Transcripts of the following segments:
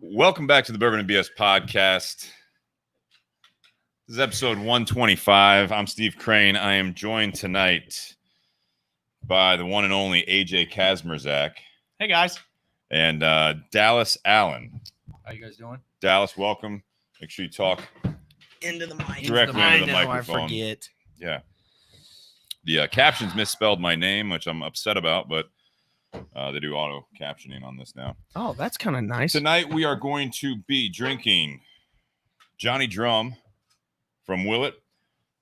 Welcome back to the Bourbon and BS podcast. This is episode 125. I'm Steve Crane. I am joined tonight by the one and only AJ Kazmierczak. Hey, guys. And Dallas Allen. How you guys doing? Dallas, welcome. Make sure you talk into the mic. Directly into the microphone. I forget. Yeah. The captions misspelled my name, which I'm upset about, but they do auto captioning on this now. Oh, that's kind of nice. Tonight we are going to be drinking Johnny Drum from Willet.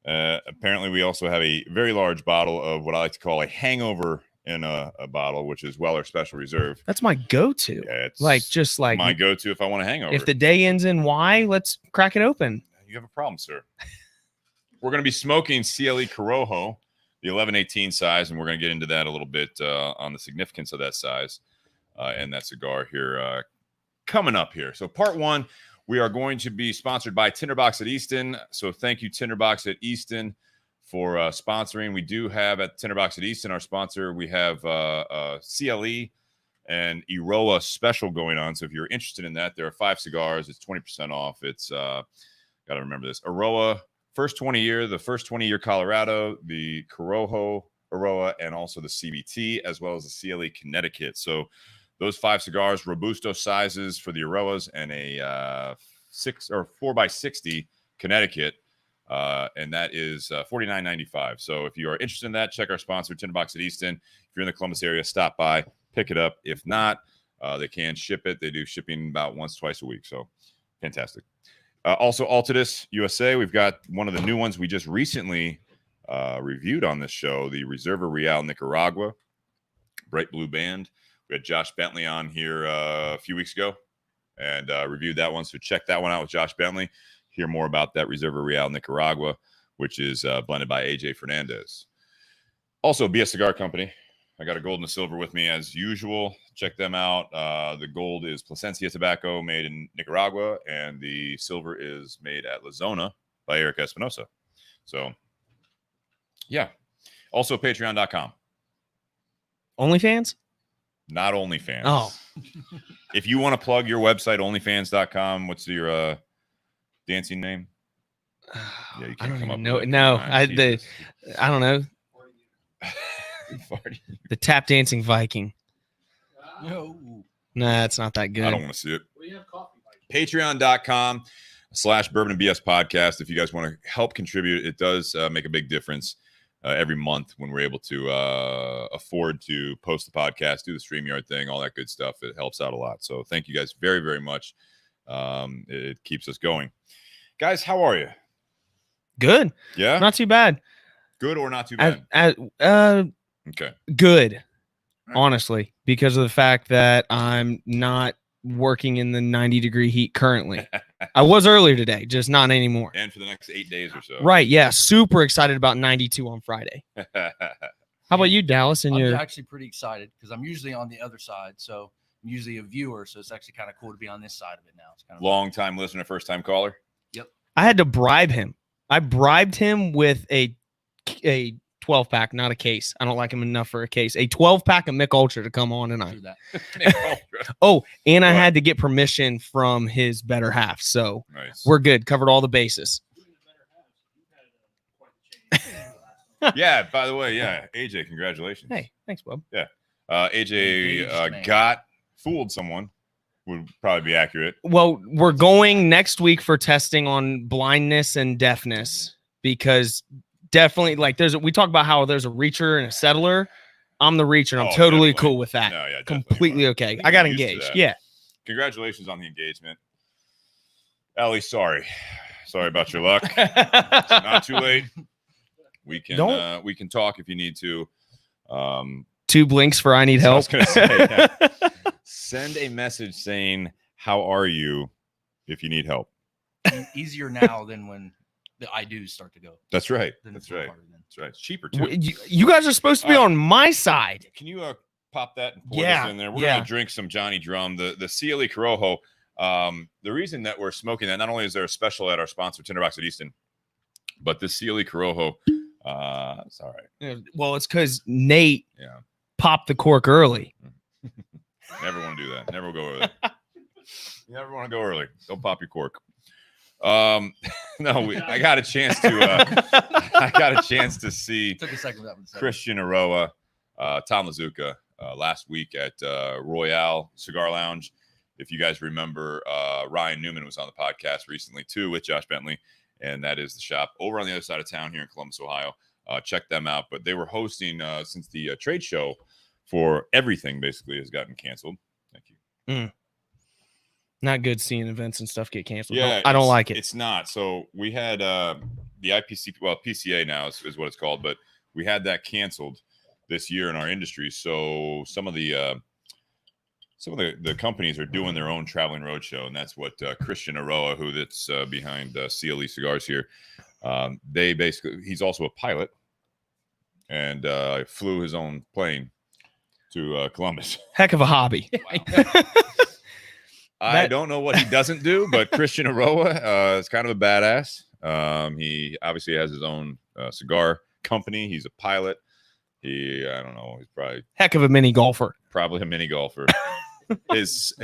Apparently we also have a very large bottle of what I like to call a hangover in a bottle, which is Weller Special Reserve. That's my go-to. Yeah, it's just like my go-to if I want a hangover. If the day ends in Y, let's crack it open. You have a problem, sir. We're going to be smoking CLE Corojo, the 1118 size, and we're going to get into that a little bit on the significance of that size and that cigar here coming up here. So part one, we are going to be sponsored by Tinder Box at Easton. So thank you, Tinder Box at Easton, for sponsoring. We do have at Tinder Box at Easton, our sponsor, we have CLE and Eroa special going on. So if you're interested in that, there are 5 cigars. It's 20% off. It's, got to remember this, Eroa, first 20-year, the first 20-year Colorado, the Corojo, Eroa, and also the CBT, as well as the CLE Connecticut. So those 5 cigars, Robusto sizes for the Eroas, and a 6 or 4x60 Connecticut, and that is $49.95. So if you are interested in that, check our sponsor, Tinder Box at Easton. If you're in the Columbus area, stop by, pick it up. If not, they can ship it. They do shipping about once, twice a week. So fantastic. Also, Altadis USA, we've got one of the new ones we just recently reviewed on this show, the Reserva Real Nicaragua, bright blue band. We had Josh Bentley on here a few weeks ago and reviewed that one. So check that one out with Josh Bentley. Hear more about that Reserva Real Nicaragua, which is blended by AJ Fernandez. Also, Cigar Company. I got a gold and a silver with me as usual. Check them out. The gold is Plasencia tobacco made in Nicaragua, and the silver is made at La Zona by Eric Espinosa. So, yeah. Also, patreon.com. OnlyFans? Not OnlyFans. Oh. If you want to plug your website, onlyfans.com, what's your dancing name? Yeah, you can't come up with it. No, I don't know. The tap dancing Viking. No, it's not that good. I don't want to see it. Patreon.com/Bourbon and BS podcast. If you guys want to help contribute, it does make a big difference every month when we're able to afford to post the podcast, do the StreamYard thing, all that good stuff. It helps out a lot. So thank you guys very, very much. It keeps us going. Guys, how are you? Good. Yeah? Not too bad. Good or not too bad? Okay. Good, honestly, because of the fact that I'm not working in the 90-degree heat currently. I was earlier today, just not anymore. And for the next 8 days or so. Right, yeah. Super excited about 92 on Friday. How about you, Dallas? I'm actually pretty excited because I'm usually on the other side, so I'm usually a viewer, so it's actually kind of cool to be on this side of it now. It's kind of long-time listener, first-time caller? Yep. I had to bribe him. I bribed him with a 12-pack, not a case. I don't like him enough for a case. A 12-pack of Mick Ultra to come on tonight. And I had to get permission from his better half. So We're good. Covered all the bases. Yeah, by the way, yeah. AJ, congratulations. Hey, thanks, bub. Yeah. AJ fooled someone. Would probably be accurate. Well, we're going next week for testing on blindness and deafness because definitely, like, we talk about how there's a reacher and a settler. I'm the reacher, and I'm totally cool with that. No, yeah, completely okay. I got engaged. Yeah. Congratulations on the engagement. Ellie, sorry about your luck. It's not too late. We can talk if you need to. 2 blinks for I need help. I was gonna say, yeah. Send a message saying, "How are you?" if you need help. Easier now than when the I do's start to go. That's right. That's right. It's cheaper too. You guys are supposed to be on my side. Can you pop that and pour this in there? We're gonna drink some Johnny Drum, the CLE Corojo. The reason that we're smoking that, not only is there a special at our sponsor Tinder Box at Easton, but the CLE Corojo. It's all right. Well, it's because Nate popped the cork early. Never want to do that. Never go early. You never want to go early. Don't pop your cork. No, I got a chance to see Took a second for that one. Christian Aroa, Tom Lazuka last week at Royale Cigar Lounge. If you guys remember, Ryan Newman was on the podcast recently too with Josh Bentley, and that is the shop over on the other side of town here in Columbus, Ohio. Check them out. But they were hosting since the trade show for everything basically has gotten canceled. Thank you. Not good seeing events and stuff get canceled. Yeah, I don't like it. It's not. So we had the IPC, well, PCA now is what it's called, but we had that canceled this year in our industry. So some of the companies are doing their own traveling roadshow, and that's what Christian Aroa, who that's behind CLE Cigars here. He's also a pilot, and flew his own plane to Columbus. Heck of a hobby. I don't know what he doesn't do, but Christian Aroa is kind of a badass. He obviously has his own cigar company. He's a pilot. He's probably Heck of a mini golfer. Probably a mini golfer. His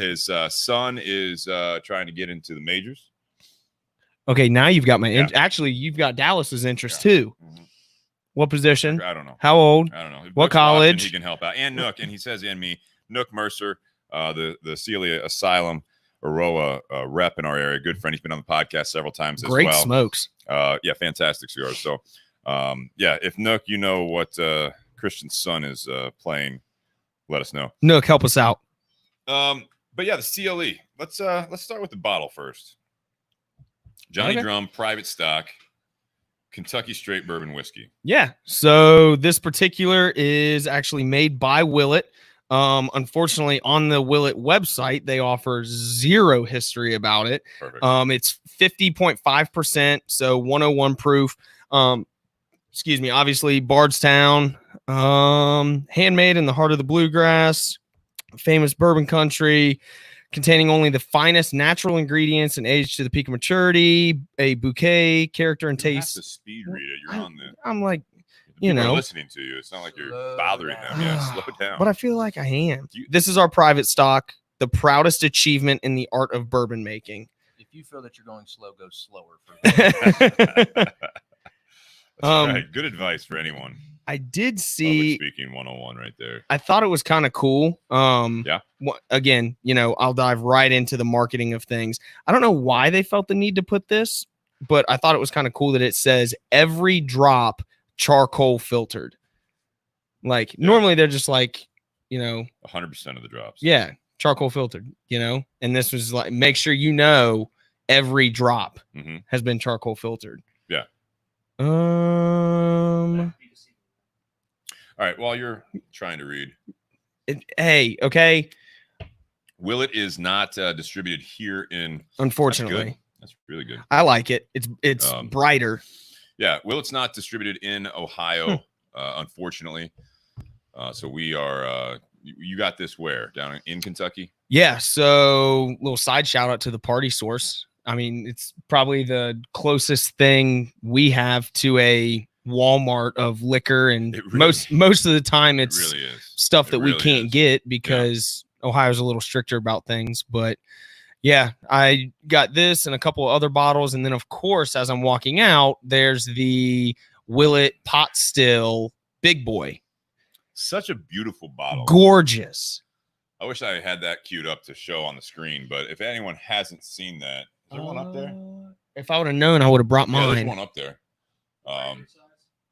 son is trying to get into the majors. Okay, now you've got my. Yeah. Actually, you've got Dallas's interest too. Mhm. What position? I don't know. How old? I don't know. If What Nook's watching, college? he can help out. And Nook, and he says and me, Nook Mercer, the CLE Asylum Aroa rep in our area. Good friend. He's been on the podcast several times as Great well. smokes. Yeah, fantastic cigars. So, yeah, if Nook, you know what Christian's son is playing, let us know. Nook, help us out. But yeah, the CLE. Let's start with the bottle first. Johnny Okay. Drum private stock Kentucky straight bourbon whiskey. Yeah. So this particular is actually made by Willet. Unfortunately, on the Willet website, they offer zero history about it. Perfect. It's 50.5%, so 101 proof. Excuse me, obviously Bardstown, handmade in the heart of the bluegrass, famous bourbon country, containing only the finest natural ingredients and aged to the peak of maturity, a bouquet, character, and You have taste. to speed read it. You're on the. I'm like, People are know. listening to you. It's not like you're bothering them. Yeah, slow down. but I feel like I am. This is our private stock, the proudest achievement in the art of bourbon making. If you feel that you're going slow, go slower. That's right. Good advice for anyone. I did Public see. speaking 101 right there. I thought it was kind of cool. Yeah. Again, I'll dive right into the marketing of things. I don't know why they felt the need to put this, but I thought it was kind of cool that it says every drop charcoal filtered. Like normally they're just like, 100% of the drops. yeah, charcoal filtered, and this was like, make sure every drop Mm-hmm. has been charcoal filtered. Yeah. All right. While you're trying to read, Hey, okay. Willet is not distributed here in. Unfortunately, That's really good. I like it. It's brighter. Yeah, Willet's not distributed in Ohio, unfortunately. So we are. You got this where down in Kentucky? Yeah. So little side shout out to the Party Source. I mean, it's probably the closest thing we have to a Walmart of liquor, and It really- most of the time It it's really is. stuff It that we really can't is. get because Ohio's a little stricter about things. But yeah, I got this and a couple of other bottles, and then of course, as I'm walking out, there's the Willet Pot Still Big Boy. Such a beautiful bottle. Gorgeous. I wish I had that queued up to show on the screen, but if anyone hasn't seen that, is there one up there? If I would have known, I would have brought Yeah, there's mine. one up there.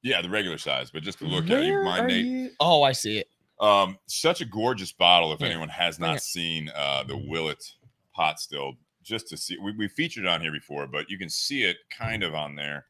Yeah, the regular size, but just to look at, you mind, Nate? Oh, I see it. Such a gorgeous bottle. If Here, anyone has bring not it. seen the Willet pot still, just to see, we featured it on here before, but you can see it kind of on there.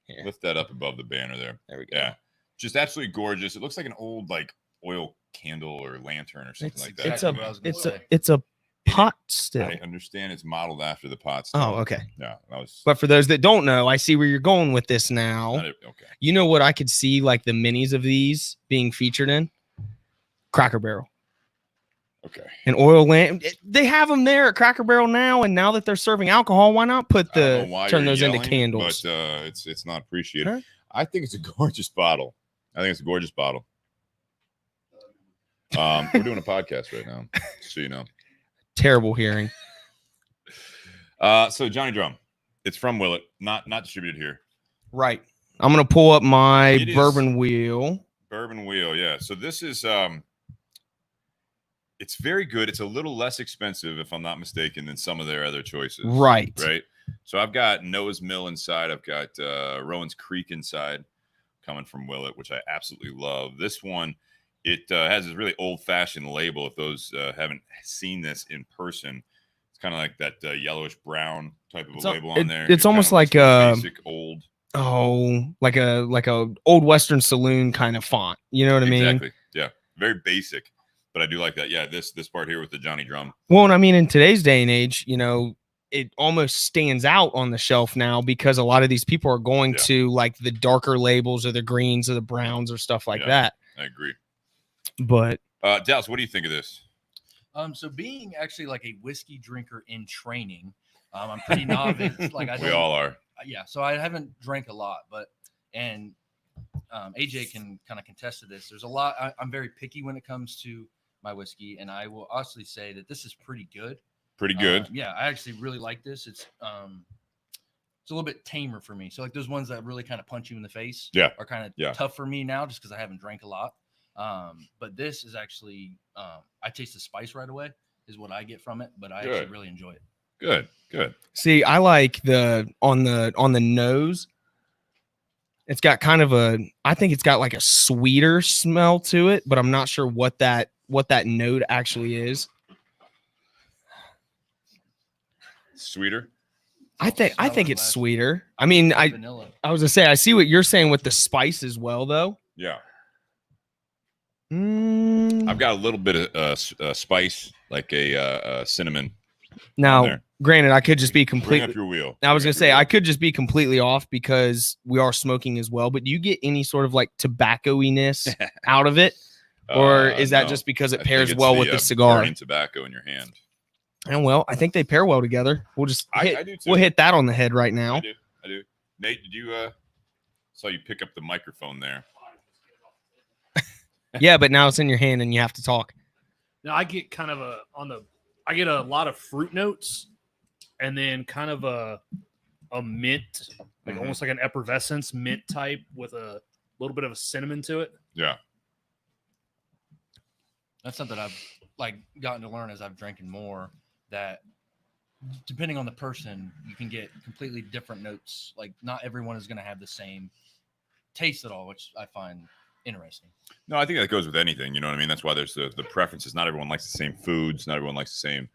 Here. Lift that up above the banner there. There we go. Yeah, just absolutely gorgeous. It looks like an old like oil candle or lantern or something like that. It's Exactly what I was gonna say. it's a pot still. I understand it's modeled after the pot still. Oh, okay. Yeah, that was. But for those that don't know, I see where you're going with this now. Okay. You know what I could see like the minis of these being featured in? Cracker Barrel. Okay. An oil lamp. They have them there at Cracker Barrel now, and now that they're serving alcohol, why not put I don't know why turn you're those into yelling, candles? but it's not appreciated. Huh? I think it's a gorgeous bottle. I think it's a gorgeous bottle. We're doing a podcast right now, so you know. Terrible hearing. So Johnny Drum, it's from Willet, not distributed here. Right. I'm gonna pull up my It is- bourbon wheel. Bourbon Wheel, yeah. So this is it's very good. It's a little less expensive, if I'm not mistaken, than some of their other choices. Right. Right. So I've got Noah's Mill inside. I've got Rowan's Creek inside, coming from Willet, which I absolutely love. This one, it has this really old-fashioned label. If those haven't seen this in person, it's kind of like that yellowish brown type of a label on there. It's almost kinda like basic old. like a old Western saloon kind of font. You know what I mean? Exactly. Yeah. Very basic, but I do like that. Yeah. This part here with the Johnny Drum. Well, and I mean, in today's day and age, you know, it almost stands out on the shelf now because a lot of these people are going to like the darker labels or the greens or the browns or stuff like that. I agree. But Dallas, what do you think of this? So being actually like a whiskey drinker in training, I'm pretty novice. Like We all are. Yeah. So I haven't drank a lot, but AJ can kind of contest to this. There's a lot. I'm very picky when it comes to my whiskey, and I will honestly say that this is pretty good. Pretty good. Yeah, I actually really like this. It's a little bit tamer for me. So like those ones that really kind of punch you in the face, are kind of tough for me now, just because I haven't drank a lot. But this is actually, I taste the spice right away, is what I get from it. But I actually really enjoy it. Good. see, I like on the nose. It's got kind of I think it's got like a sweeter smell to it, but I'm not sure what that note actually is. Sweeter. I think Smell it it's less. sweeter. I mean, Vanilla. I was gonna say I see what you're saying with the spice as well, though. Yeah. Mm, I've got a little bit of spice, like a cinnamon. now, there. granted, I could just be Bring completely. up your wheel. I was gonna say I could just be completely off because we are smoking as well. But do you get any sort of like tobacco-iness out of it, or is that No. just because it I pairs think it's well with the cigar? burning tobacco in your hand. And well, I think they pair well together. We'll just I do too. we'll hit that on the head right now. I do. Nate, did you saw you pick up the microphone there? Yeah, but now it's in your hand and you have to talk. Now I get kind of I get a lot of fruit notes, and then kind of a mint, like almost like an effervescence mint type with a little bit of a cinnamon to it. Yeah. That's something I've like gotten to learn as I've drinking more, that depending on the person, you can get completely different notes. Like not everyone is going to have the same taste at all, which I find interesting. No, I think that goes with anything. You know what I mean? That's why there's the preferences. Not everyone likes the same foods. Not everyone likes the same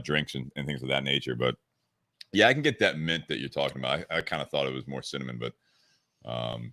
drinks and things of that nature. But yeah, I can get that mint that you're talking about. I kind of thought it was more cinnamon, but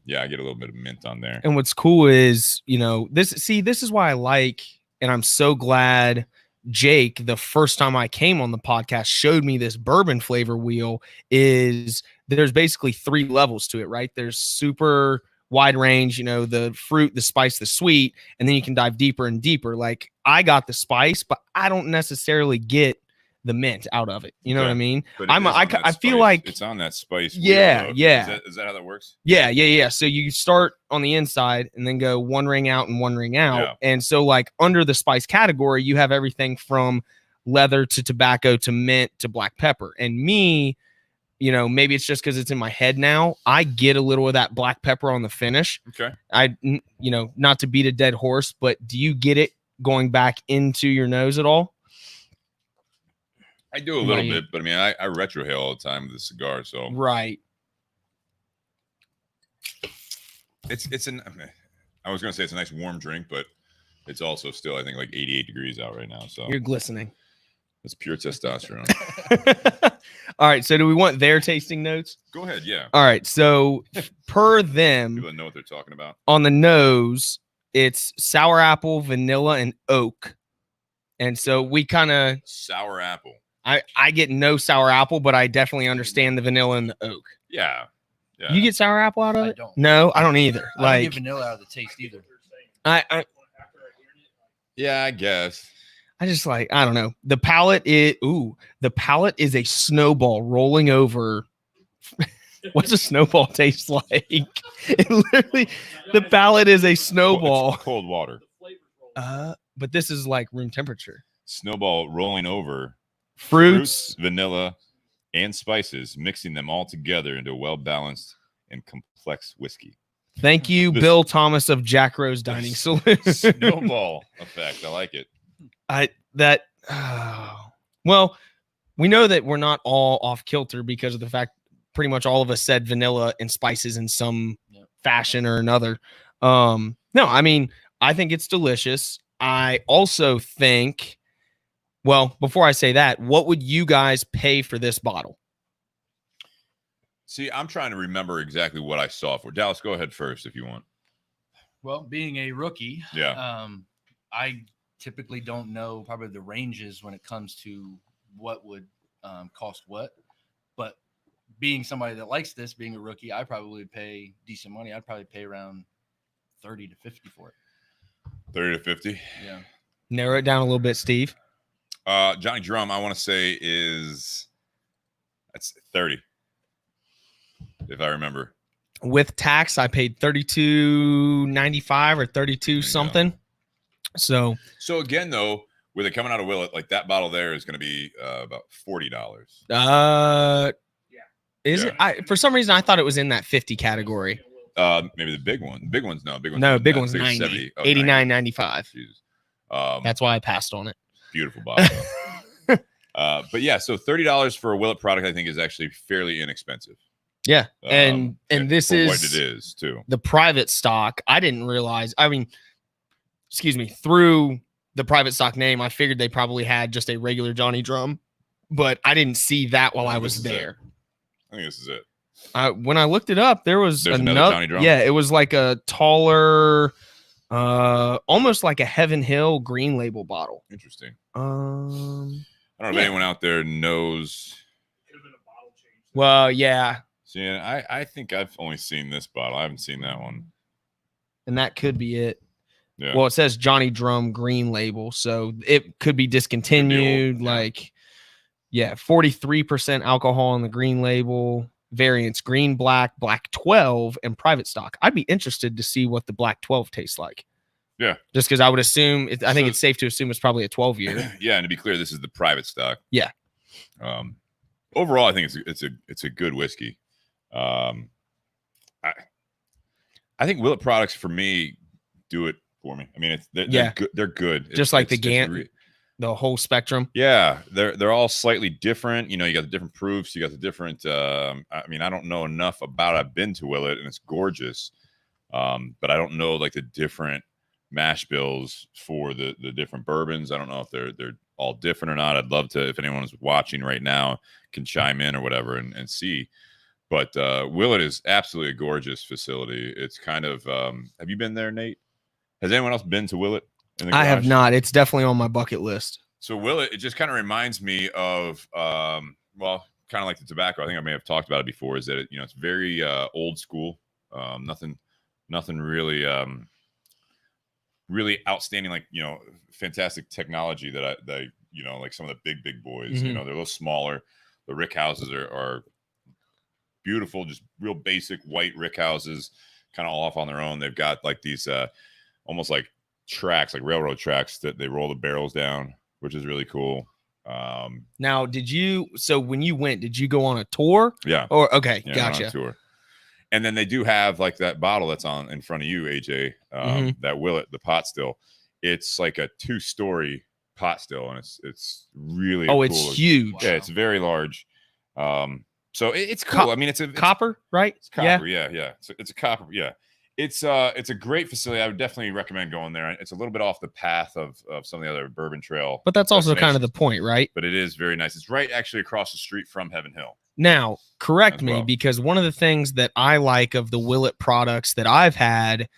yeah, I get a little bit of mint on there. And what's cool is, you know, this is why I like, and I'm so glad Jake, the first time I came on the podcast, showed me this bourbon flavor wheel. Is there's basically 3 levels to it, right? There's super wide range, you know, the fruit, the spice, the sweet, and then you can dive deeper and deeper. Like I got the spice, but I don't necessarily get the mint out of it. You know what I mean? But I feel like it's on that spice. Yeah, wheel, though. yeah. Is that how that works? Yeah. So you start on the inside and then go 1 ring out and 1 ring out. Yeah. And so like under the spice category, you have everything from leather to tobacco to mint to black pepper. And me, you know, maybe it's just because it's in my head now, I get a little of that black pepper on the finish. Okay. You know, not to beat a dead horse, but do you get it going back into your nose at all? I do a little bit, but I mean, I retrohale all the time with the cigar, so Right. I was gonna say it's a nice warm drink, but it's also still I think like 88 degrees out right now, so You're glistening. it's pure testosterone. All right. So do we want their tasting notes? Go ahead, yeah. All right. So per them, People that know what they're talking about. on the nose, it's sour apple, vanilla, and oak. And so we kind of, Sour apple. I get no sour apple, but I definitely understand the vanilla and the oak. Yeah. You get sour apple out of I it? don't. No, I don't either. I don't Like get vanilla out of the taste either. I Yeah, I guess. just like, I don't know. The palate is a snowball rolling over. What's a snowball taste like? It literally, the palate is a snowball. It's cold water. but this is like room temperature. Snowball rolling over Fruits, vanilla, and spices, mixing them all together into a well-balanced and complex whiskey. Thank you, Bill Thomas of Jack Rose Dining Saloon. Snowball effect. I like it. Well, we know that we're not all off kilter because of the fact pretty much all of us said vanilla and spices in some fashion or another. No, I mean, I think it's delicious. I also think, well, before I say that, what would you guys pay for this bottle? See, I'm trying to remember exactly what I saw for. Dallas, go ahead first if you want. Well, being a rookie, I typically don't know probably the ranges when it comes to what would cost what. But being somebody that likes this, being a rookie, I probably pay decent money. I'd probably pay around 30 to 50 for it. 30 to 50? Yeah. Narrow it down a little bit, Steve. Johnny Drum, I want to say that's 30. If I remember. With tax, I paid $32.95 or 32 something. So again, though, with it coming out of Willet, like that bottle there is going to be about $40. Is it? For some reason, I thought it was in that 50 category. Maybe the big one. Big one's no. Big one's no. Big one's 90. 90. 89.95. That's why I passed on it. Beautiful bottle. But yeah, so $30 for a Willet product, I think, is actually fairly inexpensive. Yeah, and this is what it is too. The private stock. I didn't realize. I mean, excuse me. Through the private stock name, I figured they probably had just a regular Johnny Drum, but I didn't see that while I was there. I think this is it. When I looked it up, there's another Johnny Drum. Yeah, it was like a taller, almost like a Heaven Hill green label bottle. Interesting. I don't know if anyone out there knows. Well, yeah. See, I think I've only seen this bottle. I haven't seen that one. And that could be it. Yeah. Well, it says Johnny Drum green label, so it could be discontinued. Like, 43% alcohol on the green label. Variants green, black, black 12, and private stock. I'd be interested to see what the black 12 tastes like. Yeah. Just because I would assume, I think it's safe to assume it's probably a 12-year. Yeah, and to be clear, this is the private stock. Yeah. Overall, I think it's a good whiskey. I think Willet products for me do it for me. I mean, they're good. They're good. Just like the Gant, the whole spectrum. Yeah, they're all slightly different. You know, you got the different proofs. You got the different. I mean, I don't know enough about it. I've been to Willet and it's gorgeous, but I don't know like the different mash bills for the different bourbons. I don't know if they're all different or not. I'd love to, if anyone is watching right now, can chime in or whatever and see. But Willet is absolutely a gorgeous facility. It's kind of. Have you been there, Nate? Has anyone else been to Willet? I have not. It's definitely on my bucket list. So Willet, it just kind of reminds me of, kind of like the tobacco. I think I may have talked about it before. Is that it's very old school. Nothing really, really outstanding. Like fantastic technology that like some of the big boys. Mm-hmm. They're a little smaller. The rick houses are beautiful, just real basic white rick houses, kind of all off on their own. They've got like these almost like tracks, like railroad tracks that they roll the barrels down, which is really cool. Now, when you went, did you go on a tour? Yeah. Or okay, yeah, gotcha. On a tour. And then they do have like that bottle that's on in front of you, AJ, that Willet, the pot still. It's like a 2-story pot still, and it's really cool. It's huge. Yeah, it's very large. So it's cool. I mean, it's copper, right? It's copper, yeah. So it's a copper, yeah. It's a great facility. I would definitely recommend going there. It's a little bit off the path of some of the other Bourbon Trail, but that's also kind of the point, right? But it is very nice. It's right actually across the street from Heaven Hill. Now, correct me, because one of the things that I like of the Willet products that I've had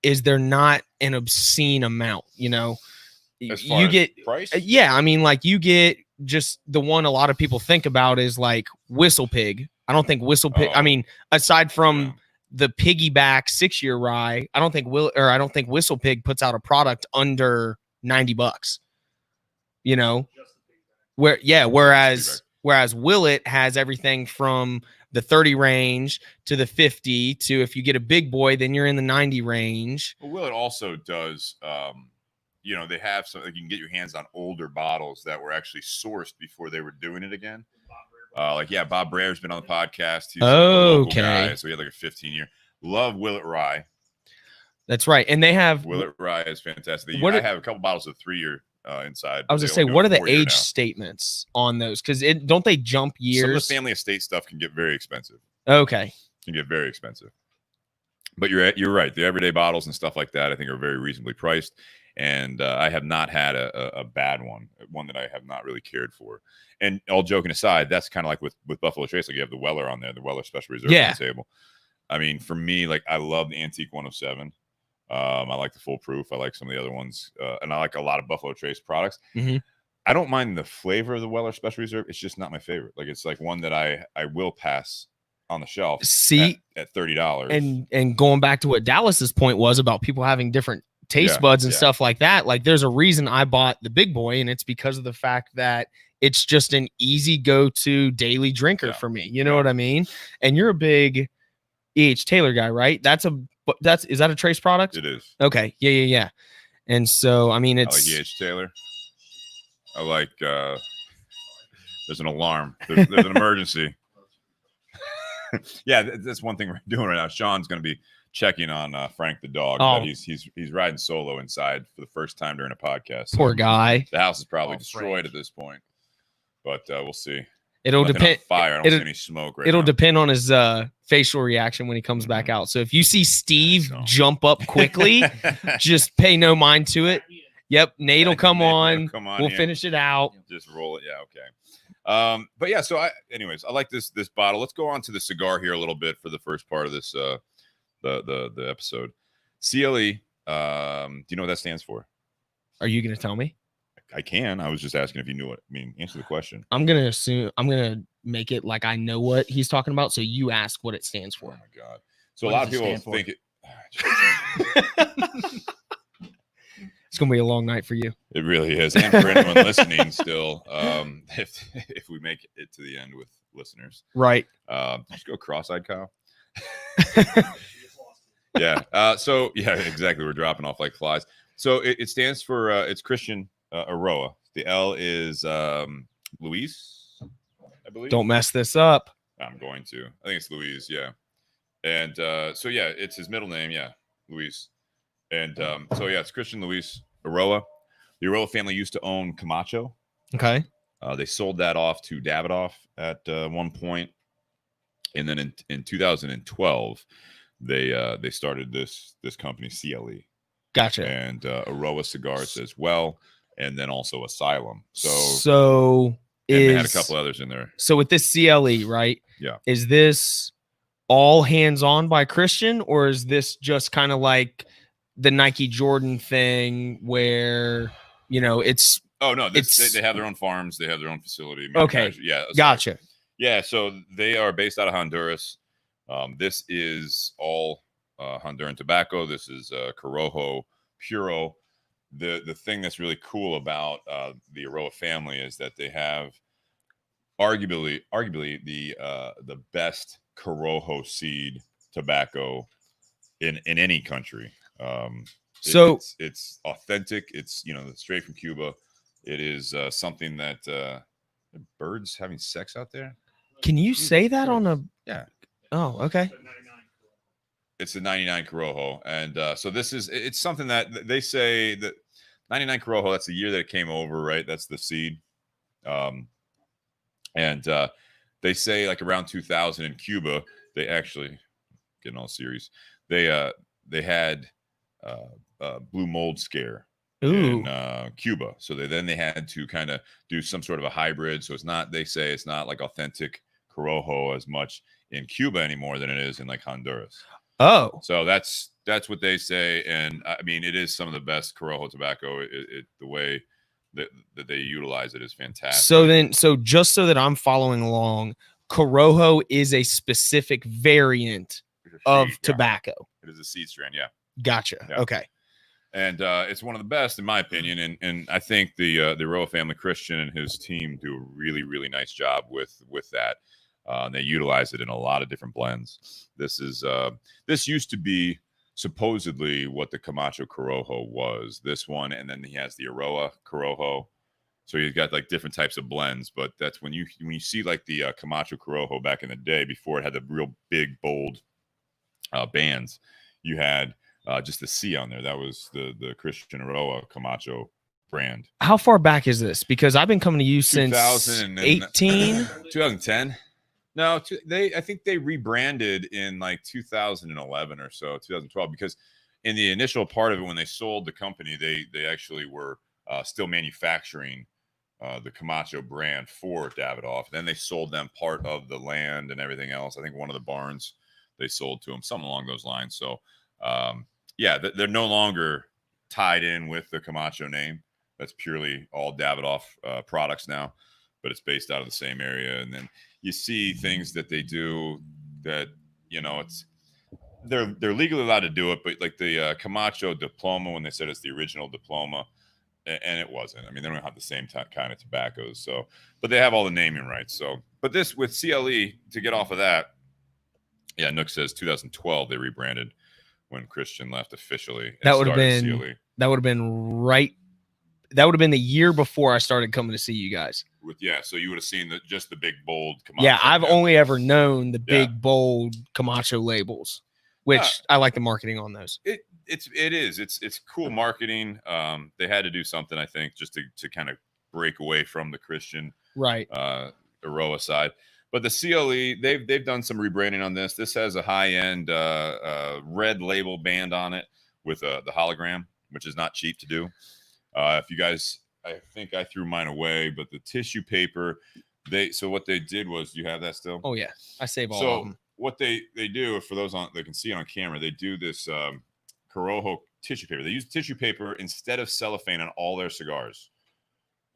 is they're not an obscene amount. As far you as get price. Yeah, I mean, like you get just the one a lot of people think about is like Whistle Pig. I don't think Whistle Pig. I mean, aside from the piggyback 6-year rye, I don't think Whistle Pig puts out a product under $90. Whereas Willet has everything from the 30 range to the 50 to, if you get a big boy, then you're in the 90 range. Well, Willet also does you know, they have some. Like you can get your hands on older bottles that were actually sourced before they were doing it again. Bob Brer's been on the podcast. He's a local guy, so he had like a 15-year. Love Willet Rye. That's right, and they have Willet Rye is fantastic. I have a couple bottles of 3-year inside. I was gonna say, what are the age statements on those? Because don't they jump years? Some of the family estate stuff can get very expensive. Okay, can get very expensive. But you're right. The everyday bottles and stuff like that, I think, are very reasonably priced. And I have not had a bad one that I have not really cared for. And all joking aside, that's kind of like with Buffalo Trace. Like you have the Weller on there, the Weller Special Reserve on the table. I mean, for me, like I love the Antique 107. I like the Full Proof. I like some of the other ones, and I like a lot of Buffalo Trace products. Mm-hmm. I don't mind the flavor of the Weller Special Reserve. It's just not my favorite. Like it's like one that I will pass on the shelf. See, at $30. And going back to what Dallas's point was about people having different taste buds and stuff like that. Like there's a reason I bought the Big Boy, and it's because of the fact that it's just an easy go-to daily drinker for me. You know what I mean? And you're a big E.H. Taylor guy, right? Is that a Trace product? It is. Okay. Yeah. And so, I mean, I like E.H. Taylor. I like, there's an alarm. There's an emergency. Yeah, that's one thing we're doing right now. Sean's going to be checking on Frank the dog. But he's riding solo inside for the first time during a podcast. So poor guy. The house is probably destroyed at this point, but we'll see. It'll depend. Fire. I don't see any smoke right now. It'll depend on his facial reaction when he comes back out. So if you see Steve jump up quickly, just pay no mind to it. Yep, Nate will come on. We'll finish it out. Just roll it. Yeah, okay. But yeah, so I like this bottle. Let's go on to the cigar here a little bit for the first part of this the episode. CLE. Do you know what that stands for? Are you going to tell me? I can. I was just asking if you knew it. I mean, answer the question. I'm going to make it like I know what he's talking about. So you ask what it stands for. Oh my God. So what a lot of people think it. It's going to be a long night for you. It really is. And for anyone listening still, if we make it to the end with listeners. Right. Just go cross-eyed, Kyle. Yeah. So, yeah, exactly. We're dropping off like flies. So it stands for, it's Christian Eiroa. The L is Luis, I believe. Don't mess this up. I'm going to. I think it's Luis, yeah. And so, yeah, it's his middle name, yeah, Luis. And so, yeah, it's Christian Luis Eiroa. The Eiroa family used to own Camacho. Okay. They sold that off to Davidoff at one point. And then in 2012, they started this company, CLE. Gotcha. And Eiroa Cigars as well. And then also Asylum. They had a couple others in there. So with this CLE, right? Yeah. Is this all hands on by Christian, or is this just kind of like the Nike Jordan thing where, you know, it's... Oh, no. They have their own farms. They have their own facility. Okay. Yeah. Gotcha. Yeah. So they are based out of Honduras. This is all Honduran tobacco. This is Corojo Puro. The thing that's really cool about the Eiroa family is that they have arguably the best Corojo seed tobacco in any country. It's authentic. It's straight from Cuba. It is something that birds having sex out there. Can you say that on a? Yeah. Oh, okay. It's the 99 Corojo. And so it's something that they say that 99 Corojo, that's the year that it came over, right? That's the seed. And they say like around 2000 in Cuba, they actually, getting all serious, they had blue mold scare in Cuba. So they had to kind of do some sort of a hybrid. So they say it's not like authentic Corojo as much in Cuba anymore than it is in like Honduras. Oh, so that's what they say, and I mean it is some of the best Corojo tobacco. The way that they utilize it is fantastic. So just so that I'm following along, Corojo is a specific variant of tobacco. It is a seed strain, yeah. Gotcha. Yeah. Okay. And it's one of the best in my opinion, and I think the Eiroa family, Christian and his team, do a really, really nice job with that. They utilize it in a lot of different blends. This used to be supposedly what the Camacho Corojo was. This one, and then he has the Aroa Corojo. So he's got like different types of blends, but that's when you see like the Camacho Corojo back in the day before it had the real big bold bands. You had just the C on there. That was the Christian Aroa Camacho brand. How far back is this? Because I've been coming to you since 2018, 2010. No, I think they rebranded in like 2011 or so, 2012. Because in the initial part of it, when they sold the company, they actually were still manufacturing the Camacho brand for Davidoff. Then they sold them part of the land and everything else. I think one of the barns they sold to them, something along those lines. So, yeah, they're no longer tied in with the Camacho name. That's purely all Davidoff products now, but it's based out of the same area. And then you see things that they do that, you know, they're legally allowed to do it, but like the Camacho Diploma, when they said it's the original diploma, and it wasn't. I mean, they don't have the same kind of tobaccos. So, but they have all the naming rights. So, but this with CLE, to get off of that, yeah, Nook says 2012 they rebranded when Christian left officially. That would have been right. That would have been the year before I started coming to see you guys. So you would have seen just the big bold Camacho. Yeah, I've only ever known the big bold Camacho labels, which I like the marketing on those. It's cool marketing. They had to do something, I think, just to kind of break away from the Christian Aroa side. But the CLE, they've done some rebranding on this. This has a high-end red label band on it with the hologram, which is not cheap to do. If you guys, I think I threw mine away, but the tissue paper, so what they did was, do you have that still? Oh yeah, I save all of them. What they do, for those they can see on camera, they do this Corojo tissue paper. They use tissue paper instead of cellophane on all their cigars.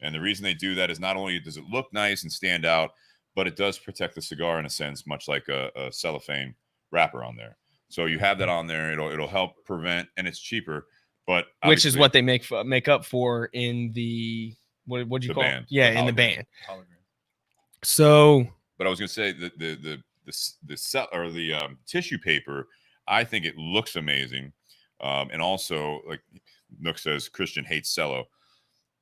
And the reason they do that is not only does it look nice and stand out, but it does protect the cigar in a sense, much like a cellophane wrapper on there. So you have that on there. It'll help prevent, and it's cheaper. But which is what they make up for in the what do you call it? Yeah, in the band. So, but I was gonna say the tissue paper, I think it looks amazing, and also like Nook says, Christian hates cello.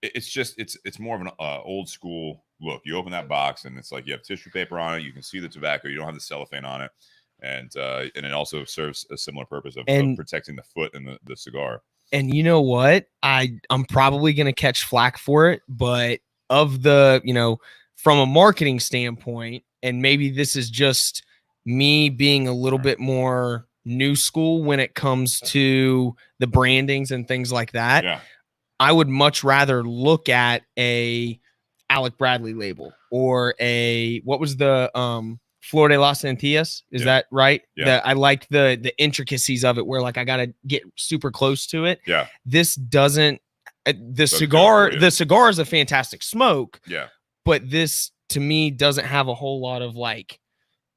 It's more of an old school look. You open that box and it's like you have tissue paper on it. You can see the tobacco. You don't have the cellophane on it, and it also serves a similar purpose of protecting the foot and the cigar. And you know what? I'm probably going to catch flack for it, but from a marketing standpoint, and maybe this is just me being a little bit more new school when it comes to the brandings and things like that. Yeah. I would much rather look at a Alec Bradley label or what was the Flor de las Antillas, is that right? Yeah. I like the intricacies of it where like I gotta get super close to it. Yeah. This doesn't. The cigar is a fantastic smoke. Yeah. But this to me doesn't have a whole lot of like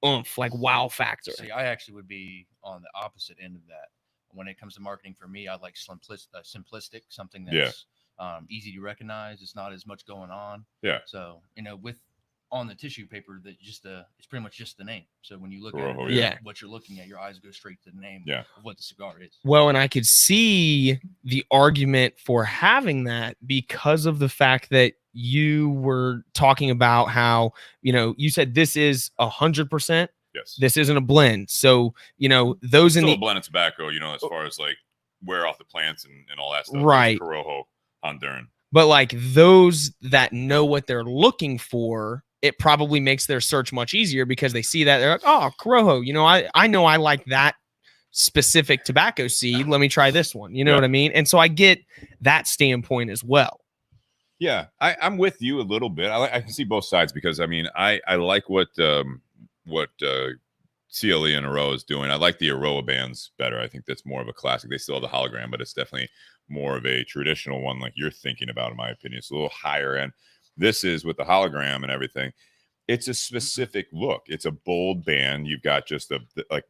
oomph, like wow factor. See, I actually would be on the opposite end of that. When it comes to marketing for me, I like simplistic, something that's easy to recognize. It's not as much going on. Yeah. So with on the tissue paper, that it's pretty much just the name. So when you look Corojo, at what you're looking at, your eyes go straight to the name of what the cigar is. Well, and I could see the argument for having that because of the fact that you were talking about how, you said this is 100%. Yes. This isn't a blend. So, those still in the a blend of tobacco, as far as like wear off the plants and all that stuff. Right. Corojo, Honduran. But like those that know what they're looking for, it probably makes their search much easier because they see that they're like, oh, Corojo, I know I like that specific tobacco seed. Let me try this one. You know what I mean? And so I get that standpoint as well. Yeah, I'm with you a little bit. I can see both sides because I like what CLE and Aroa is doing. I like the Aroa bands better. I think that's more of a classic. They still have the hologram, but it's definitely more of a traditional one like you're thinking about, in my opinion. It's a little higher end. This is with the hologram and everything. It's a specific look. It's a bold band. You've got just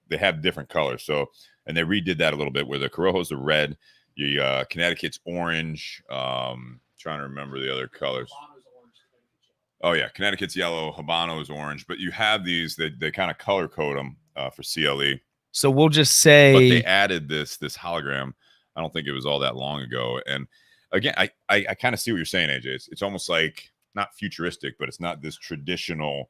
they have different colors. So, and they redid that a little bit where the Corojo's are red, Connecticut's orange. Trying to remember the other colors. Oh yeah, Connecticut's yellow, Habano is orange. But you have these they kind of color code them for CLE. So we'll just say. But they added this hologram. I don't think it was all that long ago. And again, I kind of see what you're saying, AJ. It's almost like not futuristic, but it's not this traditional.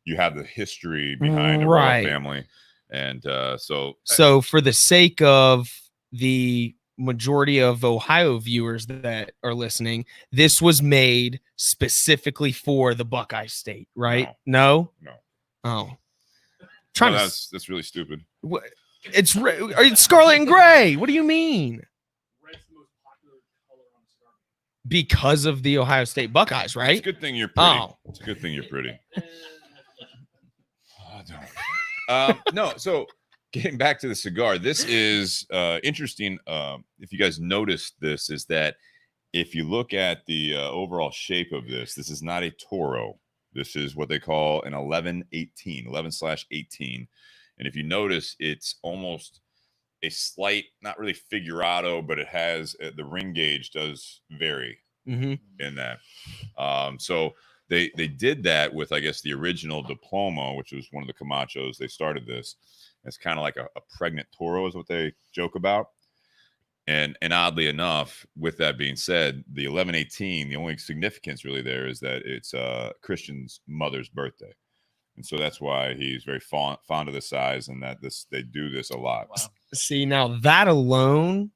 You have the history behind a royal family, and so for the sake of the majority of Ohio viewers that are listening, this was made specifically for the Buckeye State, right? No. Oh, that's really stupid. It's scarlet and gray. What do you mean? Red's the most popular color on the cigar. Because of the Ohio State Buckeyes, right? It's a good thing you're pretty. Oh. It's a good thing you're pretty. No, so getting back to the cigar, this is interesting. If you guys noticed this, is that if you look at the overall shape of this is not a Toro. This is what they call an 11/18. And if you notice, it's almost a slight, not really figurado, but it has the ring gauge does vary in that. So they did that with, I guess, the original Diploma, which was one of the Camachos. They started this. It's kind of like a pregnant Toro is what they joke about. And oddly enough, with that being said, the 11/18, the only significance really there is that it's Christian's mother's birthday. And so that's why he's very fond of the size, and that they do this a lot. Wow. See, now that alone,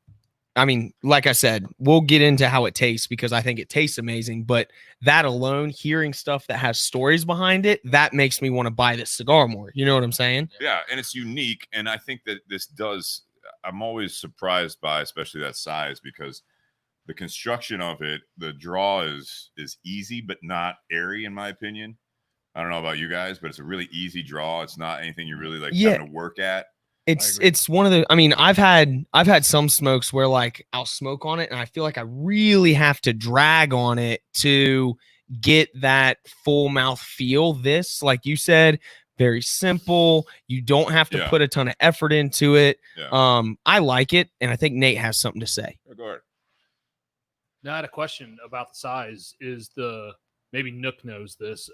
I mean, like I said, we'll get into how it tastes because I think it tastes amazing. But that alone, hearing stuff that has stories behind it, that makes me want to buy this cigar more. You know what I'm saying? Yeah, and it's unique. And I think that this does, I'm always surprised by, especially that size, because the construction of it, the draw is easy, but not airy, in my opinion. I don't know about you guys, but it's a really easy draw. It's not anything you really like having to work at. It's one of the, I mean, I've had some smokes where like I'll smoke on it and I feel like I really have to drag on it to get that full mouth feel. This, like you said, very simple. You don't have to put a ton of effort into it. Yeah. I like it, and I think Nate has something to say. Go ahead. Now I had a question about the size. Maybe Nook knows this.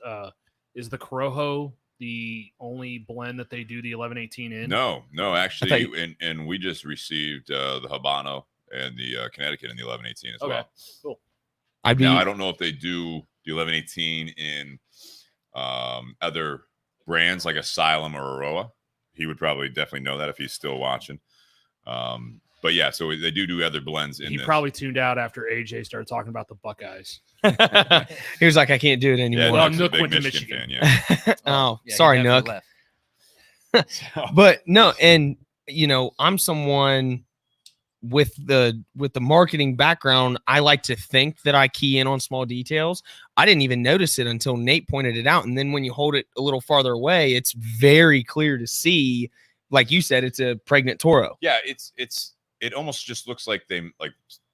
Is the Corojo the only blend that they do the 11/18 in? No, actually, and we just received the Habano and the Connecticut in the 11/18 as well. Cool. Now, I don't know if they do the 11/18 in other brands like Asylum or Aroa. He would probably definitely know that if he's still watching. But yeah, so they do other blends. He probably tuned out after AJ started talking about the Buckeyes. He was like, I can't do it anymore. Yeah, well, Nook went to Michigan. Oh, sorry, Nook. But no, and you know, I'm someone with the marketing background. I like to think that I key in on small details. I didn't even notice it until Nate pointed it out, and then when you hold it a little farther away, it's very clear to see. Like you said, it's a pregnant Toro. Yeah, it almost just looks like they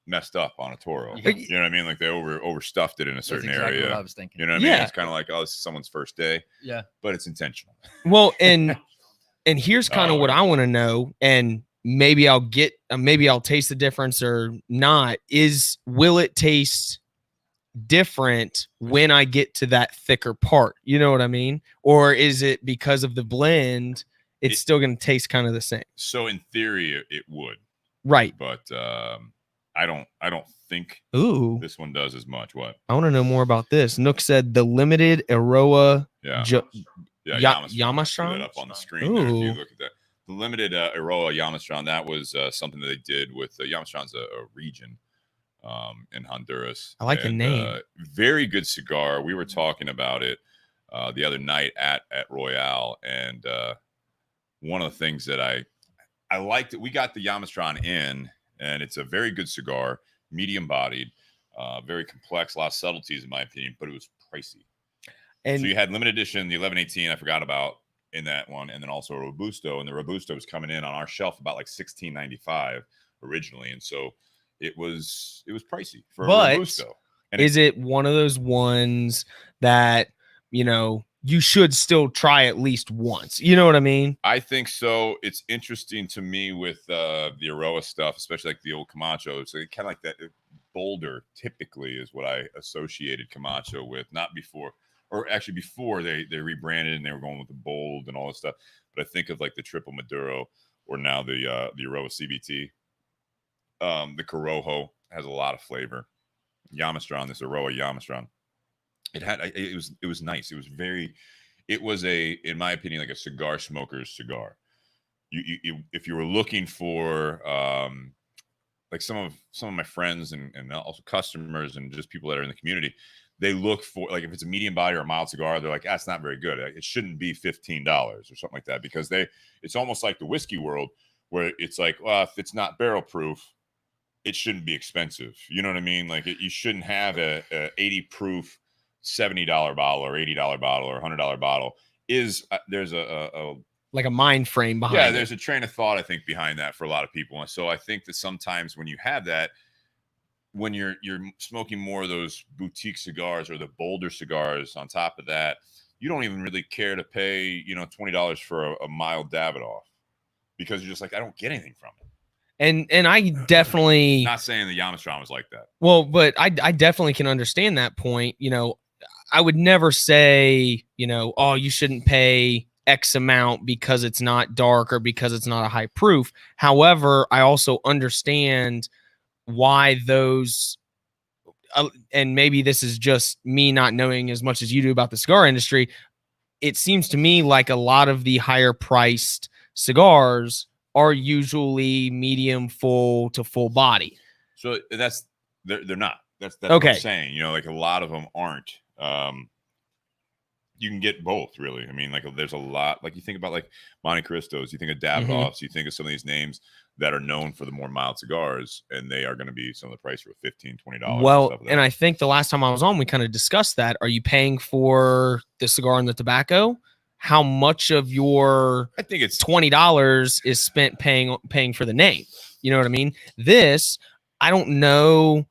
messed up on a Toro. Yeah. You know what I mean? Like they overstuffed it in a certain area. What I was thinking. You know what I mean? It's kind of like, oh, this is someone's first day. Yeah. But it's intentional. Well, and here's kind of what I want to know, and maybe I'll taste the difference or not, will it taste different when I get to that thicker part? You know what I mean? Or is it because of the blend, it's still going to taste kind of the same? So in theory, it would. Right. But I don't think this one does as much. What? I want to know more about this. Nook said the limited Aroa Yamastron. Up on the screen there, if you look at that. The limited Aroa Yamastron, that was something that they did with Yamastron's a region in Honduras. I like the name. Very good cigar. We were talking about it the other night at Royale, and one of the things that I liked it. We got the Yamastron in, and it's a very good cigar, medium bodied, very complex, a lot of subtleties in my opinion, but it was pricey. And so you had limited edition, the 11/18, I forgot about in that one, and then also a Robusto, and the Robusto was coming in on our shelf about like $16.95 originally, and so it was pricey for a Robusto. And is it one of those ones that, you know, you should still try at least once? You know what I mean? I think so. It's interesting to me with the Aroa stuff, especially like the old Camacho. So kind of like that bolder typically is what I associated Camacho with, not before, or actually before they rebranded and they were going with the bold and all this stuff. But I think of like the Triple Maduro or now the Aroa CBT. The Corojo has a lot of flavor. Yamastron, this Aroa Yamastron, it was nice. It was in my opinion, like a cigar smoker's cigar. You if you were looking for like some of my friends and also customers and just people that are in the community, they look for, like, if it's a medium body or a mild cigar, they're like, that's not very good. It shouldn't be $15 or something like that, because it's almost like the whiskey world where it's like, well, if it's not barrel proof, it shouldn't be expensive. You know what I mean? Like you shouldn't have a 80 proof $70 bottle or $80 bottle or $100 bottle. There's a like a mind frame behind yeah, it. there's a train of thought, I think, behind that for a lot of people. And so I think that sometimes when you have that, when you're smoking more of those boutique cigars or the bolder cigars on top of that, you don't even really care to pay, $20 for a mild Davidoff, because you're just like, I don't get anything from it. And I definitely, not saying the Yamastron was like that. Well, but I definitely can understand that point. I would never say, oh, you shouldn't pay X amount because it's not dark or because it's not a high proof. However, I also understand why those, and maybe this is just me not knowing as much as you do about the cigar industry. It seems to me like a lot of the higher priced cigars are usually medium full to full body. So they're not. That's okay. What I'm saying. Like a lot of them aren't. You can get both, really. I mean, like there's a lot. Like you think about like Monte Cristos, you think of Davidoffs, you think of some of these names that are known for the more mild cigars, and they are going to be some of the price for $15, $20. Well, and I think the last time I was on, we kind of discussed that. Are you paying for the cigar and the tobacco? How much of your, I think it's $20 is spent paying for the name? You know what I mean? This, I don't know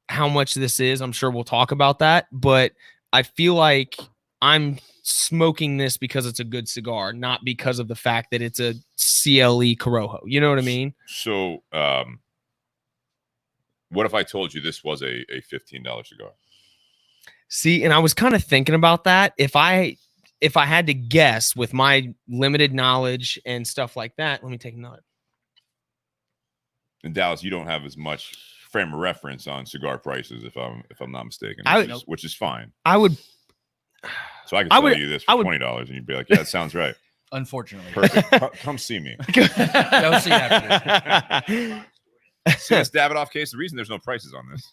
how much this is. I'm sure we'll talk about that, but I feel like I'm smoking this because it's a good cigar, not because of the fact that it's a CLE Corojo. You know what I mean? So, what if I told you this was a $15 cigar? See, and I was kind of thinking about that. If I had to guess with my limited knowledge and stuff like that, let me take a note. In Dallas, you don't have as much frame of reference on cigar prices, if I'm not mistaken, which is fine. So I could tell you this for $20, and you'd be like, "Yeah, that sounds right." Unfortunately, perfect. Come see me. Go see after this. See this Davidoff case. The reason there's no prices on this,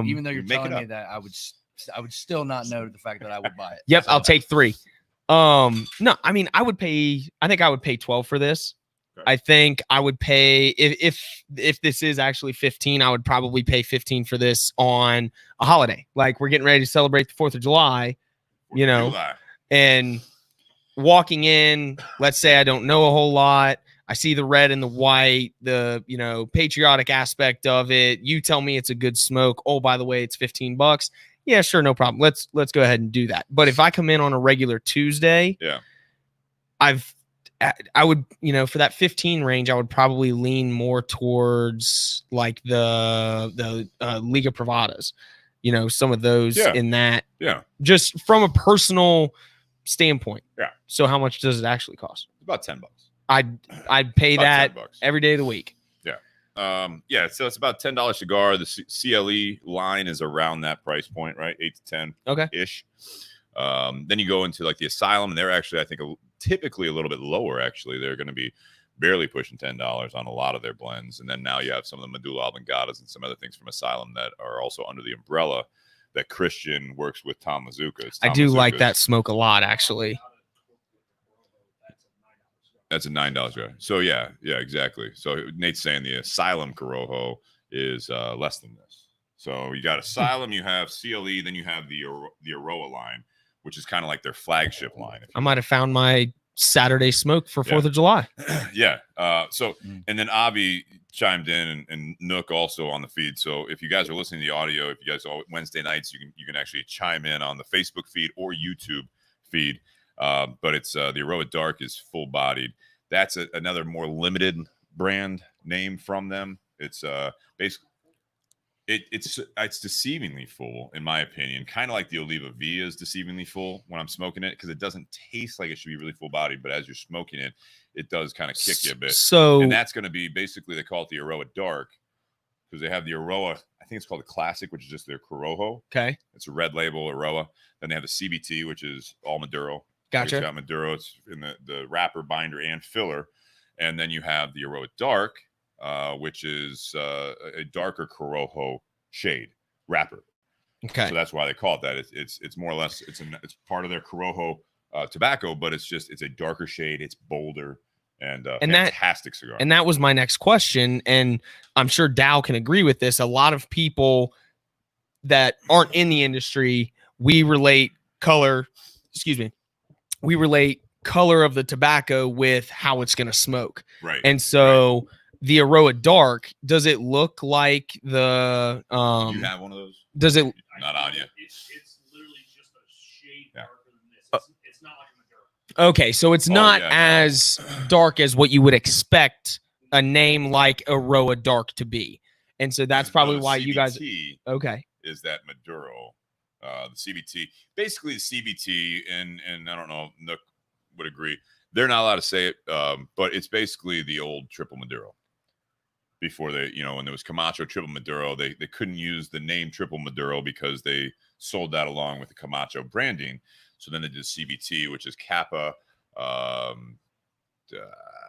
even though you're telling me that, I would still not know the fact that I would buy it. Yep, so. I'll take 3. No, I mean, I think I would pay 12 for this. Okay. I think I would pay if this is actually 15, I would probably pay 15 for this on a holiday. Like we're getting ready to celebrate the 4th of July, and walking in, let's say I don't know a whole lot. I see the red and the white, the, patriotic aspect of it. You tell me it's a good smoke. Oh, by the way, it's $15. Yeah, sure. No problem. Let's go ahead and do that. But if I come in on a regular Tuesday, I would, for that 15 range, I would probably lean more towards like the Liga Privadas, some of those in that, just from a personal standpoint. Yeah. So how much does it actually cost? About $10. I'd pay that every day of the week. Yeah. So it's about $10 cigar. The CLE line is around that price point, right? 8 to 10 ish. Then you go into like the Asylum, and they're actually, I think, typically a little bit lower. Actually, they're going to be barely pushing $10 on a lot of their blends. And then now you have some of the Medulla Obligatas and some other things from Asylum that are also under the umbrella that Christian works with Tom Mazuka. I do like that smoke a lot, actually. That's a $9 cigar. So yeah, exactly. So Nate's saying the Asylum Corojo is less than this. So you got Asylum, you have CLE, then you have the Aroa line, which is kind of like their flagship line. I might have found my Saturday smoke for 4th of July. Yeah. And then Avi chimed in and Nook also on the feed. So if you guys are listening to the audio, if you guys are Wednesday nights, you can actually chime in on the Facebook feed or YouTube feed. But it's the Aroa Dark is full bodied. That's another more limited brand name from them. It's basically It's deceivingly full, in my opinion. Kind of like the Oliva V is deceivingly full when I'm smoking it, because it doesn't taste like it should be really full bodied, but as you're smoking it, it does kind of kick you a bit. So, and that's going to be basically, they call it the Aroa Dark, because they have the Aroa, I think it's called the Classic, which is just their Corojo. Okay. It's a red label Aroa. Then they have the CBT, which is all Maduro. Gotcha. It's got Maduro. It's in the wrapper, binder, and filler. And then you have the Aroa Dark, which is a darker Corojo shade wrapper. Okay. So that's why they call it that. It's more or less, it's part of their Corojo tobacco, but it's a darker shade. It's bolder. And fantastic cigar. And that was my next question. And I'm sure Dow can agree with this. A lot of people that aren't in the industry, we relate color of the tobacco with how it's going to smoke. Right. And so the Aroa Dark, does it look like the you have one of those? Does it not on you? It's literally just a shade darker than this. It's not like a Maduro. Okay, so it's not as dark as what you would expect a name like Aroa Dark to be. And so that's probably why CBT you guys is that Maduro. The CBT, basically the CBT, and I don't know, Nook would agree. They're not allowed to say it, but it's basically the old triple Maduro. Before they, when there was Camacho triple Maduro, they couldn't use the name triple Maduro because they sold that along with the Camacho branding. So then they did CBT, which is Kappa.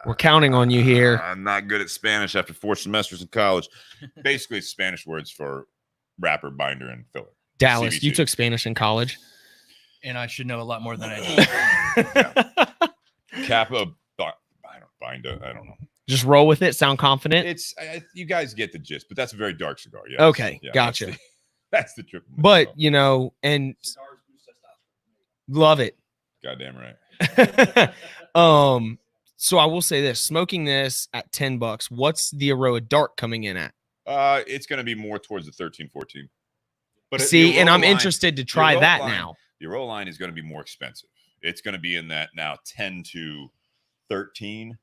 We're counting on you here. I'm not good at Spanish after 4 semesters in college. Basically, it's Spanish words for wrapper, binder, and filler. Dallas, CBT. You took Spanish in college. And I should know a lot more than I do. Kappa, binder, I don't know. Just roll with it. Sound confident. It's you guys get the gist, but that's a very dark cigar. Yeah. Okay, gotcha. That's the triple. But and love it. Goddamn right. So I will say this: smoking this at $10, what's the Aroa Dark coming in at? It's going to be more towards the 13, 14. But see, and I'm interested to try that now. The Aroa line is going to be more expensive. It's going to be in that now 10 to 13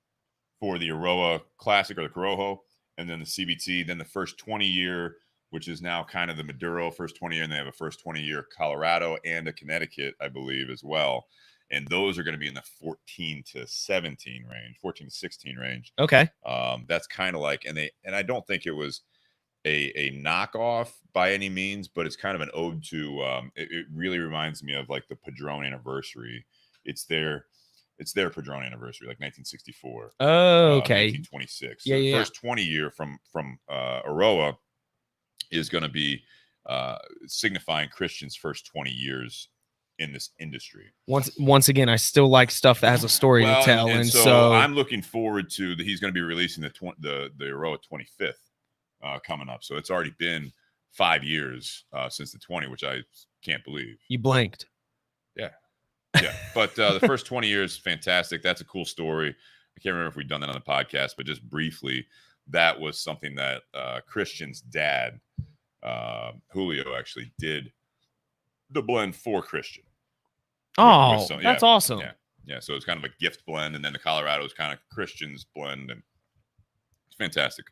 for the Aroa Classic or the Corojo, and then the CBT. Then the first 20-year, which is now kind of the Maduro first 20-year, and they have a first 20-year Colorado and a Connecticut, I believe, as well. And those are going to be in the 14 to 17 range, 14 to 16 range. Okay. That's kind of like, and I don't think it was a knockoff by any means, but it's kind of an ode to, it really reminds me of like the Padron anniversary. It's their Padron anniversary, like 1964. Oh, okay. 1926. Yeah, the first 20 year from Aroa is going to be signifying Christian's first 20 years in this industry. Once again, I still like stuff that has a story to tell, and so I'm looking forward to he's going to be releasing the Aroa 25th coming up. So it's already been 5 years since the 20, which I can't believe. You blanked. Yeah, but the first 20 years, fantastic. That's a cool story. I can't remember if we've done that on the podcast, but just briefly, that was something that Christian's dad, Julio, actually did the blend for Christian. Oh, that's awesome. Yeah. So it's kind of a gift blend, and then the Colorado is kind of Christian's blend, and it's fantastic.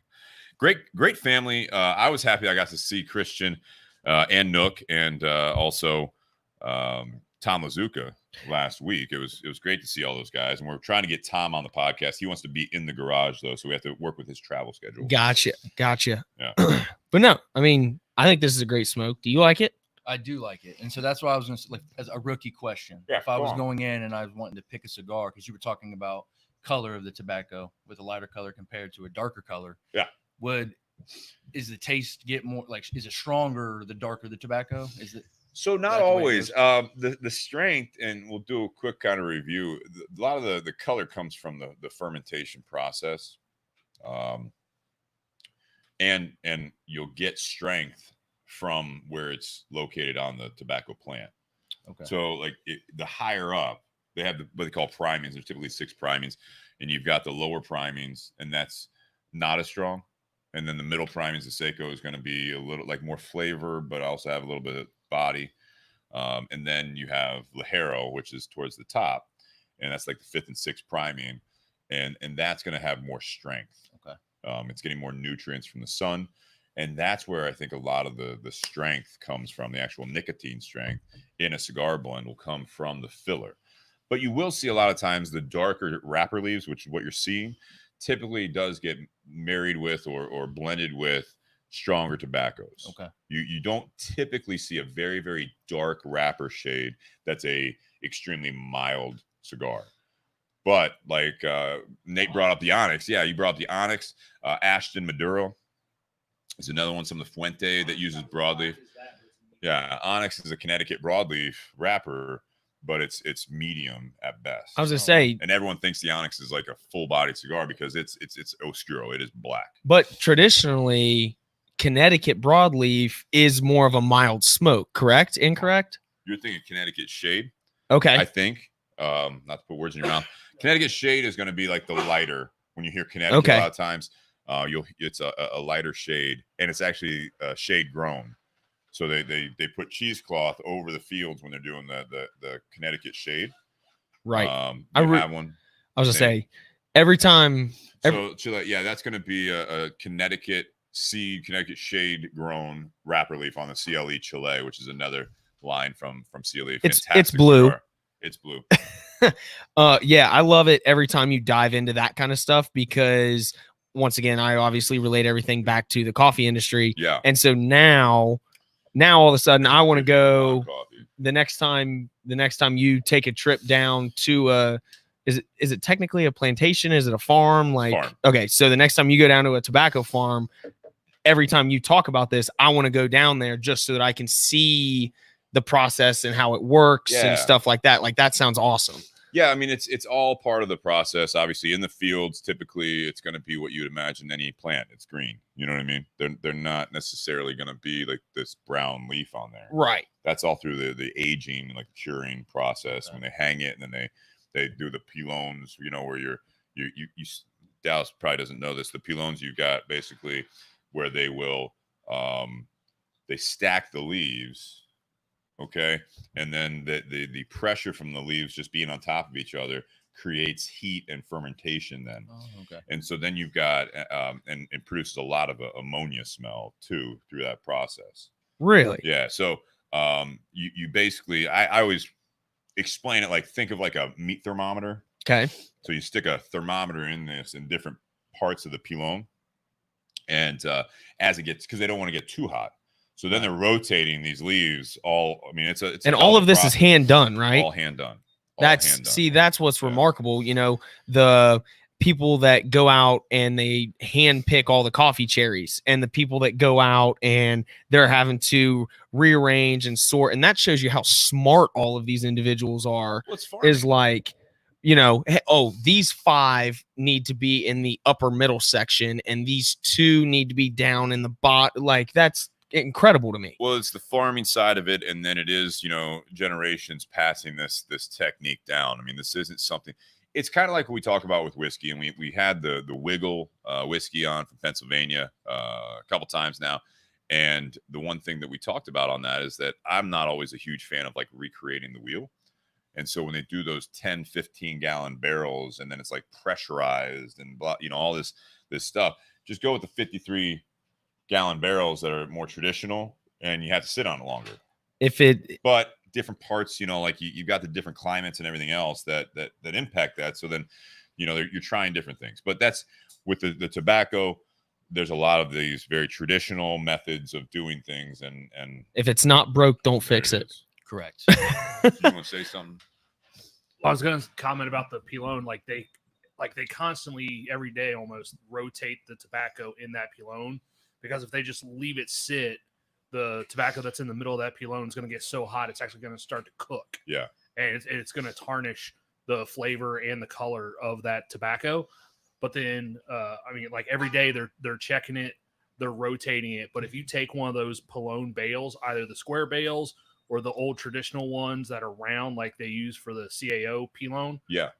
Great family. I was happy I got to see Christian and Nook, and also Tom Lazuka last week. It was great to see all those guys, and we're trying to get Tom on the podcast. He wants to be in the garage though, so we have to work with his travel schedule. Gotcha. Yeah. But no, I mean, I think this is a great smoke. Do you like it? I do like it, and so that's why I was going to, like, as a rookie question, if I was going in and I was wanting to pick a cigar, because you were talking about color of the tobacco with a lighter color compared to a darker color. Yeah. Is the taste get more like? Is it stronger the darker the tobacco? Is it? So not always. The strength, and we'll do a quick kind of review. A lot of the color comes from the fermentation process, and you'll get strength from where it's located on the tobacco plant. Okay. So like the higher up, they have what they call primings. There's typically 6 primings, and you've got the lower primings, and that's not as strong. And then the middle primings, the Seiko, is going to be a little like more flavor, but also have a little bit of body. And then you have Ligero, which is towards the top, and that's like the 5th and 6th priming, and that's going to have more strength. Okay. It's getting more nutrients from the sun, And that's where I think a lot of the strength comes from. The actual nicotine strength in a cigar blend will come from the filler. But you will see a lot of times the darker wrapper leaves, which is what you're seeing, typically does get married with or blended with stronger tobaccos. Okay. You don't typically see a very, very dark wrapper shade that's a extremely mild cigar. But like Nate brought up the Onyx. Yeah, you brought up the Onyx. Ashton Maduro is another one. Some of the Fuente that uses broadleaf. Yeah, Onyx is a Connecticut broadleaf wrapper, but it's medium at best. I was gonna say, and everyone thinks the Onyx is like a full-bodied cigar because it's oscuro. It is black. but traditionally, Connecticut broadleaf is more of a mild smoke. Correct? Incorrect? You're thinking Connecticut shade. Okay. I think. Not to put words in your mouth. Connecticut shade is going to be like the lighter. When you hear Connecticut, a lot of times, it's a lighter shade, and it's actually shade grown. So they put cheesecloth over the fields when they're doing the Connecticut shade. Right. I have one. I was gonna say every time. So yeah, that's going to be a Connecticut seed, Connecticut shade grown wrapper leaf on the CLE Chile, which is another line from CLE. It's blue. Cigar. It's blue. Yeah, I love it every time you dive into that kind of stuff because once again, I obviously relate everything back to the coffee industry. Yeah. And so now all of a sudden I want to go the next time you take a trip down to is it technically a plantation? Is it a farm? Farm. Okay, so the next time you go down to a tobacco farm, every time you talk about this, I want to go down there just so that I can see the process and how it works and stuff like that. Like that sounds awesome. Yeah, I mean it's all part of the process. Obviously, in the fields, typically it's going to be what you'd imagine any plant. It's green. You know what I mean? They're not necessarily going to be like this brown leaf on there. Right. That's all through the aging, like curing process. Okay. When they hang it and then they do the pilons. You know where you Dallas probably doesn't know this. The pilons you've got basically where they will they stack the leaves. Okay. And then the pressure from the leaves just being on top of each other creates heat and fermentation then. Oh, okay. And so then you've got, and it produces a lot of ammonia smell too through that process. Really? Yeah. So you basically, I always explain it like, think of like a meat thermometer. Okay. So you stick a thermometer in this in different parts of the pilon. And as it gets, because they don't want to get too hot. So then they're rotating these leaves all. I mean, it's and all of this is hand done, right? All hand done. That's what's remarkable. You know, the people that go out and they hand pick all the coffee cherries, and the people that go out and they're having to rearrange and sort, and that shows you how smart all of these individuals are. Is like, you know, oh, these 5 need to be in the upper middle section, and these 2 need to be down in the bottom. Like that's incredible to me. Well, it's the farming side of it, and then it is, you know, generations passing this technique down. I mean, this isn't something. It's kind of like what we talk about with whiskey, and we had the Wiggle whiskey on from Pennsylvania a couple times now. And the one thing that we talked about on that is that I'm not always a huge fan of like recreating the wheel. And so when they do those 10, 15 gallon barrels, and then it's like pressurized and blah, you know, all this stuff, just go with the 53 gallon barrels that are more traditional, and you have to sit on it longer. But different parts, you know, like you got the different climates and everything else that impact that. So then, you know, you're trying different things. But that's with the tobacco. There's a lot of these very traditional methods of doing things, and if it's not broke, don't fix it. Correct. You want to say something? I was going to comment about the pilon. Like they constantly every day almost rotate the tobacco in that pilon. Because if they just leave it sit, the tobacco that's in the middle of that pilon is going to get so hot, it's actually going to start to cook. Yeah. And it's going to tarnish the flavor and the color of that tobacco. But then, I mean, like every day they're checking it, they're rotating it. But if you take one of those pilon bales, either the square bales or the old traditional ones that are round, like they use for the CAO pilon. Yeah.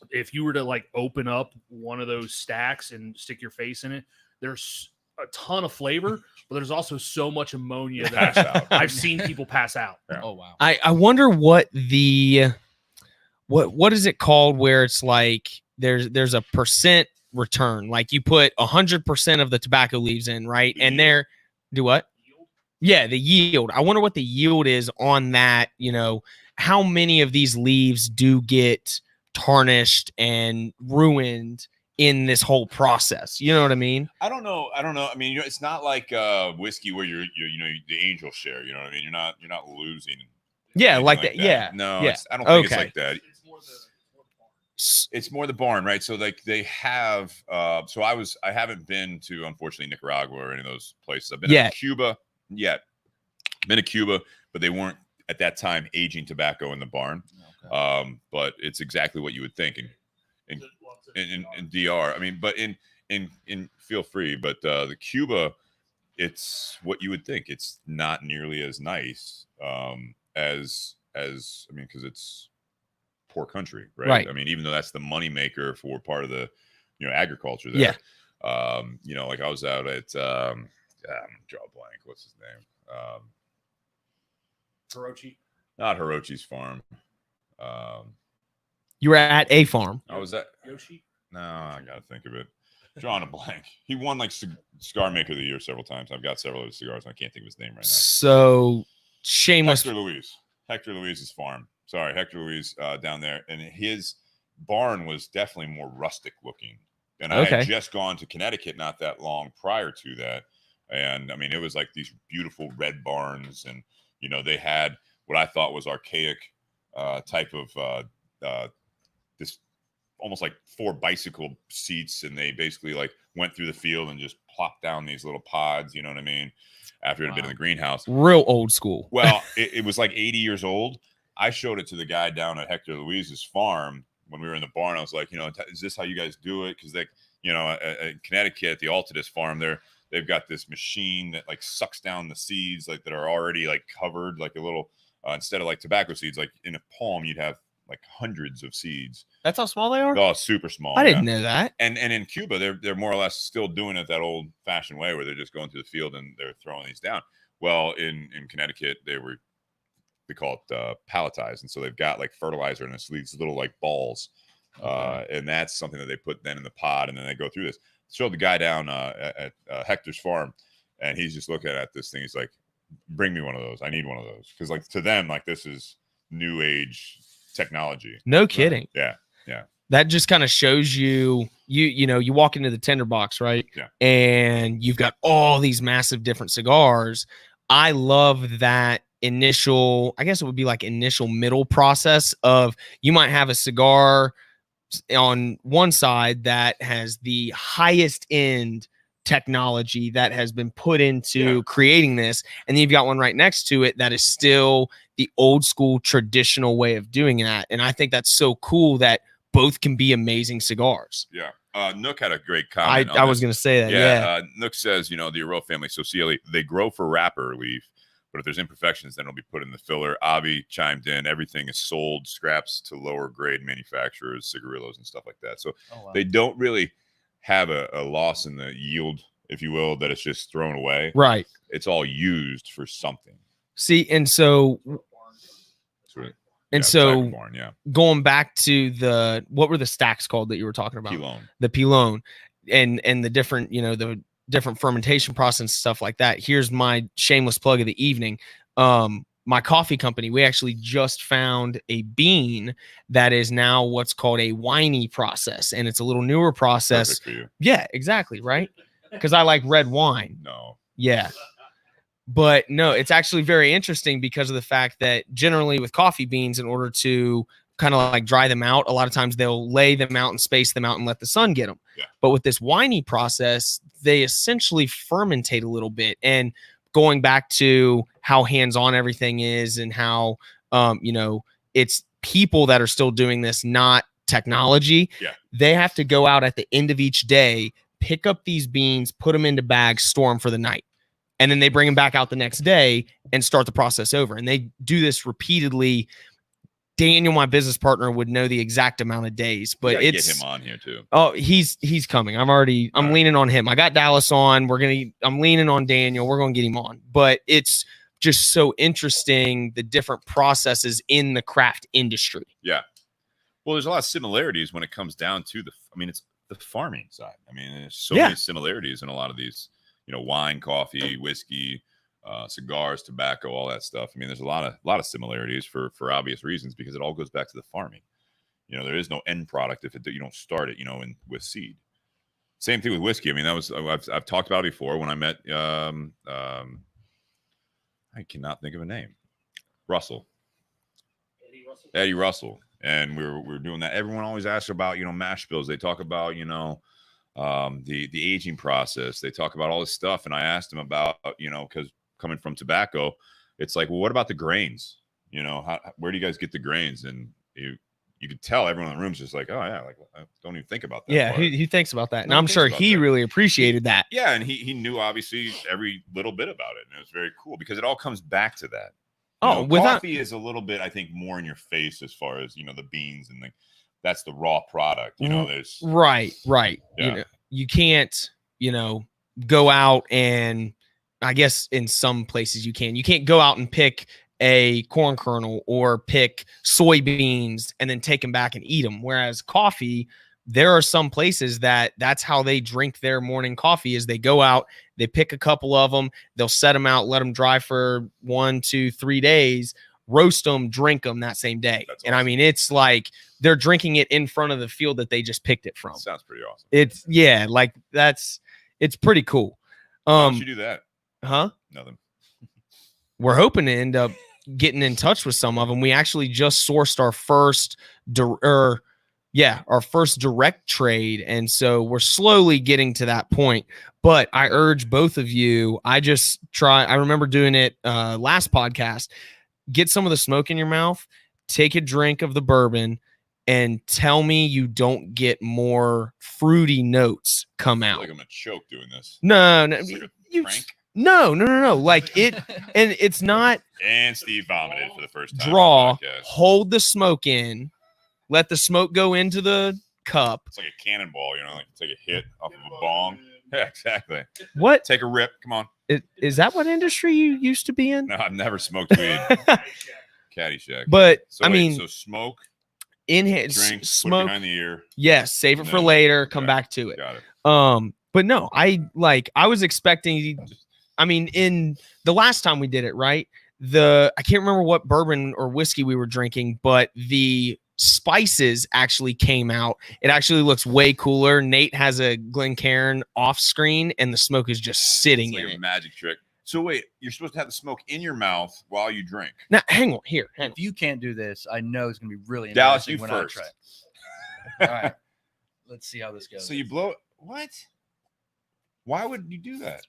If you were to like open up one of those stacks and stick your face in it, there's a ton of flavor, but there's also so much ammonia that I've seen people pass out. Yeah. Oh wow! I wonder what what is it called where it's like there's a percent return. Like you put 100% of the tobacco leaves in, right? And they're do what? Yeah, the yield. I wonder what the yield is on that. You know, how many of these leaves do get tarnished and ruined in this whole process? You know what I mean? I don't know. I mean, it's not like whiskey where you're the angel share. You know what I mean? You're not losing. Yeah, like that. that. Yeah. No, yeah. I don't think it's Okay. like that. It's more the barn, right? So like they have. So I haven't been to, unfortunately, Nicaragua or any of those places. I've been to Cuba. Been to Cuba, but they weren't at that time aging tobacco in the barn. Okay. But it's exactly what you would think in DR. I mean, but in feel free, but the Cuba, it's what you would think. It's not nearly as nice as I mean, because it's poor country, right? I mean, even though that's the money maker for part of the agriculture there. Yeah. Like I was out at I'm gonna draw a blank. What's his name? Hirochi. Not Hirochi's farm. You were at a farm. I was at Yoshi. No, I gotta think of it. Drawing a blank. He won like cigar maker of the year several times. I've got several of his cigars. I can't think of his name right now. So shameless. Hector Luis's farm. Sorry, Hector Luis down there, and his barn was definitely more rustic looking. And I had just gone to Connecticut not that long prior to that, and I mean it was like these beautiful red barns, and they had what I thought was archaic type of this almost like 4 bicycle seats, and they basically like went through the field and just plopped down these little pods, you know what I mean, after it had been in the greenhouse. Real old school. Well, it was like 80 years old. I showed it to the guy down at Hector Luis's farm when we were in the barn. I was like, is this how you guys do it? Because in Connecticut, the Altadis farm, they've got this machine that like sucks down the seeds like that are already like covered, like a little instead of like tobacco seeds, like in a palm you'd have like hundreds of seeds. That's how small they are? Oh, super small. I didn't know that. And in Cuba, they're more or less still doing it that old fashioned way where they're just going through the field and they're throwing these down. Well, in Connecticut, they call it palletized. And so they've got like fertilizer in these little like balls. And that's something that they put then in the pod, and then they go through this. Showed the guy down at Hector's farm, and he's just looking at this thing. He's like, bring me one of those. I need one of those. Because like to them, like this is new age technology. No kidding. Right? Yeah. That just kind of shows you walk into the Tinder Box, right? Yeah. And you've got all these massive different cigars. I love that initial, I guess it would be like initial middle process of you might have a cigar on one side that has the highest end technology that has been put into creating this, and then you've got one right next to it that is still the old school traditional way of doing that. And I think that's so cool that both can be amazing cigars. Yeah. Nook had a great comment. I was going to say that. Yeah. Nook says, the Aroa family, so CLE, they grow for wrapper leaf, but if there's imperfections, then it'll be put in the filler. Avi chimed in, everything is sold scraps to lower grade manufacturers, cigarillos and stuff like that. So they don't really have a loss in the yield, if you will, that it's just thrown away. Right. It's all used for something. See, and so barn, going back to what were the stacks called that you were talking about? The Pilon and the different, the different fermentation process and stuff like that. Here's my shameless plug of the evening. My coffee company, we actually just found a bean that is now what's called a winey process, and it's a little newer process. Perfect for you. Yeah, exactly, right? Because I like red wine. No. Yeah. But no, it's actually very interesting because of the fact that generally with coffee beans, in order to kind of like dry them out, a lot of times they'll lay them out and space them out and let the sun get them. Yeah. But with this winey process, they essentially fermentate a little bit. And going back to how hands-on everything is and how, it's people that are still doing this, not technology. Yeah. They have to go out at the end of each day, pick up these beans, put them into bags, store them for the night. And then they bring them back out the next day and start the process over. And they do this repeatedly. Daniel, my business partner, would know the exact amount of days, but it's get him on here too. Oh, he's coming. I'm leaning on him. I got Dallas on. I'm leaning on Daniel. We're going to get him on, but it's just so interesting, the different processes in the craft industry. Yeah. Well, there's a lot of similarities when it comes down to it's the farming side. I mean, there's so many similarities in a lot of these, wine, coffee, whiskey, cigars, tobacco, all that stuff. I mean, there's a lot of similarities for obvious reasons, because it all goes back to the farming. There is no end product if you don't start it, with seed. Same thing with whiskey. I mean, I've talked about it before when I met I cannot think of a name. Eddie Russell. And we were doing that. Everyone always asks about, mash bills. They talk about, the aging process. They talk about all this stuff. And I asked him about, because coming from tobacco, it's like, well, what about the grains? Where do you guys get the grains? And you could tell everyone in the room is just like, oh yeah, like I don't even think about that. Yeah, he thinks about that. And I'm sure he really appreciated that. Yeah, and he knew obviously every little bit about it. And it was very cool because it all comes back to that. Coffee is a little bit, I think, more in your face as far as, the beans and that's the raw product. There's right. Yeah. You can't, go out and I guess in some places you can't go out and pick a corn kernel or pick soybeans and then take them back and eat them. Whereas coffee, there are some places that's how they drink their morning coffee is they go out, they pick a couple of them, they'll set them out, let them dry for 1, 2, 3 days, roast them, drink them that same day. That's awesome. And I mean, it's like they're drinking it in front of the field that they just picked it from. That sounds pretty awesome. It's pretty cool. Why don't you do that? Huh? Nothing. We're hoping to end up getting in touch with some of them. We actually just sourced our first direct trade. And so we're slowly getting to that point. But I urge both of you, I remember doing it last podcast, get some of the smoke in your mouth, take a drink of the bourbon, and tell me you don't get more fruity notes come out. Like I'm gonna choke doing this. No. It's like a prank? No. Like it, and it's not. And Steve vomited for the first time. Draw, hold the smoke in, let the smoke go into the cup. It's like a cannonball, like take a hit off of a bong. Yeah, exactly. What? Take a rip. Come on. Is that what industry you used to be in? No, I've never smoked weed. Caddyshack. But so smoke. Inhale, drink, smoke behind the ear. Yes, save it for later. Come back to it. Got it. But no, I was expecting. I mean, in the last time we did it, right? I can't remember what bourbon or whiskey we were drinking, but the spices actually came out. It actually looks way cooler. Nate has a Glencairn off screen, and the smoke is just sitting in it. A magic trick. So wait, you're supposed to have the smoke in your mouth while you drink. Now, hang on. Here. If you can't do this, I know it's going to be really Dallas, embarrassing when first. I try. All right. Let's see how this goes. So you blow it. What? Why would you do that?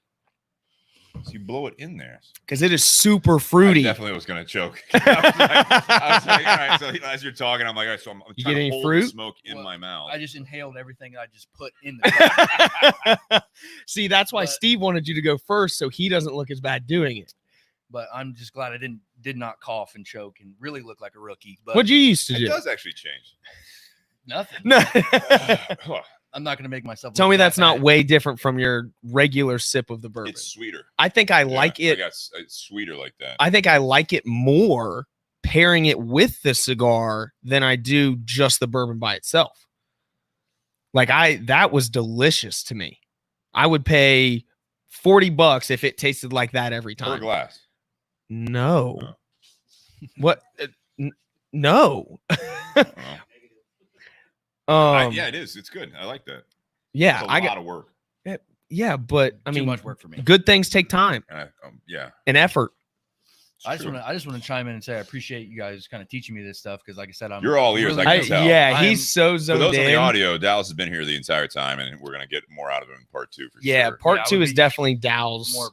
So you blow it in there. Because it is super fruity. I definitely was going to choke. I was like, all right. So as you're talking, I'm like, all right, so I'm trying to hold the smoke in my mouth. I just inhaled everything I just put in the See, that's why Steve wanted you to go first, so he doesn't look as bad doing it. But I'm just glad I did not cough and choke and really look like a rookie. But what'd you used to do? It does actually change. Nothing. No. I'm not going to make myself. Tell me that's not way different from your regular sip of the bourbon. It's sweeter. I think I like it. It's sweeter like that. I think I like it more pairing it with the cigar than I do just the bourbon by itself. That was delicious to me. I would pay $40 if it tasted like that every time. Per glass. No. What? No. Yeah, it is. It's good. I like that. Yeah, it's a lot of work. Yeah, but I mean, too much work for me. Good things take time. Yeah, and effort. I just want to chime in and say I appreciate you guys kind of teaching me this stuff because, like I said, you're all ears. Really, I can tell. Yeah, he's so zoned in. For those on the audio, Dallas has been here the entire time, and we're gonna get more out of him in part 2 for sure. Part 2 is definitely Dal's. More,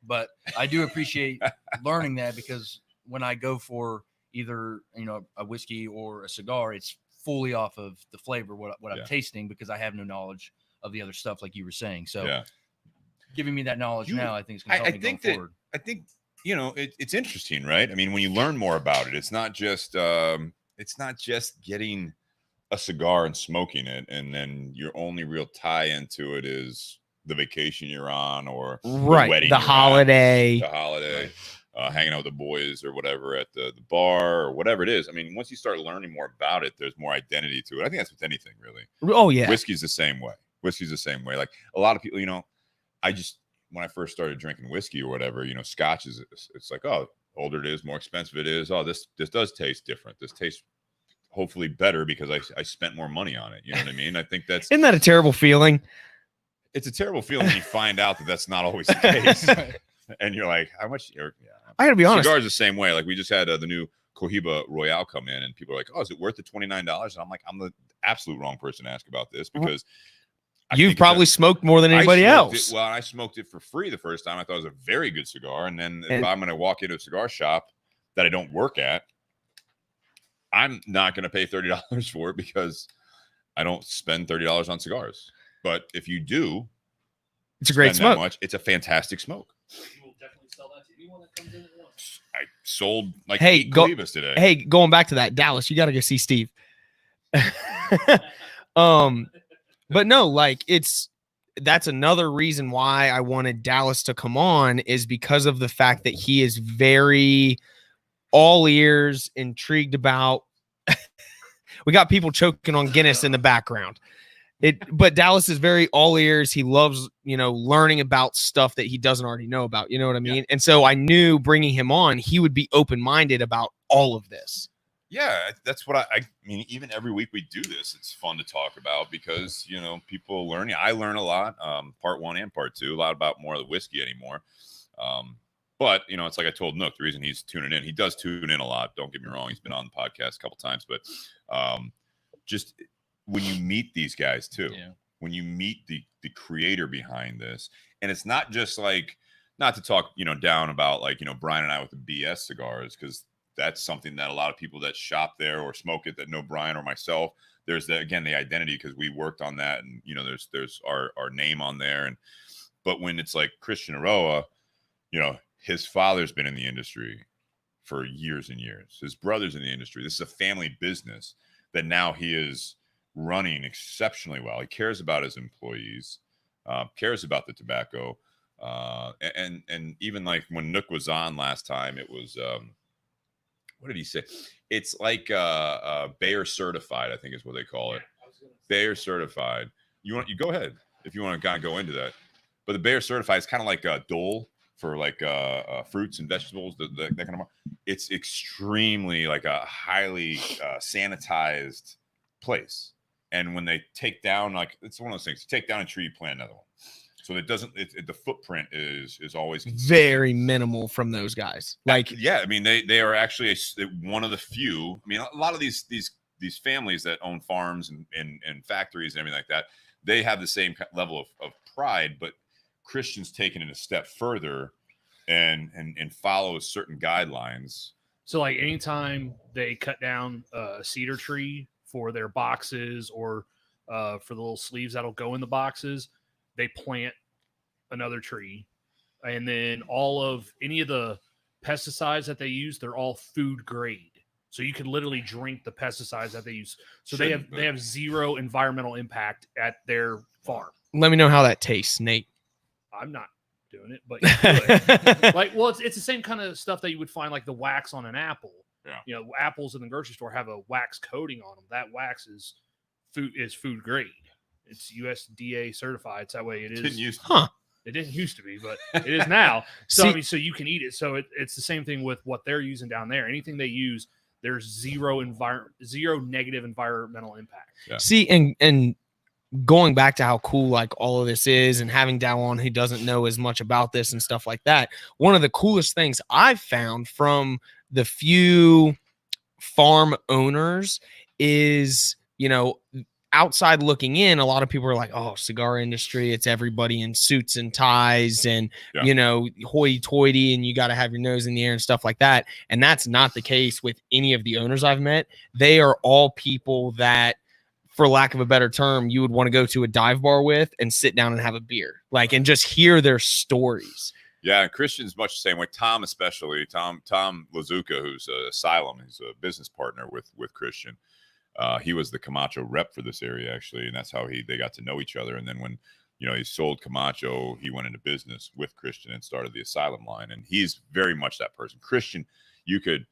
but I do appreciate learning that because when I go for either a whiskey or a cigar, it's fully off of the flavor what I'm tasting because I have no knowledge of the other stuff like you were saying. So giving me that knowledge now, I think it's going to help me going forward. I think it's interesting, right? I mean, when you learn more about it, it's not just getting a cigar and smoking it, and then your only real tie into it is the vacation you're on or the wedding, the holiday. The holiday. hanging out with the boys or whatever at the bar or whatever it is. I mean, once you start learning more about it, there's more identity to it. I think that's with anything, really. Oh, yeah. Whiskey's the same way. Like a lot of people, when I first started drinking whiskey or whatever, Scotch it's like, oh, older it is, more expensive it is. Oh, this does taste different. This tastes hopefully better because I spent more money on it. You know what I mean? I think isn't that a terrible feeling? It's a terrible feeling when you find out that that's not always the case. And you're like, how much? I gotta be honest. Cigars the same way. Like we just had the new Cohiba Royale come in, and people are like, "Oh, is it worth the $29?" And I'm like, I'm the absolute wrong person to ask about this because you've probably smoked more than anybody else. Well, I smoked it for free the first time. I thought it was a very good cigar, and then if I'm going to walk into a cigar shop that I don't work at, I'm not going to pay $30 for it because I don't spend $30 on cigars. But if you do, it's a great smoke. Much, it's a fantastic smoke. You will definitely sell that to anyone that comes in at once. I sold like 8 Cohibas today. Hey, going back to that, Dallas, you got to go see Steve. But no, like that's another reason why I wanted Dallas to come on is because of the fact that he is very all ears, intrigued about. We got people choking on Guinness in the background. But Dallas is very all ears. He loves, learning about stuff that he doesn't already know about. You know what I mean? Yeah. And so I knew bringing him on, he would be open-minded about all of this. Yeah, that's what I mean. Even every week we do this, it's fun to talk about because, people learn. I learn a lot, part 1 and part 2, a lot about more of the whiskey anymore. But, it's like I told Nook, the reason he's tuning in, he does tune in a lot. Don't get me wrong. He's been on the podcast a couple times, but just when you meet these guys too, when you meet the creator behind this, and it's not just like, not to talk, down about like, Brian and I with the BS cigars, because that's something that a lot of people that shop there or smoke it that know Brian or myself, there's the identity because we worked on that, and there's our name on there. But when it's like Christian Aroa, his father's been in the industry for years and years. His brother's in the industry. This is a family business that now he is running exceptionally well. He cares about his employees, cares about the tobacco, and even like when Nook was on last time, it was what did he say? It's like Bayer certified, I think is what they call it. Bayer certified. You go ahead if you want to kind of go into that. But the Bayer certified is kind of like a Dole for like fruits and vegetables, that kind of. It's extremely like a highly sanitized place. And when they take down, like, it's one of those things, you take down a tree, you plant another one. So it doesn't, the footprint is always very minimal from those guys. Like, yeah, I mean, they are actually one of the few. I mean, a lot of these families that own farms and factories and everything like that, they have the same level of pride, but Christian's taken it a step further and follows certain guidelines. So like anytime they cut down a cedar tree for their boxes or for the little sleeves that'll go in the boxes, they plant another tree. And then all of any of the pesticides that they use, they're all food grade. So you can literally drink the pesticides that they use. So they have zero environmental impact at their farm. Let me know how that tastes, Nate. I'm not doing it, but you could. Like, well, it's the same kind of stuff that you would find like the wax on an apple. Yeah. Apples in the grocery store have a wax coating on them. That wax is food grade. It's USDA certified. It's that way it is. It didn't used to be, but it is now. So so you can eat it. So it's the same thing with what they're using down there. Anything they use, there's zero negative environmental impact. Yeah. See, and going back to how cool like all of this is, and having Dow on who doesn't know as much about this and stuff like that, one of the coolest things I've found from the few farm owners is, outside looking in, a lot of people are like, oh, cigar industry, it's everybody in suits and ties and, hoity-toity, and you got to have your nose in the air and stuff like that. And that's not the case with any of the owners I've met. They are all people that, for lack of a better term, you would want to go to a dive bar with and sit down and have a beer, and just hear their stories. Yeah, and Christian's much the same way. Tom, especially Tom Lazuka, who's Asylum, he's a business partner with Christian. He was the Camacho rep for this area, actually, and that's how they got to know each other. And then when you know, he sold Camacho. He went into business with Christian and started the Asylum line. And he's very much that person. Christian, you could,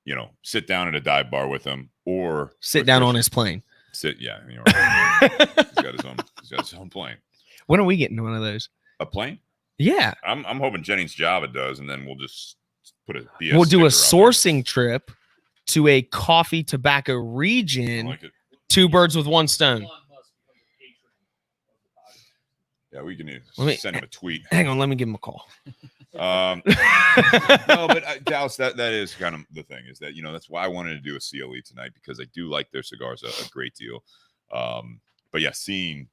you know, sit down at a dive bar with him or sit down on his plane. Yeah. You know, he's got his own plane. When are we getting one of those? A plane? Yeah. I'm hoping Jennings Java does, and then we'll just put a BS We'll do a sticker on sourcing trip to a coffee tobacco region. I like it. 2 birds with 1 stone. Yeah, we can send him a tweet. Hang on, let me give him a call. No, but Dallas, that is kind of the thing, is that, you know, that's why I wanted to do a CLE tonight, because I do like their cigars a great deal. But yeah, seeing,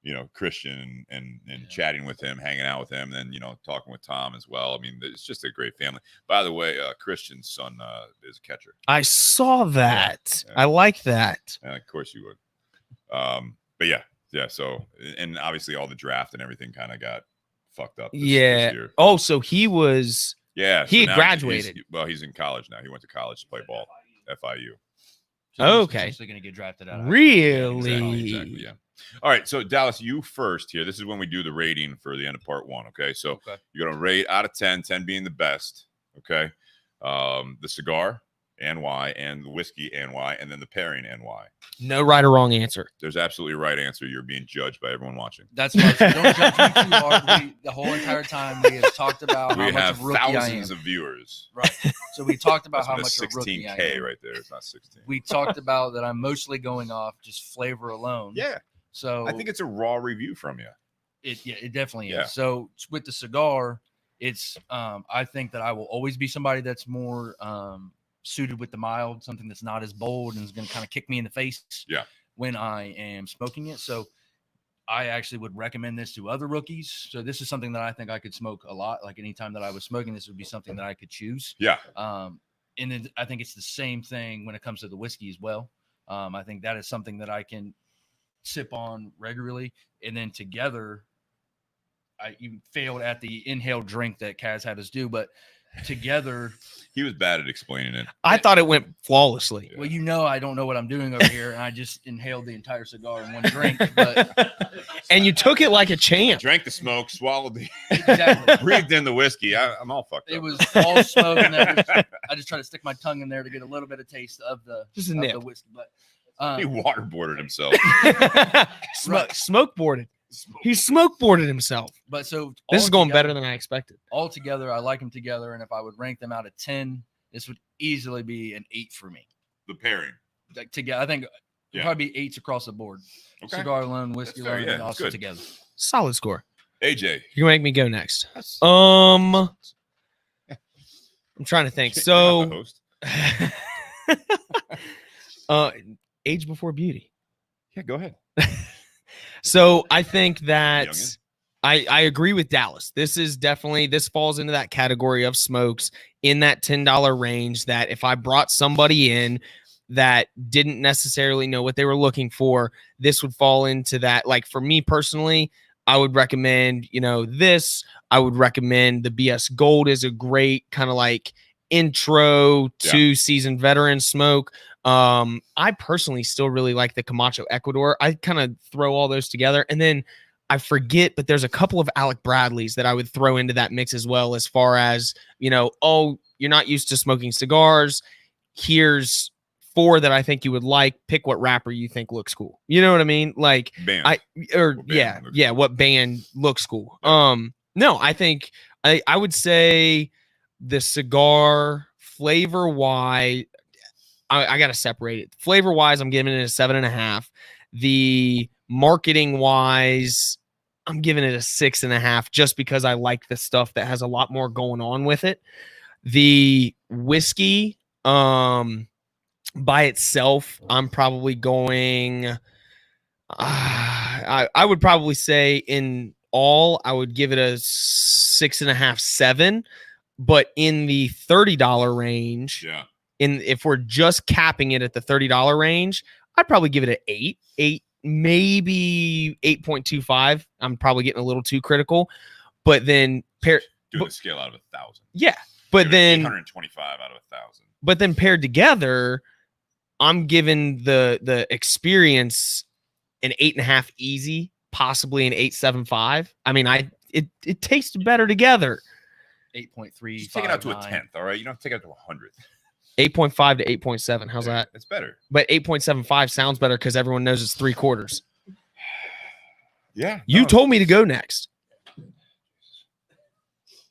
you know, Christian and chatting with him, hanging out with him, and then, you know, talking with Tom as well. I mean, it's just a great family. By the way, Christian's son is a catcher. I saw that. Yeah. I like that. And of course you would. But yeah. So, and obviously all the draft and everything kind of got fucked up. This year. Oh, so he was. Yeah. He so graduated. He's in college now. He went to college to play ball. FIU. So okay. He's going to get drafted out. Really? Exactly. Yeah. All right. So Dallas, you first here. This is when we do the rating for the end of part 1. Okay. So you're going to rate out of 10, 10 being the best. Okay. The cigar and why, and the whiskey and why, and then the pairing and why. No right or wrong answer. There's absolutely a right answer. You're being judged by everyone watching. That's why don't judge me too hard. The whole entire time we have talked about how much of a rookie I am. We have thousands of viewers. Right. So we talked about how much a rookie I am. 16K right there. It's not 16. We talked about that I'm mostly going off just flavor alone. Yeah. So I think it's a raw review from you. It definitely is. Yeah. So with the cigar, it's I think that I will always be somebody that's more suited with the mild, something that's not as bold and is going to kind of kick me in the face when I am smoking it. So I actually would recommend this to other rookies. So this is something that I think I could smoke a lot. Like anytime that I was smoking, this would be something that I could choose. Yeah. And then I think it's the same thing when it comes to the whiskey as well. I think that is something that I can sip on regularly. And then together, I even failed at the inhaled drink that Kaz had us do, but together he was bad at explaining it. I thought it went flawlessly. Well, you know, I don't know what I'm doing over here, and I just inhaled the entire cigar in one drink. But and you took it like a champ. Drank the smoke, swallowed the exactly, breathed in the whiskey. I'm all fucked up. It was all smoke, and I just tried to stick my tongue in there to get a little bit of taste of the the whiskey. But he waterboarded himself. Smoke boarded. He smoke boarded himself. But so this is going better than I expected. All together, I like them together, and if I would rank them out of 10, this would easily be an 8 for me. The pairing, like together, I think probably be 8s across the board. Okay. Cigar alone, whiskey alone, and also together. Solid score. AJ, you make me go next. I'm trying to think. So, age before beauty. Yeah, go ahead. So I think that I agree with Dallas. This falls into that category of smokes in that $10 range that if I brought somebody in that didn't necessarily know what they were looking for, this would fall into that. Like for me personally, I would recommend, this. I would recommend the BS Gold is a great kind of like intro to seasoned veteran smoke. I personally still really like the Camacho Ecuador. I kind of throw all those together, and then I forget, but there's a couple of Alec Bradleys that I would throw into that mix as well, as far as, you're not used to smoking cigars. Here's 4 that I think you would like. Pick what wrapper you think looks cool. You know what I mean? Like band. What band looks cool. No, I think I would say the cigar flavor wise, I got to separate it. Flavor wise, I'm giving it a 7.5. The marketing wise, I'm giving it a 6.5 just because I like the stuff that has a lot more going on with it. The whiskey, by itself, I'm probably going, I would probably say in all, I would give it a 6.5, 7, but in the $30 range, if we're just capping it at the $30 range, I'd probably give it an 8, maybe 8.25. I'm probably getting a little too critical, but then doing the scale out of 1,000. Yeah, but then 125 out of 1,000. But then paired together, I'm giving the experience an 8.5 easy. possibly an 8.75. I mean, it tastes better together. 8.3. Just take it out to a 10th. All right, you don't take it out to a 100th. 8.5 to 8.7. How's that? It's better. But 8.75 sounds better because everyone knows it's 3/4. Yeah. You told me to go next.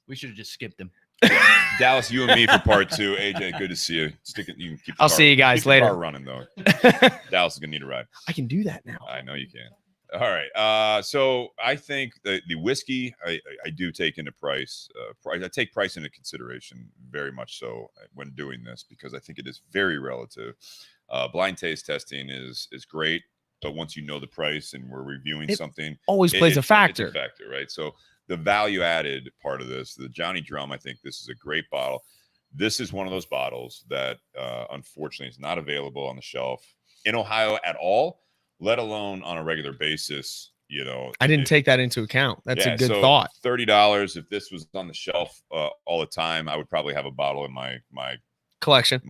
We should have just skipped him. Dallas, you and me for part 2. AJ, good to see you. Stick it. You can keep. I'll see you guys later. Car running though. Dallas is gonna need a ride. I can do that now. I know you can. All right. So I think the whiskey I do take into price. I take price into consideration very much so when doing this because I think it is very relative. Blind taste testing is great, but once you know the price and we're reviewing something, always plays a factor. It's a factor, right? So the value added part of this, the Johnny Drum, I think this is a great bottle. This is one of those bottles that unfortunately is not available on the shelf in Ohio at all, let alone on a regular basis. You know, I didn't take that into account. That's a good thought. $30. If this was on the shelf all the time, I would probably have a bottle in my collection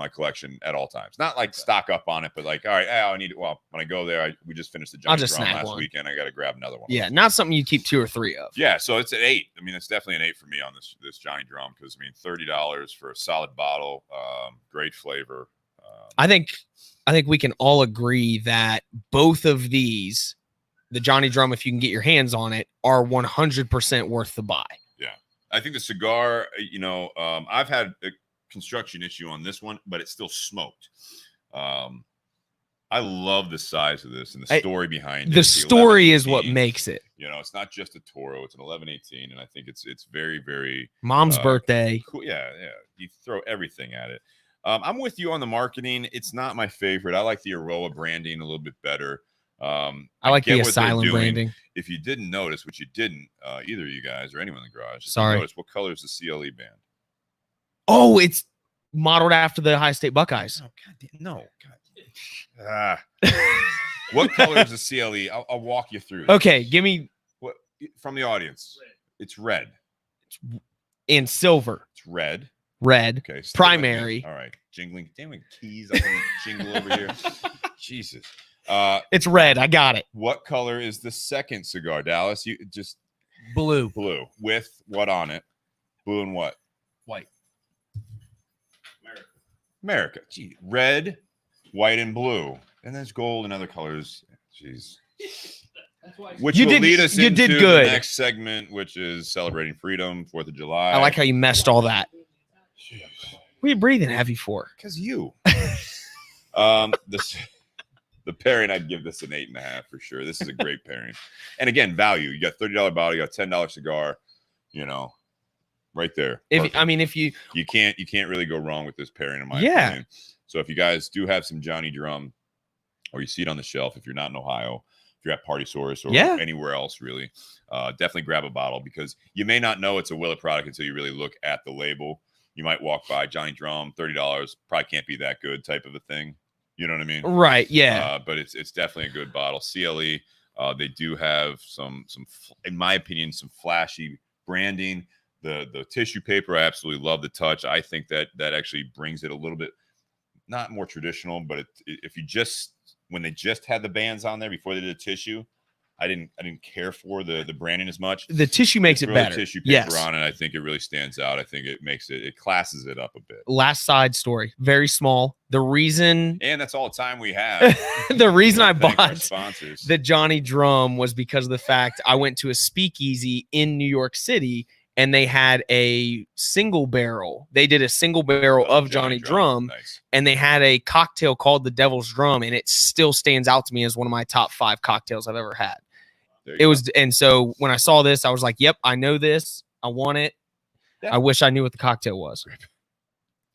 at all times. Not like stock up on it, but like, all right, I need it. Well, when I go there, we just finished the Johnny Drum last weekend. I got to grab another one. Yeah, not something you keep 2 or 3 of. Yeah, so it's an 8. I mean, it's definitely an 8 for me on this Johnny Drum because I mean, $30 for a solid bottle, great flavor. I think we can all agree that both of these, the Johnny Drum, if you can get your hands on it, are 100% worth the buy. Yeah, I think the cigar. I've had a construction issue on this one, but it's still smoked. I love the size of this and the story behind it. The story is what makes it. You know, it's not just a Toro; it's an 1118, and I think it's very, very Mom's birthday. Cool. Yeah. You throw everything at it. I'm with you on the marketing. It's not my favorite. I like the Aroa branding a little bit better. I like the Asylum branding. If you didn't notice, which you didn't, either of you guys or anyone in the garage, sorry. Notice what color is the CLE band? Oh, it's modeled after the Ohio State Buckeyes. Oh, God. What color is the CLE? I'll walk you through. Okay, give me what from the audience. Red. It's red. And silver. It's red. Red. Okay. Primary. All right. Jingling. Damn it, keys. I'm gonna jingle over here. Jesus. It's red. I got it. What color is the second cigar, Dallas? You just blue. Blue with what on it? Blue and what? White. America. Gee, red, white, and blue, and there's gold and other colors. Jeez. Which will lead us into the next segment, which is celebrating freedom, 4th of July. I like how you meshed all that. Jeez. What are you breathing heavy for? Because you. The pairing, I'd give this an 8.5 for sure. This is a great pairing. And again, value. You got $30 bottle, you got $10 cigar, you know, right there. If you can't really go wrong with this pairing in my opinion. So if you guys do have some Johnny Drum or you see it on the shelf, if you're not in Ohio, if you're at Party Source or anywhere else, really, definitely grab a bottle because you may not know it's a Willet product until you really look at the label. You might walk by Johnny Drum, $30, probably can't be that good type of a thing. You know what I mean? Right. Yeah. But it's definitely a good bottle. CLE, they do have some, in my opinion, some flashy branding. The tissue paper, I absolutely love the touch. I think that actually brings it a little bit, not more traditional, but if you just, when they just had the bands on there before they did the tissue, I didn't care for the branding as much. The tissue makes it better. Tissue paper on it. I think it really stands out. I think it makes it classes it up a bit. Last side story, very small. The reason, and that's all the time we have. The reason I bought sponsors. The Johnny Drum was because of the fact I went to a speakeasy in New York City and they had a single barrel. They did a single barrel of Johnny Drum. Nice. And they had a cocktail called the Devil's Drum, and it still stands out to me as one of my top 5 cocktails I've ever had. It was, and so when I saw this, I was like, "Yep, I know this. I want it. Yeah. I wish I knew what the cocktail was."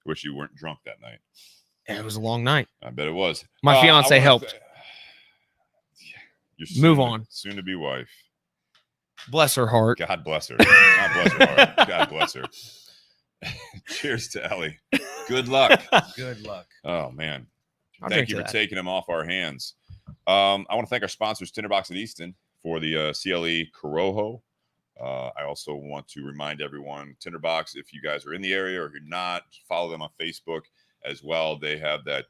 Wish you weren't drunk that night. Yeah, it was a long night. I bet it was. My fiance helped. Your Move on. Soon to be wife. Bless her heart. God bless her. God bless her heart. God bless her. Cheers to Ellie. Good luck. Good luck. Oh man. Thank you for taking them off our hands. I want to thank our sponsors, Tinder Box at Easton, for the CLE Corojo. I also want to remind everyone, Tinder Box, if you guys are in the area or if you're not, follow them on Facebook as well. They have that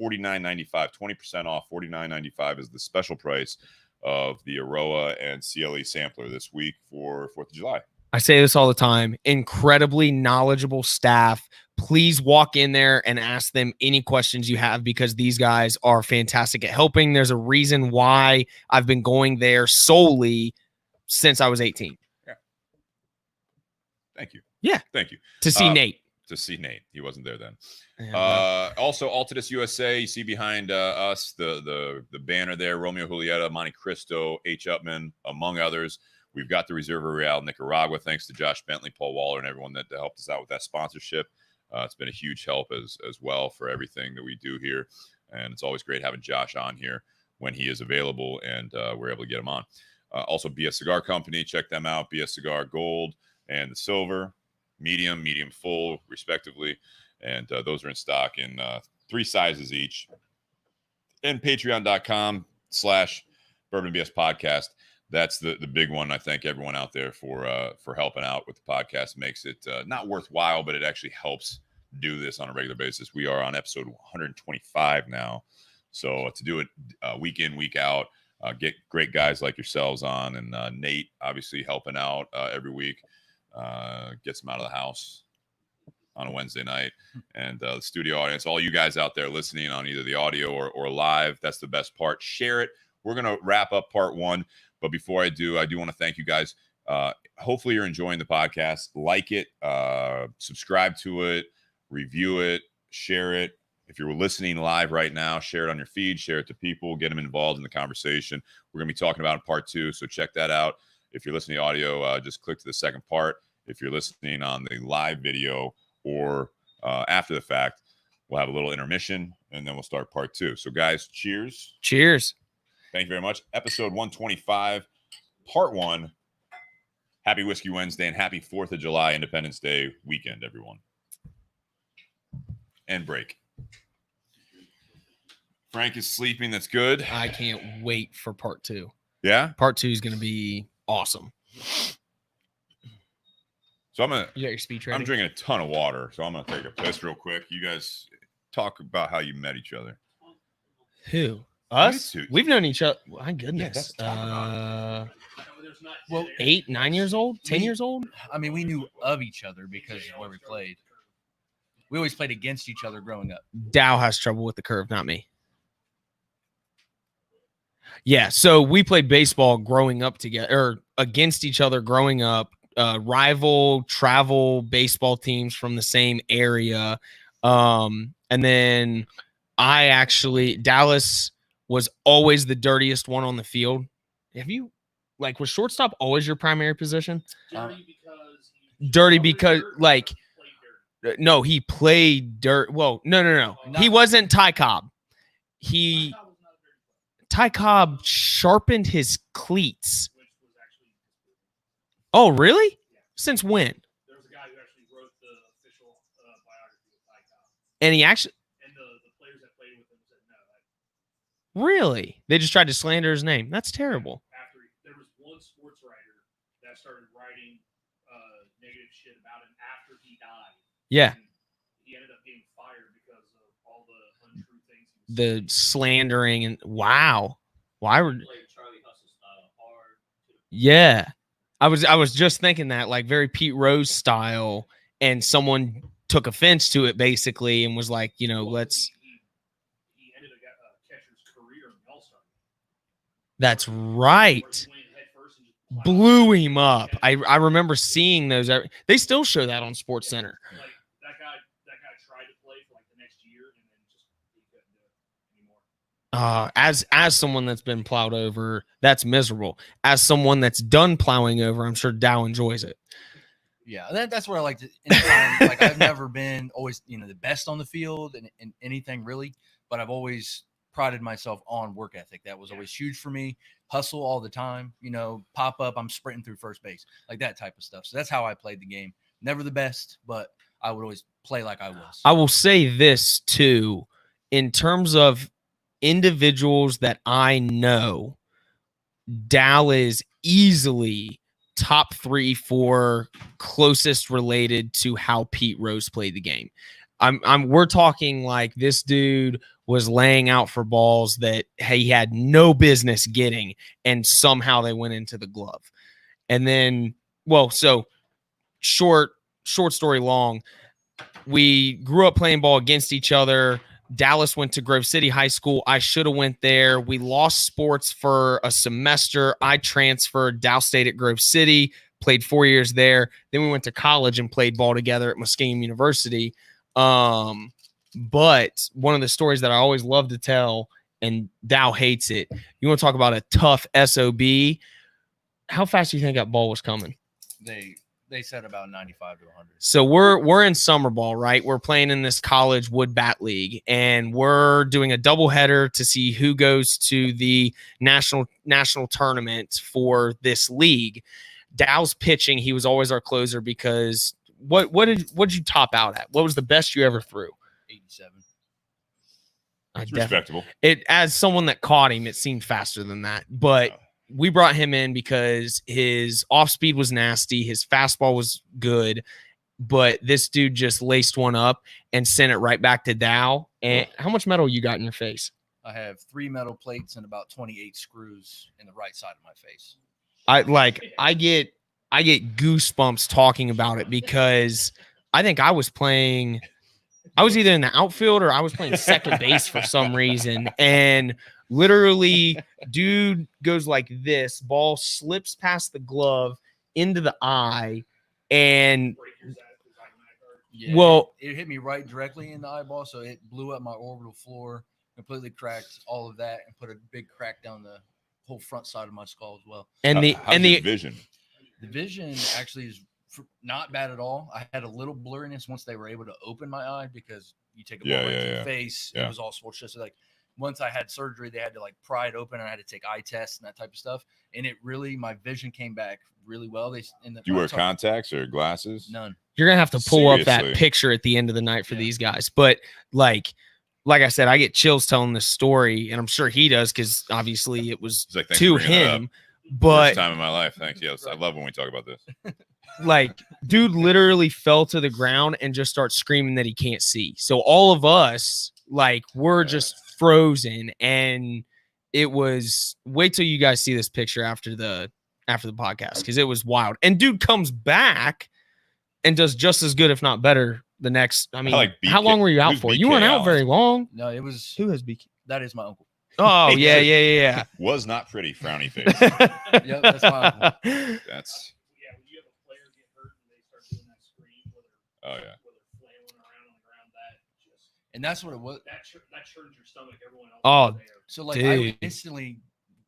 $49.95, 20% off. $49.95 is the special price of the Aroa and CLE sampler this week for 4th of July. I say this all the time. Incredibly knowledgeable staff. Please walk in there and ask them any questions you have because these guys are fantastic at helping. There's a reason why I've been going there solely since I was 18. Yeah. Thank you. Yeah. Thank you. To see Nate. To see Nate. He wasn't there then. Yeah, also, Altadis USA. You see behind us the banner there. Romeo Julieta, Monte Cristo, H. Upman, among others. We've got the Reserva Real Nicaragua. Thanks to Josh Bentley, Paul Waller, and everyone that helped us out with that sponsorship. It's been a huge help as well for everything that we do here. And it's always great having Josh on here when he is available, and we're able to get him on. Also, BS Cigar Company. Check them out. BS Cigar Gold and the Silver. Medium full, respectively. And those are in stock in 3 sizes each. And patreon.com/BourbonBS podcast. That's the big one. I thank everyone out there for helping out with the podcast. Makes it not worthwhile, but it actually helps do this on a regular basis. We are on episode 125 now. So to do it week in, week out, get great guys like yourselves on, and Nate obviously helping out every week. Gets them out of the house on a Wednesday night, and the studio audience, all you guys out there listening on either the audio or live, that's the best part. Share it. We're going to wrap up part 1, but before I do want to thank you guys. Hopefully you're enjoying the podcast. Like it, subscribe to it, review it, share it. If you're listening live right now, share it on your feed, share it to people, get them involved in the conversation. We're going to be talking about it in part 2, so check that out. If you're listening to audio, just click to the second part. If you're listening on the live video or after the fact, we'll have a little intermission, and then we'll start part 2. So, guys, cheers. Cheers. Thank you very much. Episode 125, part 1. Happy Whiskey Wednesday and happy 4th of July Independence Day weekend, everyone. And break. Frank is sleeping. That's good. I can't wait for part 2. Yeah? Part 2 is going to be awesome. So you got your speech ready? I'm drinking a ton of water, so I'm gonna take a piss real quick. You guys talk about how you met each other. Who? Us? We've known each other. My goodness. Well, 8, 9 years old, 10 years old. I mean, we knew of each other because of where we played. We always played against each other growing up. Dow has trouble with the curve, not me. Yeah, so we played baseball growing up together, or against each other growing up. Rival travel baseball teams from the same area. And then Dallas was always the dirtiest one on the field. Was shortstop always your primary position? Dirty because no, he played dirt. Well, no. He wasn't Ty Cobb. Ty Cobb sharpened his cleats. Oh, really? Since when? There was a guy who actually wrote the official biography of Ty Cobb. And he actually... And the players that played with him said no. Really? They just tried to slander his name. That's terrible. There was one sports writer that started writing negative shit about him after he died. Yeah. And he ended up getting fired because of all the untrue things. The slandering and... Wow. Why would... Charlie Hustle style hard. Yeah. I was just thinking that, like, very Pete Rose style, and someone took offense to it basically and was like, let's. He ended a catcher's career in the All-Star. That's right. Blew him up. I remember seeing those. They still show that on Sports Center. Like, that guy tried to play for like the next year and then just he couldn't do it anymore. As someone that's been plowed over, that's miserable. As someone that's done plowing over, I'm sure Dow enjoys it. Yeah, that's where I like to. Anytime, like, I've never been always the best on the field and anything really, but I've always prided myself on work ethic. That was always huge for me. Hustle all the time. Pop up, I'm sprinting through first base, like that type of stuff. So that's how I played the game. Never the best, but I would always play like I was. I will say this too, in terms of individuals that I know, Dow is easily top 3, 4 closest related to how Pete Rose played the game. We're talking like this dude was laying out for balls that he had no business getting, and somehow they went into the glove. And then, well, so short story long, we grew up playing ball against each other. Dallas went to Grove City High School. I should have went there. We lost sports for a semester. I transferred. Dow stayed at Grove City, played 4 years there. Then we went to college and played ball together at Muskingum University. But one of the stories that I always love to tell, and Dow hates it, you want to talk about a tough SOB. How fast do you think that ball was coming? They said about 95 to 100. So we're in summer ball, right? We're playing in this college wood bat league, and we're doing a doubleheader to see who goes to the national tournament for this league. Dow's pitching. He was always our closer because what did you top out at? What was the best you ever threw? 87. It's respectable. As someone that caught him, it seemed faster than that, but we brought him in because his off speed was nasty. His fastball was good, but this dude just laced one up and sent it right back to Dow. And how much metal you got in your face? I have 3 metal plates and about 28 screws in the right side of my face. I get goosebumps talking about it because I think I was either in the outfield or I was playing second base for some reason. And literally, dude goes like this, ball slips past the glove into the eye. And it hit me right directly in the eyeball. So it blew up my orbital floor, completely cracked all of that, and put a big crack down the whole front side of my skull as well. And the vision. The vision actually is not bad at all. I had a little blurriness once they were able to open my eye because you take a ball to the face. It was all swollen. So like once I had surgery, they had to like pry it open and I had to take eye tests and that type of stuff. And it really, my vision came back really well. Do you wear contacts or glasses? None. You're going to have to pull up that picture at the end of the night for these guys. But like I said, I get chills telling this story, and I'm sure he does because obviously it was like, to him. But first time in my life. Thanks. Yes, I love when we talk about this. Like, dude literally fell to the ground and just starts screaming that he can't see. So all of us, like, we're just frozen. And it was, wait till you guys see this picture after the podcast, because it was wild. And dude comes back and does just as good, if not better, the next. I mean, how long were you out for? You weren't out very long. No, it was. Who has BK? That is my uncle. Oh, yeah. Was not pretty, frowny face. Yep, that's my uncle. That's. Yeah, when you have a player get hurt and they start doing that scream, where they're flailing around on the ground, and that's what it was. That churns your stomach. Everyone else. Oh, so like dude. I instantly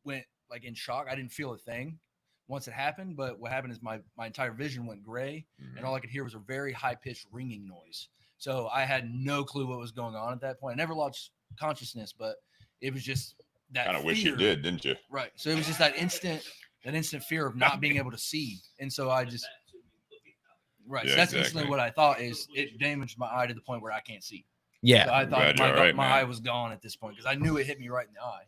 went like in shock. I didn't feel a thing once it happened, but what happened is my entire vision went gray, and all I could hear was a very high pitched ringing noise. So I had no clue what was going on at that point. I never lost consciousness, but it was just that kind of fear. Wish you did, didn't you? Right. So it was just that instant fear of not being able to see. And so I just, so that's instantly what I thought is it damaged my eye to the point where I can't see. Yeah. So I thought my eye was gone at this point because I knew it hit me right in the eye.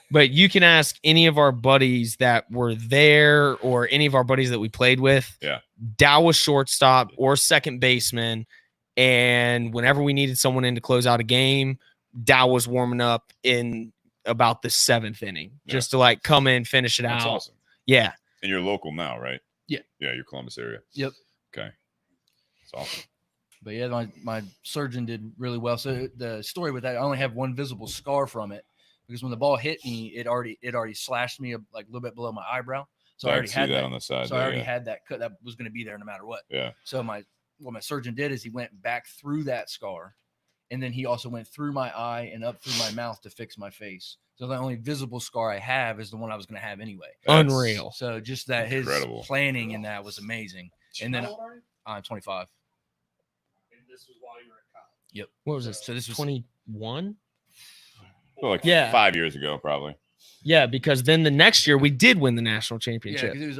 But you can ask any of our buddies that were there or any of our buddies that we played with. Yeah. Dow was shortstop or second baseman. And whenever we needed someone in to close out a game, Dow was warming up in about the 7th inning just to like come in, finish it out. That's awesome. Yeah. And you're local now, right? Yeah. Yeah, you're Columbus area. Yep. Okay. That's awesome. But yeah, my surgeon did really well. So the story with that, I only have one visible scar from it because when the ball hit me, it already slashed me like a little bit below my eyebrow. So I already had that on the side. So I already had that cut that was going to be there no matter what. Yeah. So what my surgeon did is he went back through that scar, and then he also went through my eye and up through my mouth to fix my face. So the only visible scar I have is the one I was going to have anyway. Unreal. So just that his planning in that was amazing. And then I'm 25. And this was while you were at college. Yep. What was this? So this was 21? Well, 5 years ago, probably. Yeah, because then the next year we did win the national championship. Yeah, because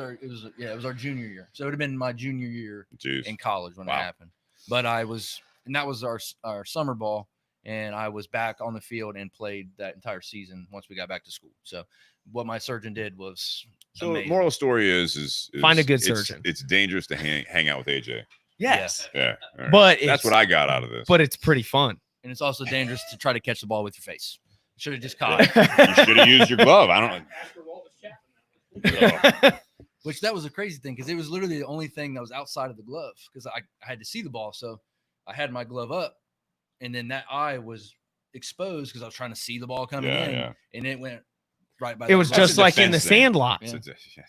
it was our junior year. So it would have been my junior year in college when it happened. But that was our summer ball, and I was back on the field and played that entire season once we got back to school. So what my surgeon did was amazing. The moral of the story is find a good surgeon. It's dangerous to hang out with AJ. Yes. Yeah. Right. But that's what I got out of this. But it's pretty fun. And it's also dangerous to try to catch the ball with your face. Should have just caught it. You should have used your glove. I don't know. Which that was a crazy thing because it was literally the only thing that was outside of the glove because I had to see the ball. So I had my glove up and then that eye was exposed because I was trying to see the ball coming in and it went right by it was just like in the Sandlot. Yeah.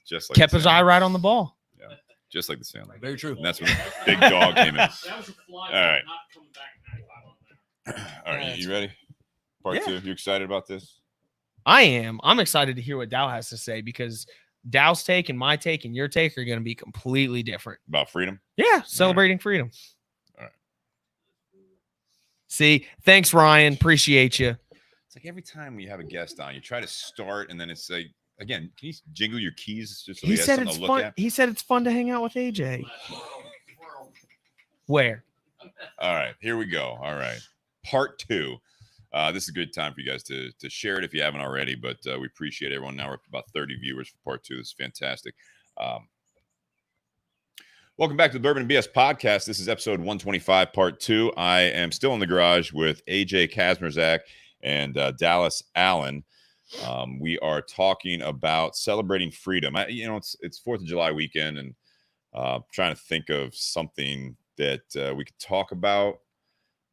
Just like kept his eye right on the ball. Yeah. Just like the Sandlot. Very true. And that's when the big dog came in. That was a fly. All right. Not coming back 95 on that. All right. You ready? Part 2. You excited about this? I am. I'm excited to hear what Dow has to say because Dow's take and my take and your take are going to be completely different. About freedom? Yeah. Celebrating freedom. All right. See, thanks, Ryan. Appreciate you. It's like every time we have a guest on, you try to start and then it's like, again, can you jingle your keys? Just so he said it's fun. He said it's fun to hang out with AJ. Where? All right. Here we go. All right. Part 2. This is a good time for you guys to share it if you haven't already, but we appreciate everyone. Now we're up to about 30 viewers for part 2. This is fantastic. Welcome back to the Bourbon and BS podcast. This is episode 125, part 2. I am still in the garage with AJ Kazmierczak and Dallas Allen. We are talking about celebrating freedom. It's 4th of July weekend, and trying to think of something that we could talk about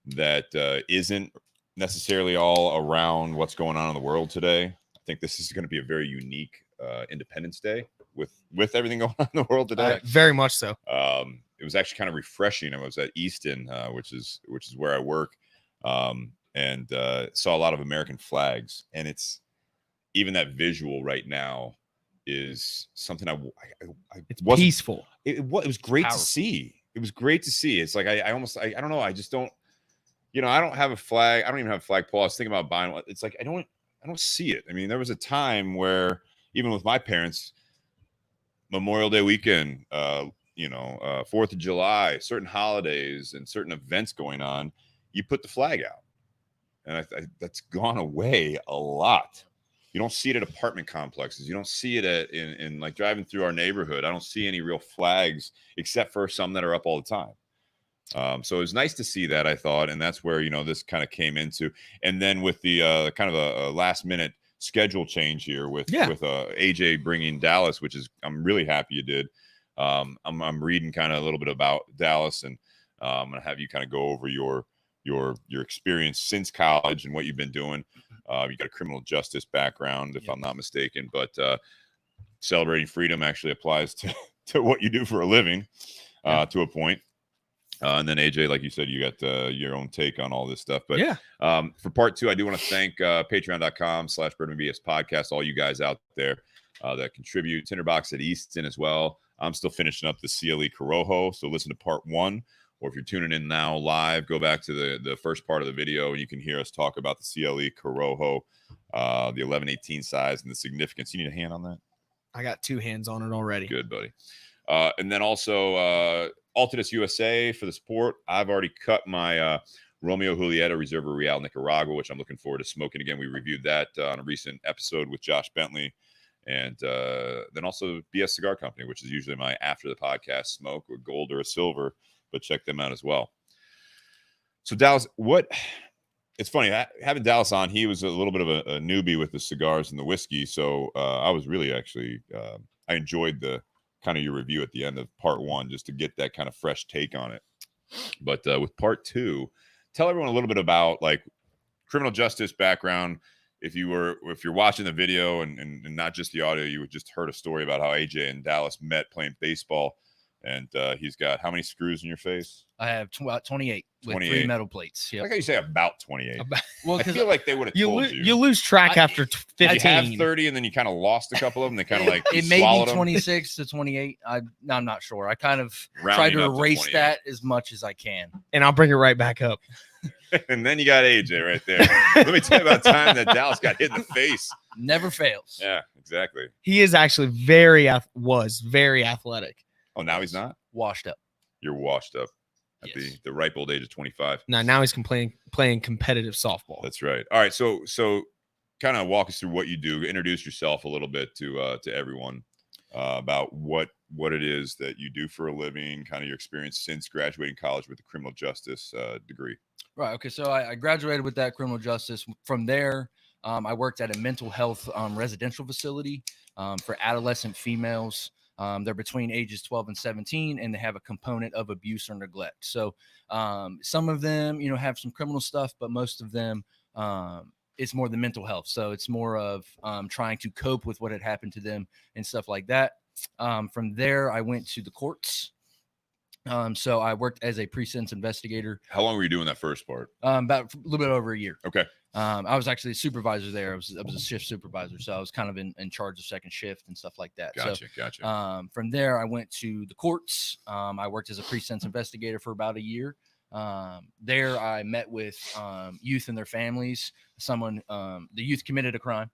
that isn't necessarily all around what's going on in the world today. I think this is going to be a very unique Independence Day with everything going on in the world today. Very much so. It was actually kind of refreshing. I was at Easton, which is where I work, and saw a lot of American flags. And it's even that visual right now is something it's peaceful. It was great Powerful. to see. It was great to see. It's like I don't know. I just don't. I don't have a flag. I don't even have a flagpole. I was thinking about buying one. It's like I don't see it. I mean, there was a time where even with my parents, Memorial Day weekend, 4th of July, certain holidays and certain events going on, you put the flag out, and that's gone away a lot. You don't see it at apartment complexes. You don't see it in like driving through our neighborhood. I don't see any real flags except for some that are up all the time. So it was nice to see that, I thought, and that's where this kind of came into. And then with the kind of a last minute schedule change here with AJ bringing Dallas, which is I'm really happy you did. I'm reading kind of a little bit about Dallas, and I'm gonna have you kind of go over your experience since college and what you've been doing. You got a criminal justice background, if I'm not mistaken, but celebrating freedom actually applies to what you do for a living to a point. And then AJ, like you said, you got your own take on all this stuff. But for part 2, I do want to thank patreon.com/BourbonBS podcast, all you guys out there that contribute. Tinder Box at Easton as well. I'm still finishing up the CLE Corojo, so listen to part 1. Or if you're tuning in now live, go back to the first part of the video, and you can hear us talk about the CLE Corojo, the 1118 size, and the significance. You need a hand on that? I got 2 hands on it already. Good, buddy. And then also Altadis USA for the support. I've already cut my Romeo Julieta Reserva Real Nicaragua, which I'm looking forward to smoking again. We reviewed that on a recent episode with Josh Bentley. And then also BS Cigar Company, which is usually my after the podcast smoke, with gold or a silver, but check them out as well. So Dallas, it's funny having Dallas on. He was a little bit of a newbie with the cigars and the whiskey. So I was really actually, I enjoyed the kind of your review at the end of part 1, just to get that kind of fresh take on it. But with part 2, tell everyone a little bit about like criminal justice background. If you're watching the video and not just the audio, you just heard a story about how AJ and Dallas met playing baseball. And he's got how many screws in your face? I have 28 with 3 metal plates. I like how you say about 28. Well, I feel like they would have told you. You lose track after 15. You have 30, and then you kind of lost a couple of them. They kind of like it may be 26 to 28. I'm not sure. I kind of tried to erase that as much as I can. And I'll bring it right back up. And then you got AJ right there. Let me tell you about the time that Dallas got hit in the face. Never fails. Yeah, exactly. He is actually very athletic. Oh, now he's not? Washed up. You're washed up at the ripe old age of 25. Now he's playing competitive softball. That's right. All right, so kind of walk us through what you do. Introduce yourself a little bit to everyone. about what it is that you do for a living, kind of your experience since graduating college with a criminal justice degree. Right. Okay. So I graduated with that criminal justice. From there, I worked at a mental health residential facility for adolescent females. They're between ages 12 and 17, and they have a component of abuse or neglect. So some of them, have some criminal stuff, but most of them, it's more the mental health. So it's more of trying to cope with what had happened to them and stuff like that. From there, I went to the courts. So I worked as a pre-sentence investigator. How long were you doing that first part? About a little bit over a year. Okay. I was actually a supervisor there. I was a shift supervisor. So I was kind of in charge of second shift and stuff like that. Gotcha. From there, I went to the courts. I worked as a pre-sentence investigator for about a year. There I met with youth and their families. The youth committed a crime.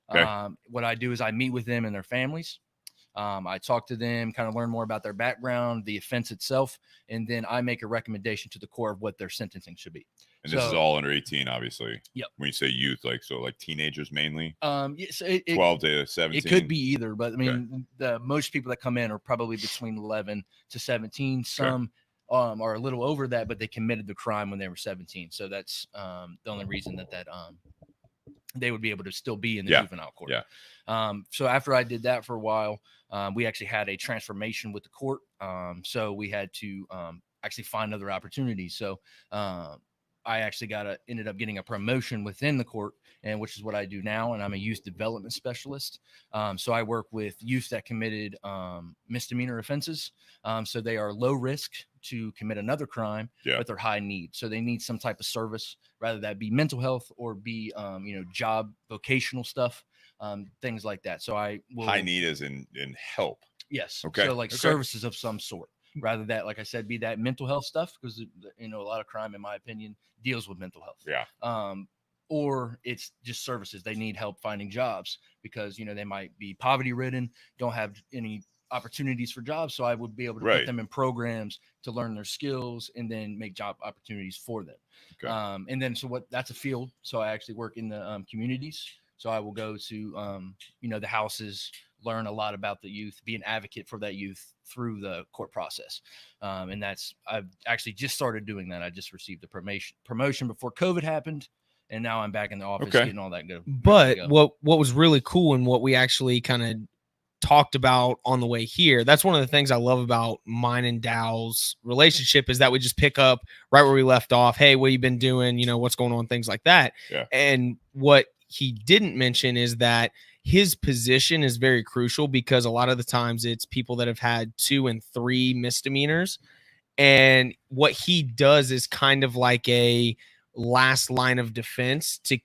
Okay. What I do is I meet with them and their families. I talk to them, kind of learn more about their background, the offense itself, and then I make a recommendation to the court of what their sentencing should be. And this is all under 18, obviously. Yep. When you say youth, like teenagers mainly. Yes, 12 to 17. It could be either, but I mean, the most people that come in are probably between 11 to 17. Some are a little over that, but they committed the crime when they were 17. So that's the only reason that they would be able to still be in the juvenile court. Yeah. So after I did that for a while, we actually had a transformation with the court. So we had to actually find other opportunities. So I actually ended up getting a promotion within the court, and which is what I do now. And I'm a youth development specialist. So I work with youth that committed misdemeanor offenses. So they are low risk to commit another crime, but they're high need. So they need some type of service, rather that be mental health or be, job, vocational stuff, things like that. So I will high need as in help. Yes. Okay. So services of some sort, rather that, like I said, be that mental health stuff, because, a lot of crime, in my opinion, deals with mental health. Yeah. Or it's just services. They need help finding jobs because, they might be poverty ridden, don't have any opportunities for jobs. So I would be able to put them in programs to learn their skills and then make job opportunities for them. Okay. And then, that's a field. So I actually work in the communities. So I will go to, the houses, learn a lot about the youth, be an advocate for that youth through the court process. And I've actually just started doing that. I just received a promotion before COVID happened. And now I'm back in the office getting all that good. But what was really cool and what we actually kind of talked about on the way here, that's one of the things I love about mine and Dow's relationship, is that we just pick up right where we left off. Hey, what you been doing? What's going on? Things like that. Yeah. And what he didn't mention is that his position is very crucial, because a lot of the times it's people that have had 2 and 3 misdemeanors. And what he does is kind of like a last line of defense to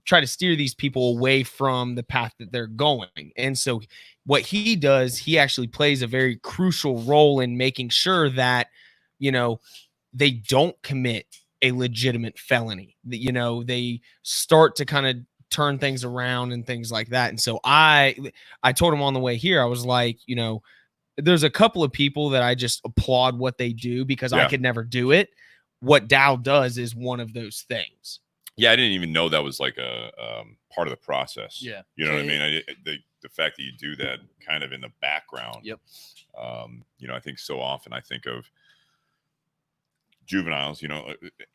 try to steer these people away from the path that they're going. And so what he does, he actually plays a very crucial role in making sure that, they don't commit a legitimate felony, that, they start to kind of turn things around and things like that. And so I told him on the way here, I was like, there's a couple of people that I just applaud what they do, because I could never do it. What Dow does is one of those things. Yeah, I didn't even know that was like a part of the process. Yeah. You know what I mean? The fact that you do that kind of in the background. Yep. I think so often I think of juveniles,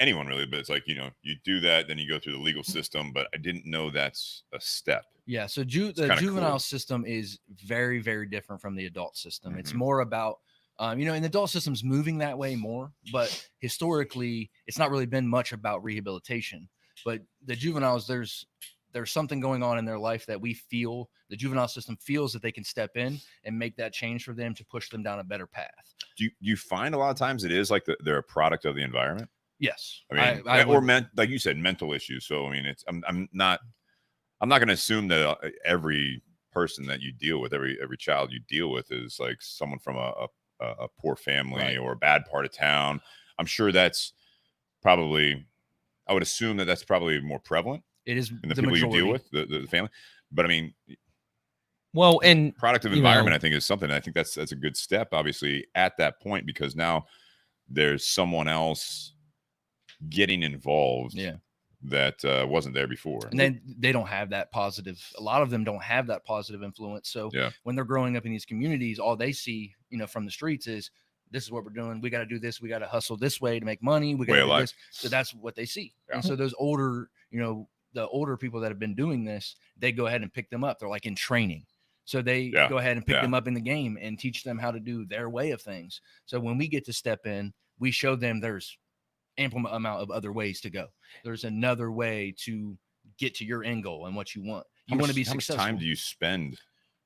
anyone really, but it's like, you do that, then you go through the legal system, but I didn't know that's a step. Yeah. So the juvenile system is very, very different from the adult system. Mm-hmm. It's more about, and the adult system's moving that way more, but historically it's not really been much about rehabilitation. But the juveniles, there's something going on in their life that the juvenile system feels that they can step in and make that change for them to push them down a better path. Do you find a lot of times it is like they're a product of the environment? Yes. I mean, like you said, mental issues. So, I mean, I'm not going to assume that every person that you deal with, every child you deal with is like someone from a poor family or a bad part of town. I'm sure that's probably, I would assume that's probably more prevalent. It is in the people majority. You deal with, the family. But I mean, well, and product of environment, I think, is something. I think that's a good step, obviously, at that point, because now there's someone else getting involved that wasn't there before. And then they don't have that positive. A lot of them don't have that positive influence. So when they're growing up in these communities, all they see, from the streets is, this is what we're doing. We got to do this. We got to hustle this way to make money. We got to do this. So that's what they see. And so those older, the older people that have been doing this, they go ahead and pick them up. They're like in training. So they go ahead and pick them up in the game and teach them how to do their way of things. So when we get to step in, we show them there's ample amount of other ways to go. There's another way to get to your end goal and what you want. You want to be successful. How much time do you spend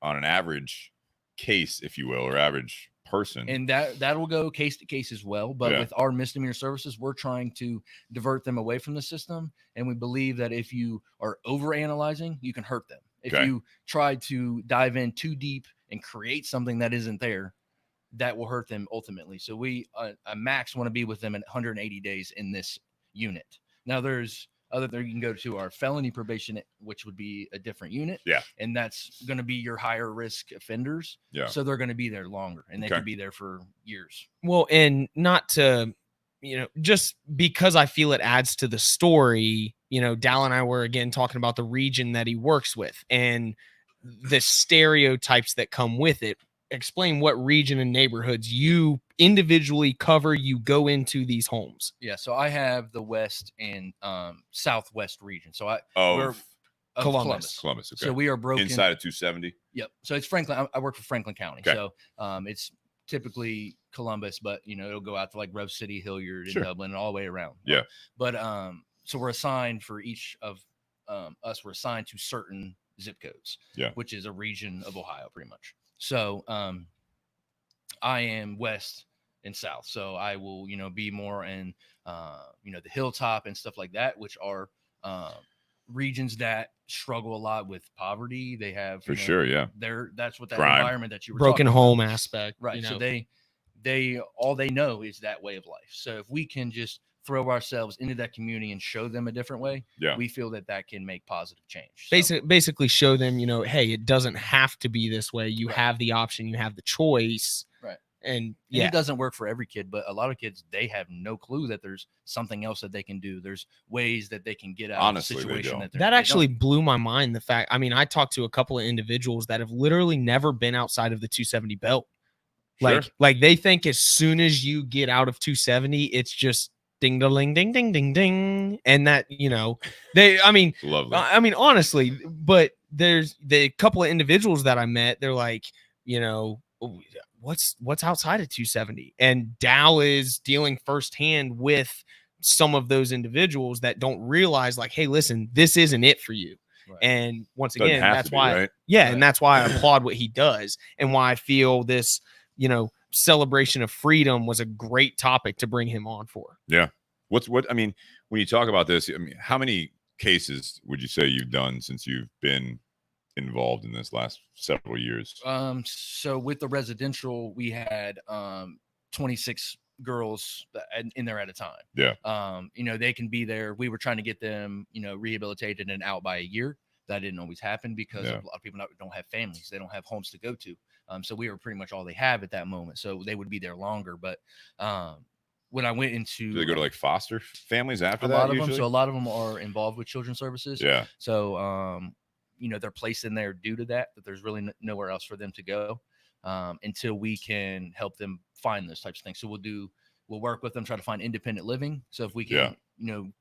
on an average case, if you will, or average person? And that will go case to case as well. But with our misdemeanor services, we're trying to divert them away from the system. And we believe that if you are over analyzing, you can hurt them. If you try to dive in too deep and create something that isn't there, that will hurt them ultimately. So we a max want to be with them at 180 days in this unit. Now there's other there you can go to our felony probation, which would be a different unit. And that's going to be your higher risk offenders. So they're going to be there longer, and they could be there for years. Well, and not to, just because I feel it adds to the story, Dal and I were again talking about the region that he works with and the stereotypes that come with it. Explain what region and neighborhoods you individually cover. You go into these homes. So I have the west and southwest region. So we're Columbus. Okay. So we are broken inside of 270. Yep. So it's Franklin. I work for Franklin County. So it's typically Columbus, but it'll go out to like Rose City, Hilliard, and Dublin, and all the way around. But so we're assigned for each of us. We're assigned to certain zip codes. Which is a region of Ohio, pretty much. So I am west and south. So I will, be more in, the hilltop and stuff like that, which are regions that struggle a lot with poverty. They have that's what that crime. Environment that you were broken talking home about. aspect. Right. So they all they know is that way of life. So if we can just throw ourselves into that community and show them a different way, we feel that can make positive change. So, basically show them, hey, it doesn't have to be this way. You have the option, you have the choice. Right. And it doesn't work for every kid, but a lot of kids, they have no clue that there's something else that they can do. There's ways that they can get out of the situation. That actually blew my mind. The fact, I talked to a couple of individuals that have literally never been outside of the 270 belt. Like they think as soon as you get out of 270, it's just ding, ding, ding, ding, ding, ding. And that, lovely. Honestly, but there's the couple of individuals that I met, they're like, what's outside of 270? And Dal is dealing firsthand with some of those individuals that don't realize, like, hey, listen, this isn't it for you. Right. And once again, that's why, and that's why I applaud what he does and why I feel this, celebration of freedom was a great topic to bring him on for. When you talk about this, how many cases would you say you've done since you've been involved in this last several years? So with the residential, we had 26 girls in there at a time. They can be there. We were trying to get them, rehabilitated and out by a year. That didn't always happen because a lot of people don't have families. They don't have homes to go to. So we were pretty much all they have at that moment. So they would be there longer. But when I went into, do they go to like foster families after that? A lot of them. So a lot of them are involved with children's services. So, they're placed in there due to that there's really nowhere else for them to go until we can help them find those types of things. So we'll work with them, try to find independent living. So if we can,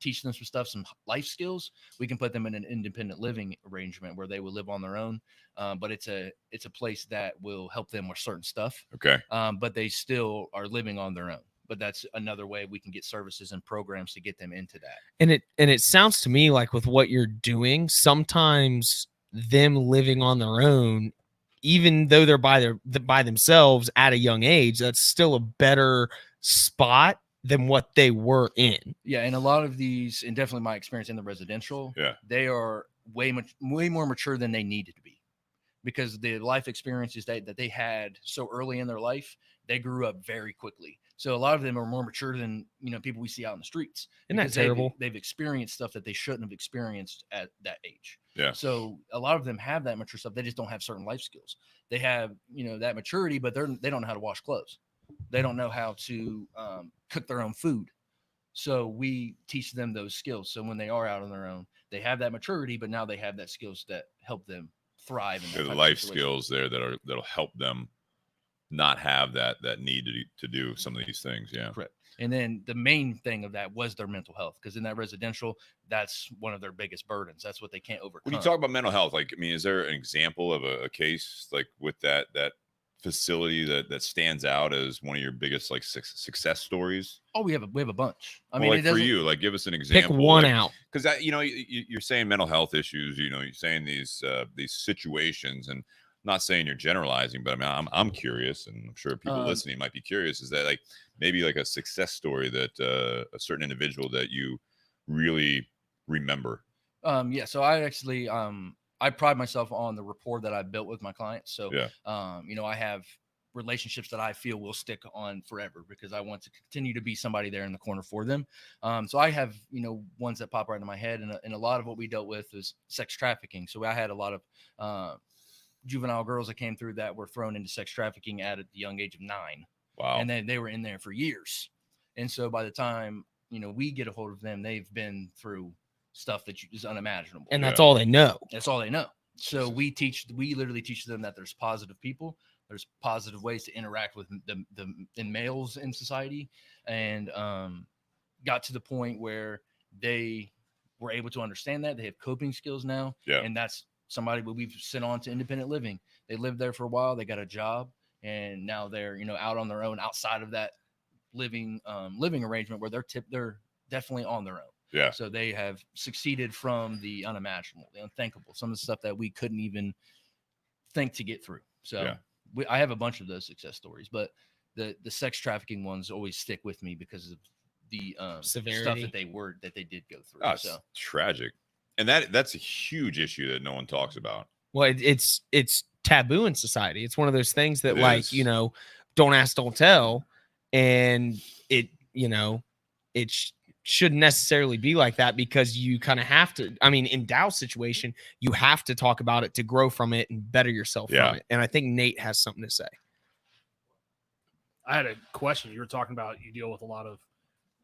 teach them some stuff, some life skills, we can put them in an independent living arrangement where they will live on their own. But it's a place that will help them with certain stuff. But they still are living on their own. But that's another way we can get services and programs to get them into that. And it sounds to me like with what you're doing, sometimes them living on their own, even though they're by themselves at a young age, that's still a better spot than what they were in. And a lot of these, and definitely my experience in the residential, they are way more mature than they needed to be, because the life experiences that they had so early in their life, they grew up very quickly. So a lot of them are more mature than, people we see out in the streets. Isn't that terrible? They've experienced stuff that they shouldn't have experienced at that age. So a lot of them have that mature stuff. They just don't have certain life skills. They have, that maturity, but they don't know how to wash clothes. They don't know how to cook their own food. So we teach them those skills. So when they are out on their own, they have that maturity, but now they have that skills that help them thrive. In the life skills there that'll help them not have that need to do some of these things. Yeah. Correct. And then the main thing of that was their mental health, because in that residential, that's one of their biggest burdens. That's what they can't overcome. When you talk about mental health, like, I mean, is there an example of a case like with that facility that stands out as one of your biggest like success stories? Oh, we have a bunch. I mean, like for you, like, give us an example. Pick one out, because that, you know, you're saying mental health issues. You know, you're saying these situations, and I'm not saying you're generalizing, but I mean, I'm curious, and I'm sure people listening might be curious. Is that like maybe like a success story that a certain individual that you really remember? Yeah. So I actually I pride myself on the rapport that I built with my clients. So, you know, I have relationships that I feel will stick on forever, because I want to continue to be somebody there in the corner for them. So I have, you know, ones that pop right into my head, and a lot of what we dealt with is sex trafficking. So I had a lot of juvenile girls that came through that were thrown into sex trafficking at the young age of 9. Wow. And then they were in there for years. And so by the time, you know, we get a hold of them, they've been through stuff that is unimaginable. And that's all they know. That's all they know. So we literally teach them that there's positive people, there's positive ways to interact with the males in society, and got to the point where they were able to understand that they have coping skills now. Yeah. And that's somebody we've sent on to independent living. They lived there for a while, they got a job, and now they're, you know, out on their own outside of that living arrangement where they're definitely on their own. Yeah. So they have succeeded from the unimaginable, the unthinkable, some of the stuff that we couldn't even think to get through. So I have a bunch of those success stories, but the sex trafficking ones always stick with me because of the severity stuff that they did go through. Oh, so tragic. And that's a huge issue that no one talks about. Well, it's taboo in society. It's one of those things that, like, you know, don't ask, don't tell. And it, you know, shouldn't necessarily be like that, because you kind of have to, I mean, in Dow's situation, you have to talk about it to grow from it and better yourself from it. And I think Nate has something to say. I had a question. You were talking about, you deal with a lot of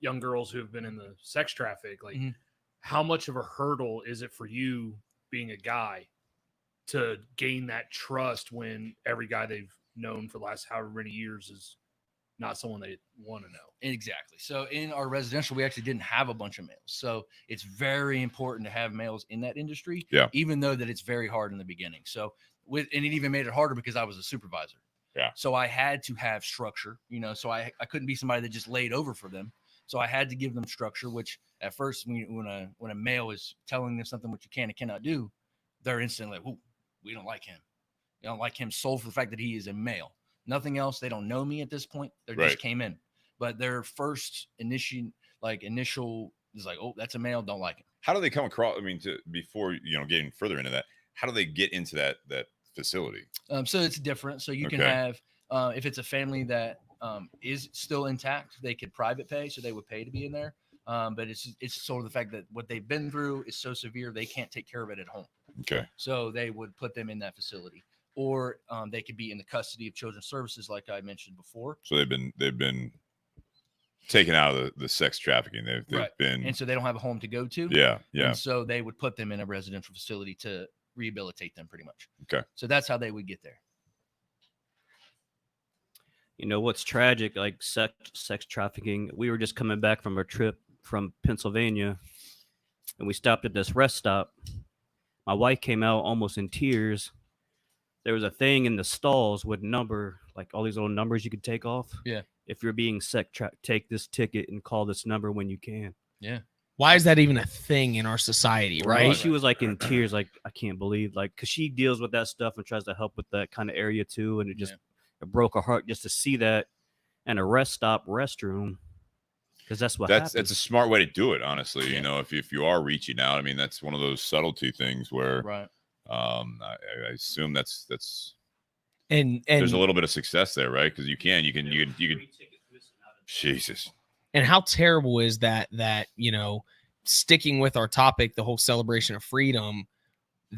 young girls who have been in the sex traffic. Like, how much of a hurdle is it for you being a guy to gain that trust when every guy they've known for the last however many years is not someone they want to know? Exactly. So in our residential, we actually didn't have a bunch of males. So it's very important to have males in that industry, even though that it's very hard in the beginning. So and it even made it harder because I was a supervisor. Yeah. So I had to have structure, you know, so I couldn't be somebody that just laid over for them. So I had to give them structure, which at first when a male is telling them something which you can and cannot do, they're instantly like, "Ooh, we don't like him. We don't like him solely for the fact that he is a male. Nothing else. They don't know me at this point. They just came in." But their first initial is like, "Oh, that's a male. Don't like him." How do they come across? I mean, before, you know, getting further into that, how do they get into that facility? So it's different. So you can have, if it's a family that is still intact, they could private pay. So they would pay to be in there. But it's sort of the fact that what they've been through is so severe, they can't take care of it at home. Okay. So they would put them in that facility, or they could be in the custody of Children's Services, like I mentioned before. So they've been taken out of the sex trafficking. They've been, and so they don't have a home to go to. Yeah. And so they would put them in a residential facility to rehabilitate them, pretty much. Okay. So that's how they would get there. You know what's tragic, like sex trafficking. We were just coming back from a trip from Pennsylvania, and we stopped at this rest stop. My wife came out almost in tears. There was a thing in the stalls with number, like all these little numbers you could take off. Yeah. If you're being take this ticket and call this number when you can. Yeah. Why is that even a thing in our society, right? She was like in tears, like, I can't believe, like, because she deals with that stuff and tries to help with that kind of area too, and it just it broke her heart just to see that in a rest stop restroom, because that's what happens. That's a smart way to do it, honestly. You know, if you are reaching out, I mean, that's one of those subtlety things where I assume that's and there's a little bit of success there, right? Because you can Jesus. And how terrible is that, you know, sticking with our topic, the whole celebration of freedom,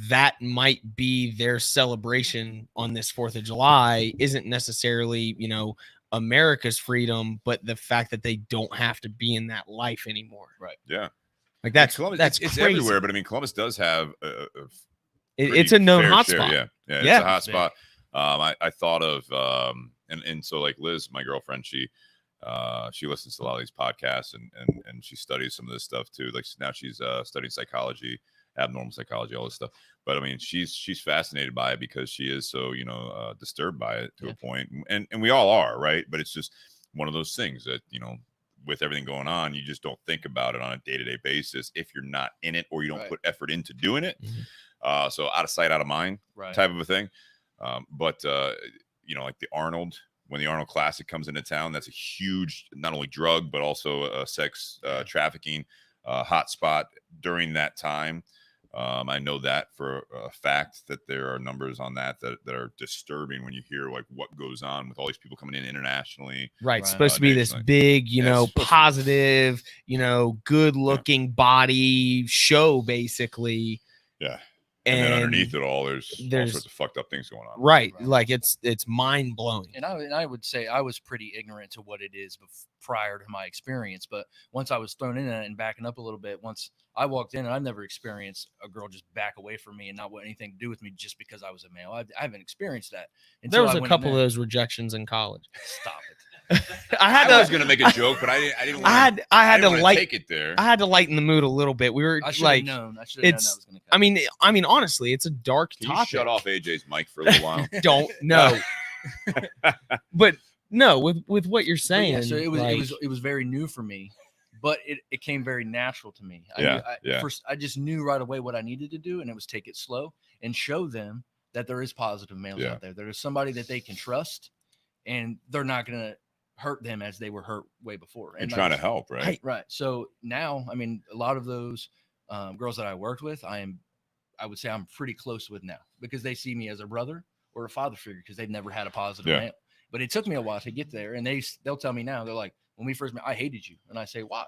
that might be their celebration on this 4th of July isn't necessarily, you know, America's freedom, but the fact that they don't have to be in that life anymore. Right. Yeah. Like that's Columbus, that's it's crazy. everywhere, but I mean, Columbus does have It's a known fair hotspot. share. Yeah, Yeah. it's a hot spot. I thought of and so like Liz, my girlfriend, she listens to a lot of these podcasts and she studies some of this stuff too. Like now she's studying psychology, abnormal psychology, all this stuff. But I mean, she's fascinated by it because she is so disturbed by it to a point, and we all are, right? But it's just one of those things that with everything going on, you just don't think about it on a day-to-day basis if you're not in it or you don't put effort into doing it. Mm-hmm. So out of sight, out of mind, type of a thing. But like the Arnold, when the Arnold Classic comes into town, that's a huge, not only drug, but also sex trafficking hotspot during that time. I know that for a fact that there are numbers on that are disturbing when you hear like what goes on with all these people coming in internationally. Right. Supposed to be this big, positive, good looking body show, basically. Yeah. And then underneath it all, there's all sorts of fucked up things going on. Right. Like it's mind blowing. And I would say I was pretty ignorant to what it is prior to my experience. But once I was thrown in it and backing up a little bit, once I walked in, and I've never experienced a girl just back away from me and not want anything to do with me just because I was a male. I haven't experienced that. There was a couple of those rejections in college. Stop it. I was going to make a joke, but I didn't want I had to take it there. I had to lighten the mood a little bit. We were I should have known. I should have known that was going to come. I mean, honestly, it's a dark topic. You shut off AJ's mic for a little while. Don't know. But no, with what you're saying. Yeah, so it was very new for me, but it came very natural to me. First, I just knew right away what I needed to do, and it was take it slow and show them that there is positive males out there. There is somebody that they can trust, and they're not going to hurt them as they were hurt way before. And trying to help, right? Right. So now, I mean, a lot of those girls that I worked with, I would say I'm pretty close with now because they see me as a brother or a father figure because they've never had a positive male. But it took me a while to get there. And they'll tell me now, they're like, when we first met, I hated you. And I say, why?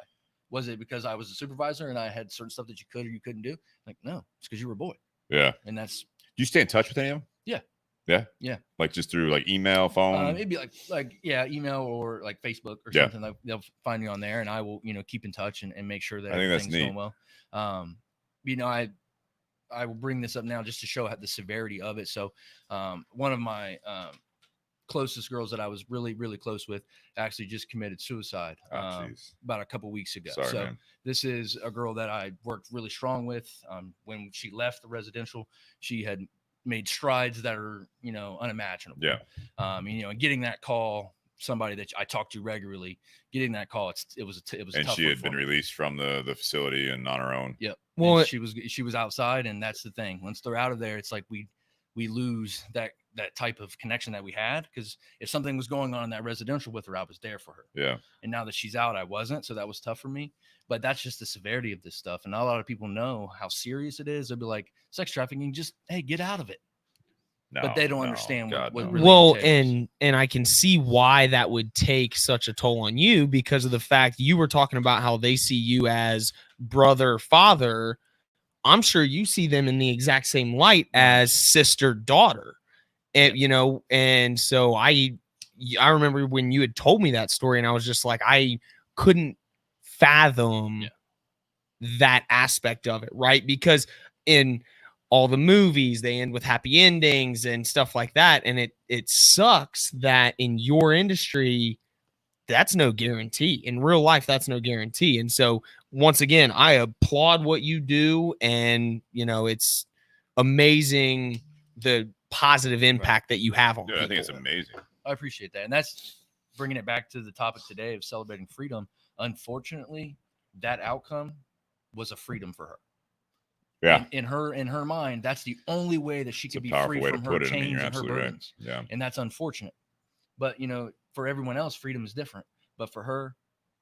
Was it because I was a supervisor and I had certain stuff that you could or you couldn't do? Like, no, it's because you were a boy. Yeah. And that's. Do you stay in touch with any of them? Yeah. Yeah. Yeah. Like just through like email, phone. It'd be email or like Facebook or something. Like they'll find me on there, and I will keep in touch and make sure that everything's going well. I will bring this up now just to show the severity of it. So, one of my closest girls that I was really, really close with actually just committed suicide about a couple weeks ago. Sorry, man. This is a girl that I worked really strong with. When she left the residential, she had made strides that are unimaginable. And getting that call, somebody that I talked to regularly, getting that call, it was and tough. She had been released from the facility and on her own. Yep. Well, she was outside, and that's the thing. Once they're out of there, it's like we lose that type of connection that we had, because if something was going on in that residential with her, I was there for her. Yeah. And now that she's out, I wasn't, so that was tough for me. But that's just the severity of this stuff, and not a lot of people know how serious it is. They'll be like, sex trafficking, just get out of it. But they don't understand what really entails. and I can see why that would take such a toll on you, because of the fact you were talking about how they see you as brother, father. I'm sure you see them in the exact same light as sister, daughter. And and so I remember when you had told me that story, and I was just like, I couldn't fathom that aspect of it, right? Because in all the movies, they end with happy endings and stuff like that. And it sucks that in your industry, that's no guarantee. In real life, that's no guarantee. And so once again, I applaud what you do. And, it's amazing the positive impact that you have on people. I think it's amazing. I appreciate that. And that's bringing it back to the topic today of celebrating freedom. Unfortunately, that outcome was a freedom for her. Yeah. In her mind, that's the only way that she could be free from her chains and her burdens. Right. Yeah. And that's unfortunate. But, for everyone else, freedom is different. But for her,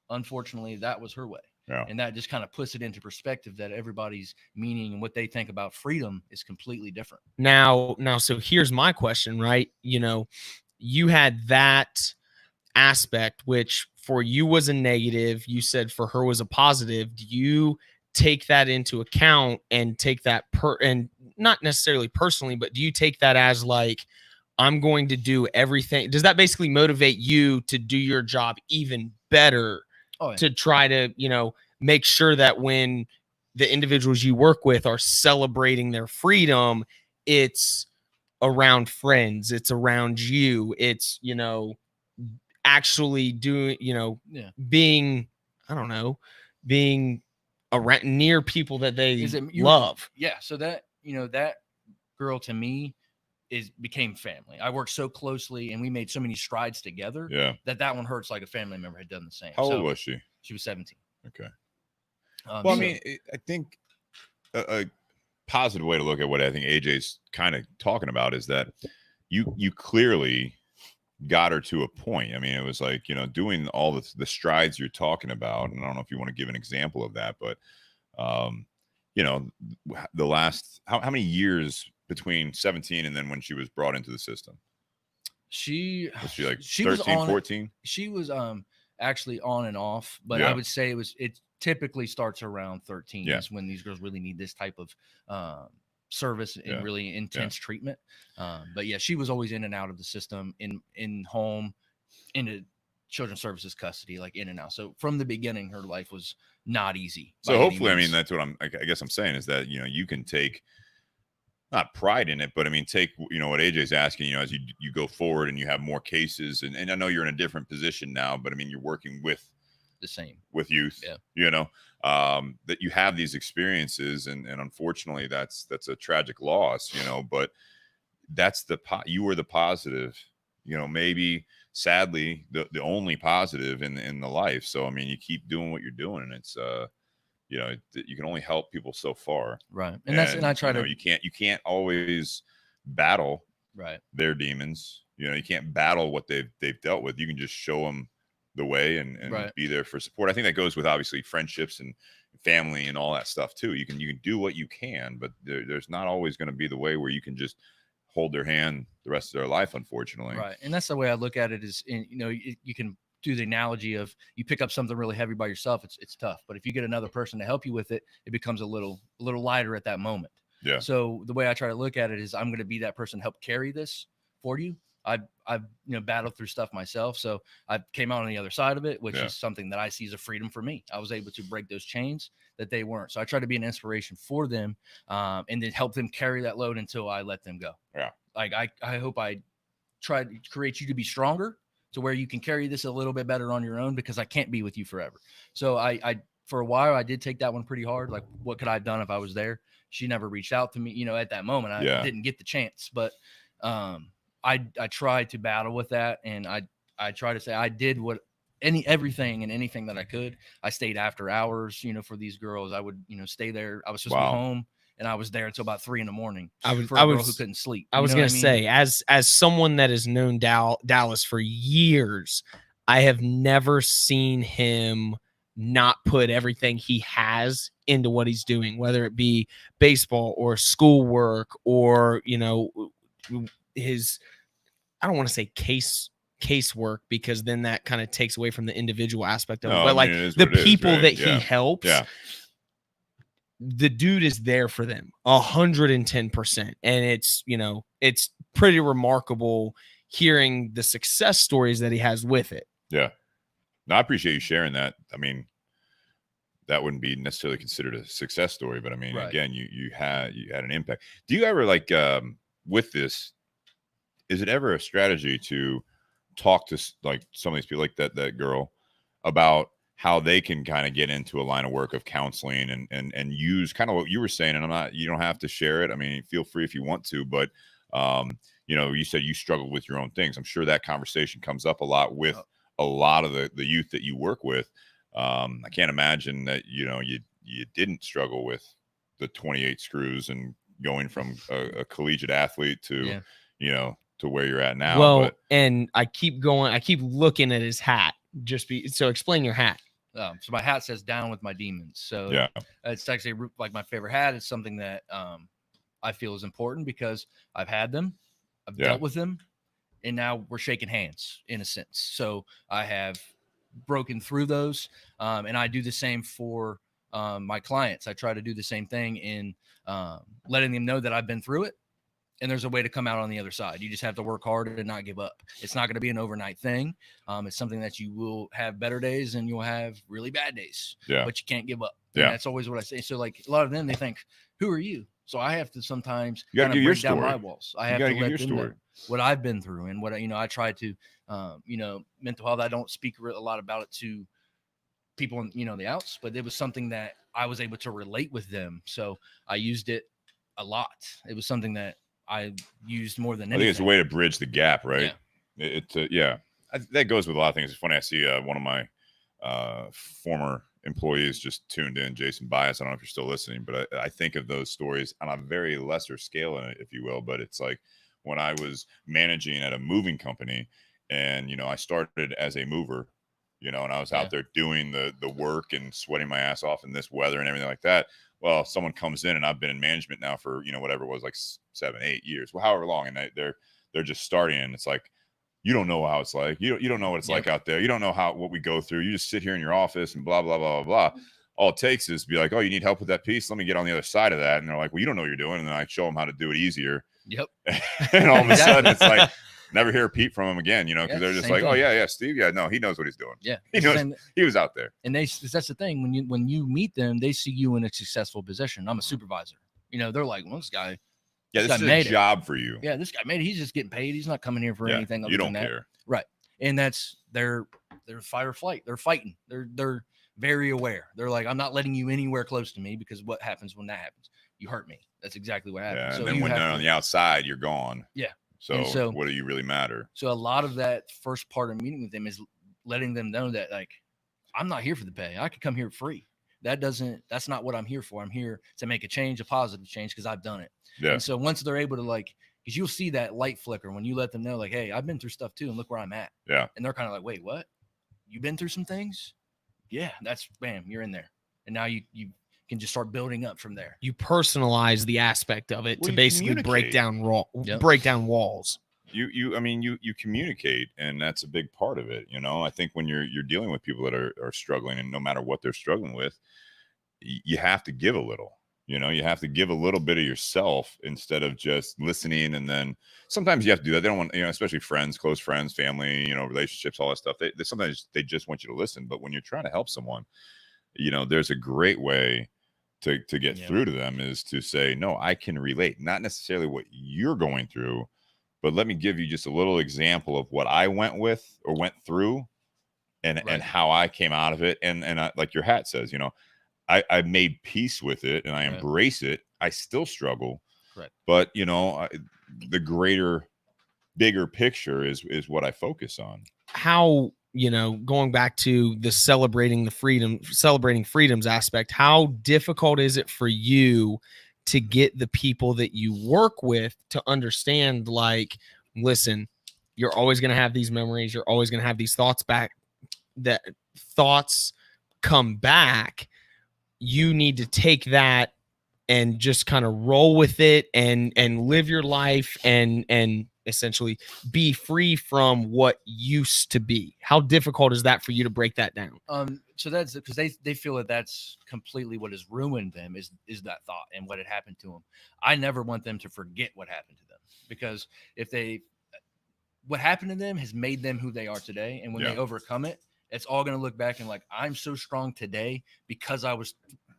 unfortunately, that was her way. Yeah. And that just kind of puts it into perspective that everybody's meaning and what they think about freedom is completely different. Now, so here's my question, right? You had that aspect, which for you was a negative. You said for her was a positive. Do you take that into account and take that and not necessarily personally, but do you take that as like, I'm going to do everything. Does that basically motivate you to do your job even better? Oh, yeah. To try to, make sure that when the individuals you work with are celebrating their freedom, it's around friends, it's around you, it's, actually doing, being, I don't know, being around near people that they love. Yeah. So that, that girl to me became family. I worked so closely and we made so many strides together that one hurts like a family member had done the same. How old was she? She was 17. Okay. Well, I mean, I think a positive way to look at what I think AJ's kind of talking about is that you clearly got her to a point. I mean, it was like, doing all the strides you're talking about. And I don't know if you want to give an example of that, but, the last, how many years between 17 and then when she was brought into the system? Was she like 13, 14? She was actually on and off, but I would say it typically starts around 13 is when these girls really need this type of service and really intense treatment. But yeah, she was always in and out of the system, in home, into children's services custody, like in and out. So from the beginning, her life was not easy. So hopefully, I mean, that's what I guess I'm saying is that, you can take not pride in it, but I mean, take, what AJ's asking, as you go forward and you have more cases, and I know you're in a different position now, but I mean, you're working with the same with youth, that you have these experiences, and unfortunately that's a tragic loss, but that's you were the positive, maybe sadly the only positive in the life. So I mean, you keep doing what you're doing, and it's you can only help people so far, right? And I try to, you can't always battle their demons, you can't battle what they've dealt with. You can just show them the way and be there for support. I think that goes with obviously friendships and family and all that stuff too. You can do what you can, but there's not always going to be the way where you can just hold their hand the rest of their life, unfortunately. Right. And that's the way I look at it is, you can do the analogy of you pick up something really heavy by yourself. It's tough, but if you get another person to help you with it, it becomes a little lighter at that moment. Yeah. So the way I try to look at it is I'm going to be that person to help carry this for you. I've battled through stuff myself, so I came out on the other side of it, which is something that I see as a freedom for me. I was able to break those chains that they weren't. So I try to be an inspiration for them, and then help them carry that load until I let them go. Yeah. Like I hope I try to create you to be stronger to where you can carry this a little bit better on your own, because I can't be with you forever. So I for a while I did take that one pretty hard. Like, what could I have done if I was there? She never reached out to me, at that moment. I didn't get the chance, but I tried to battle with that, and I try to say I did everything and anything that I could. I stayed after hours, for these girls. I would, stay there. I was supposed to be home, and I was there until about 3 a.m. for a girl who couldn't sleep. I was gonna say, as someone that has known Dallas for years, I have never seen him not put everything he has into what he's doing, whether it be baseball or schoolwork or his, I don't want to say casework, because then that kind of takes away from the individual aspect of it. But like the people that he helps, the dude is there for them 110%. And it's pretty remarkable hearing the success stories that he has with it. Yeah. No, I appreciate you sharing that. I mean, that wouldn't be necessarily considered a success story, but I mean, again, you had an impact. Do you ever with this, is it ever a strategy to talk to like some of these people, like that girl, about how they can kind of get into a line of work of counseling and use kind of what you were saying? And you don't have to share it. I mean, feel free if you want to, but you said you struggled with your own things. I'm sure that conversation comes up a lot with a lot of the youth that you work with. I can't imagine that, you didn't struggle with the 28 screws and going from a collegiate athlete to, to where you're at now. Well, and I keep looking at his hat. So explain your hat. So my hat says "Down with My Demons." So it's actually like my favorite hat. It's something that I feel is important because I've had them, I've dealt with them, and now we're shaking hands in a sense. So I have broken through those, and I do the same for my clients. I try to do the same thing in letting them know that I've been through it, and there's a way to come out on the other side. You just have to work hard and not give up. It's not going to be an overnight thing. It's something that you will have better days and you'll have really bad days. Yeah. But you can't give up. Yeah. And that's always what I say. So like a lot of them, they think, who are you? So I have to sometimes you gotta kind of give your break down story. my walls. I have to let them know what I've been through and what, I try to, mental health. I don't speak a lot about it to people in, the outs, but it was something that I was able to relate with them. So I used it a lot. It was something that I used more than anything. I think it's a way to bridge the gap, right? Yeah. That goes with a lot of things. It's funny. I see one of my former employees just tuned in, Jason Bias. I don't know if you're still listening, but I think of those stories on a very lesser scale, if you will. But it's like when I was managing at a moving company and, I started as a mover, and I was out there doing the work and sweating my ass off in this weather and everything like that. Well, someone comes in and I've been in management now for, whatever it was, like 7, 8 years, well, however long. And they're just starting. And it's like, you don't know how it's like, you don't know what it's like out there. You don't know what we go through. You just sit here in your office and blah, blah, blah, blah, blah. All it takes is be like, oh, you need help with that piece. Let me get on the other side of that. And they're like, well, you don't know what you're doing. And then I show them how to do it easier. Yep. And all of a sudden it's like, never hear a peep from him again, because they're just like, thing. oh yeah, Steve. Yeah, no, he knows what he's doing. Yeah. He knows he was out there. And that's the thing. When you meet them, they see you in a successful position. I'm a supervisor. They're like, well, this guy. Yeah, this is a job for you. Yeah, this guy made it. He's just getting paid. He's not coming here for anything other you don't than that. care. Right. And that's their fight or flight. They're fighting. They're very aware. They're like, I'm not letting you anywhere close to me because what happens when that happens? You hurt me. That's exactly what happens. Yeah, so and then when they're on the outside, you're gone. Yeah. So what do you really matter? So a lot of that first part of meeting with them is letting them know that, like, I'm not here for the pay. I could come here free. That's not what I'm here for. I'm here to make a change, a positive change, because I've done it. Yeah. And so once they're able to, like, because you'll see that light flicker when you let them know, like, hey, I've been through stuff too, and look where I'm at. Yeah. And they're kind of like, wait, what? You've been through some things? Yeah, that's bam, you're in there. And now you can just start building up from there. You personalize the aspect of it to you basically break down walls. You communicate, and that's a big part of it. I think when you're dealing with people that are struggling, and no matter what they're struggling with, you have to give a little. You have to give a little bit of yourself instead of just listening. And then sometimes you have to do that. They don't want, especially friends, close friends, family, relationships, all that stuff. They sometimes they just want you to listen. But when you're trying to help someone, there's a great way to get through to them is to say, no, I can relate, not necessarily what you're going through, but let me give you just a little example of what I went through and how I came out of it. And I, like your hat says, I made peace with it and I embrace it. I still struggle, but the bigger picture is what I focus on. How, going back to the celebrating freedoms aspect, how difficult is it for you to get the people that you work with to understand, like, listen, you're always going to have these memories. You're always going to have these thoughts come back. You need to take that and just kind of roll with it and live your life and essentially be free from what used to be. How difficult is that for you to break that down? So that's because they feel that that's completely what has ruined them is that thought and what had happened to them. I never want them to forget what happened to them, because what happened to them has made them who they are today. And when they overcome it, it's all going to look back and like, I'm so strong today because I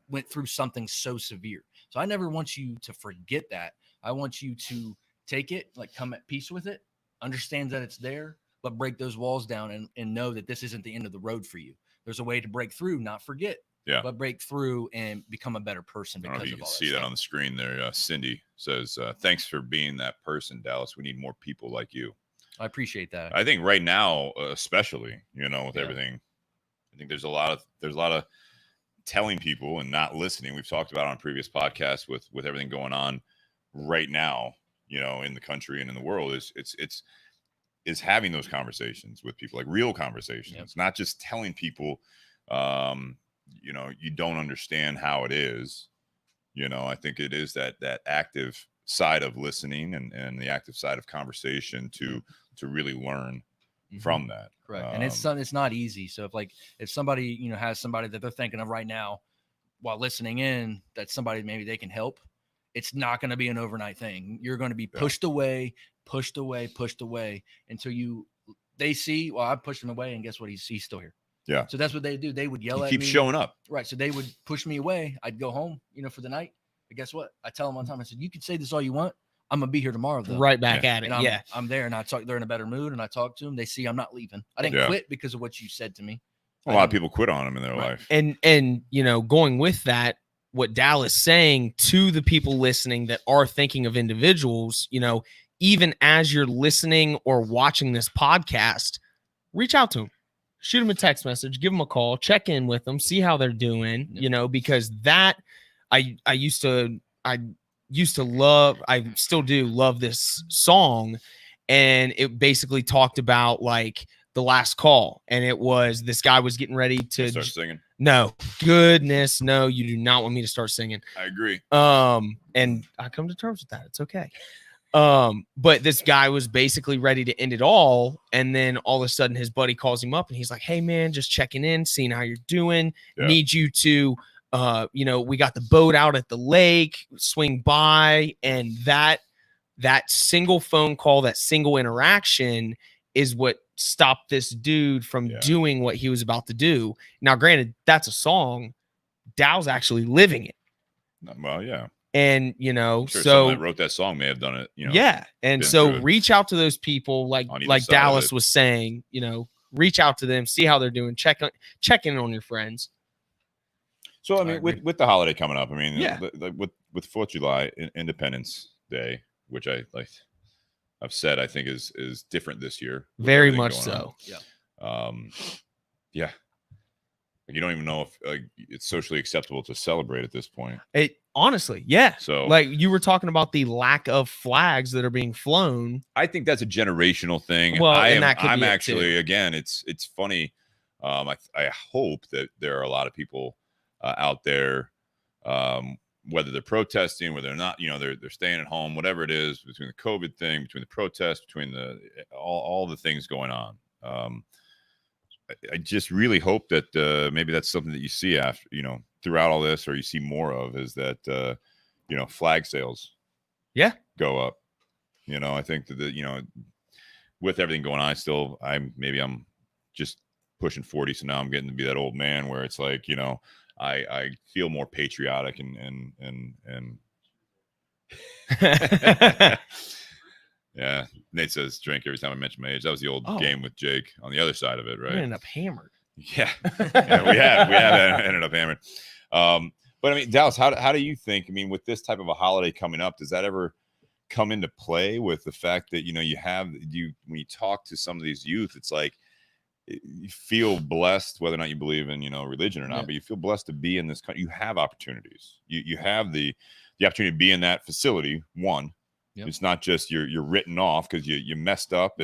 went through something so severe. So I never want you to forget that. I want you to take it, like, come at peace with it, understand that it's there, but break those walls down and know that this isn't the end of the road for you. There's a way to break through, not forget, but break through and become a better person. I don't know if you can see that on the screen there. Cindy says, thanks for being that person, Dallas. We need more people like you. I appreciate that. I think right now, especially, with everything, I think there's a lot of telling people and not listening. We've talked about it on previous podcasts with everything going on right now, in the country and in the world is having those conversations with people, like real conversations. It's not just telling people, you don't understand how it is. I think it is that active side of listening and the active side of conversation to really learn from that. Correct. And it's not easy. So if somebody, has somebody that they're thinking of right now while listening in, that somebody maybe they can help, it's not going to be an overnight thing. You're going to be pushed away until they see, well, I pushed him away, and guess what? He's still here. Yeah. So that's what they do. They would yell at me. Keep showing up. Right. So they would push me away. I'd go home, for the night. But guess what? I tell them one time, I said, you can say this all you want. I'm going to be here tomorrow, though. Right back at it. And I'm there, and they're in a better mood, and I talk to them. They see I'm not leaving. I didn't quit because of what you said to me. A lot of people quit on them in their life. And going with that, what Dallas saying to the people listening that are thinking of individuals, even as you're listening or watching this podcast, reach out to them, shoot them a text message, give them a call, check in with them, see how they're doing, because that I used to love, I still do love this song. And it basically talked about like the last call. And it was, this guy was getting ready to start singing. No, goodness, no, you do not want me to start singing. I agree. And I come to terms with that. It's okay. But this guy was basically ready to end it all. And then all of a sudden his buddy calls him up and he's like, hey man, just checking in, seeing how you're doing. Yeah. Need you to, we got the boat out at the lake, swing by. And that single phone call, that single interaction is what stopped this dude from doing what he was about to do. Now, granted, that's a song. Dow's actually living it. Well, yeah. And, sure so that wrote that song may have done it, Yeah. And so reach out to those people like Dallas was saying, reach out to them, see how they're doing, check in on your friends. So, I mean, with the holiday coming up, I mean, with 4th of July, Independence Day, which I've said I think is different this year. Very much so. Yeah. You don't even know if it's socially acceptable to celebrate at this point. It honestly, yeah. So, like you were talking about the lack of flags that are being flown. I think that's a generational thing. Well, I'm actually, again, it's funny. I hope that there are a lot of people out there, whether they're protesting, whether they're not, they're staying at home, whatever it is, between the COVID thing, between the protests, between all the things going on. I just really hope that maybe that's something that you see after, throughout all this, or you see more of, is that, flag sales go up. I think that, with everything going on, I'm just pushing 40. So now I'm getting to be that old man where it's like, I feel more patriotic and yeah. Nate says drink every time I mention my age. That was the old game with Jake on the other side of it, right? We ended up hammered. Yeah. we have ended up hammered. But I mean, Dallas, how do you think? I mean, with this type of a holiday coming up, does that ever come into play with the fact that when you talk to some of these youth, it's like you feel blessed, whether or not you believe in religion or not, but you feel blessed to be in this country. You have opportunities. You have the opportunity to be in that facility. One. Yep. It's not just you're written off because you messed up,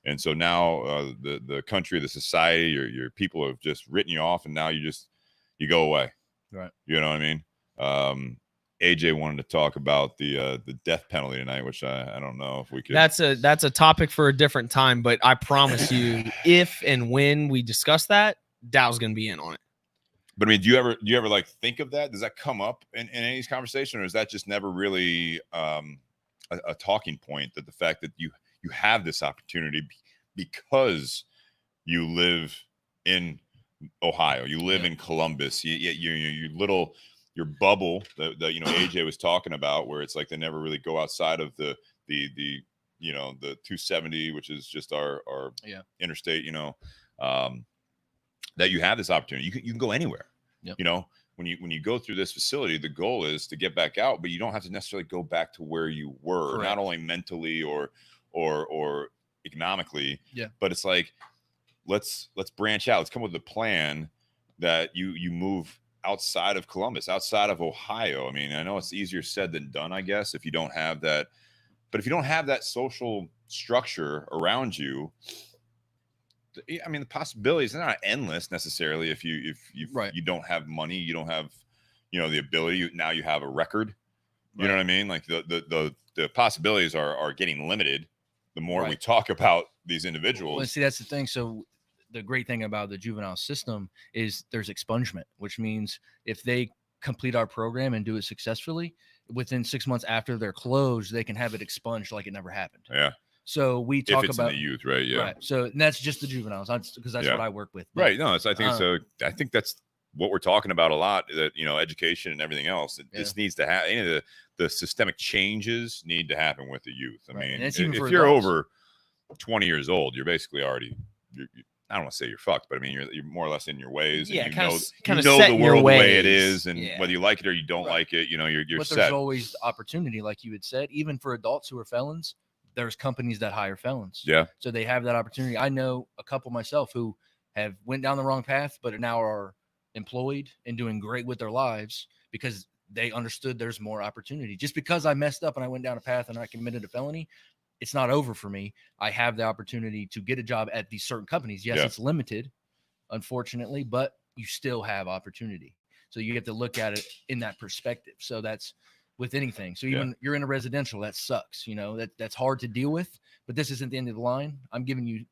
and so now the country, the society, your people have just written you off, and now you go away. Right. You know what I mean? AJ wanted to talk about the death penalty tonight, which I don't know if we could. That's a topic for a different time, but I promise you, if and when we discuss that, Dow's going to be in on it. But I mean, do you ever like think of that? Does that come up in any of these conversations, or is that just never really a talking point, that the fact that you have this opportunity because you live in Ohio, you live in Columbus, your bubble that AJ was talking about, where it's like they never really go outside of the 270, which is just our interstate, that you have this opportunity. You can go anywhere. Yep. When you go through this facility, the goal is to get back out, but you don't have to necessarily go back to where you were. Correct. Not only mentally or economically, but it's like, let's branch out. Let's come up with a plan that you move outside of Columbus, outside of Ohio. I mean, I know it's easier said than done, I guess, if you don't have that. But if you don't have that social structure around you, I mean, the possibilities are not endless necessarily. If you don't have money, you don't have, the ability. Now you have a record. You know what I mean? Like the possibilities are getting limited the more we talk about these individuals. Well, see, that's the thing. So the great thing about the juvenile system is there's expungement, which means if they complete our program and do it successfully, within 6 months after they're closed, they can have it expunged like it never happened. Yeah. So we talk if it's about in the youth, right? Yeah. Right. So and that's just the juveniles, because that's what I work with. But, right. No, I think so. I think that's what we're talking about a lot. That education and everything else. This needs to have any of the systemic changes need to happen with the youth. I mean, if you're over 20 years old, you're basically already. I don't want to say you're fucked, but I mean you're more or less in your ways. Yeah, and kind of know set the in your world the ways. way it is, and whether you like it or you don't like it, you're but set. There's always opportunity, like you had said, even for adults who are felons. There's companies that hire felons. Yeah. So they have that opportunity. I know a couple myself who have went down the wrong path, but now are employed and doing great with their lives because they understood there's more opportunity. Just because I messed up and I went down a path and I committed a felony, it's not over for me. I have the opportunity to get a job at these certain companies. Yes, it's limited, unfortunately, but you still have opportunity. So you have to look at it in that perspective. So that's with anything. So even you're in a residential, that sucks. That's hard to deal with, but this isn't the end of the line. I'm giving you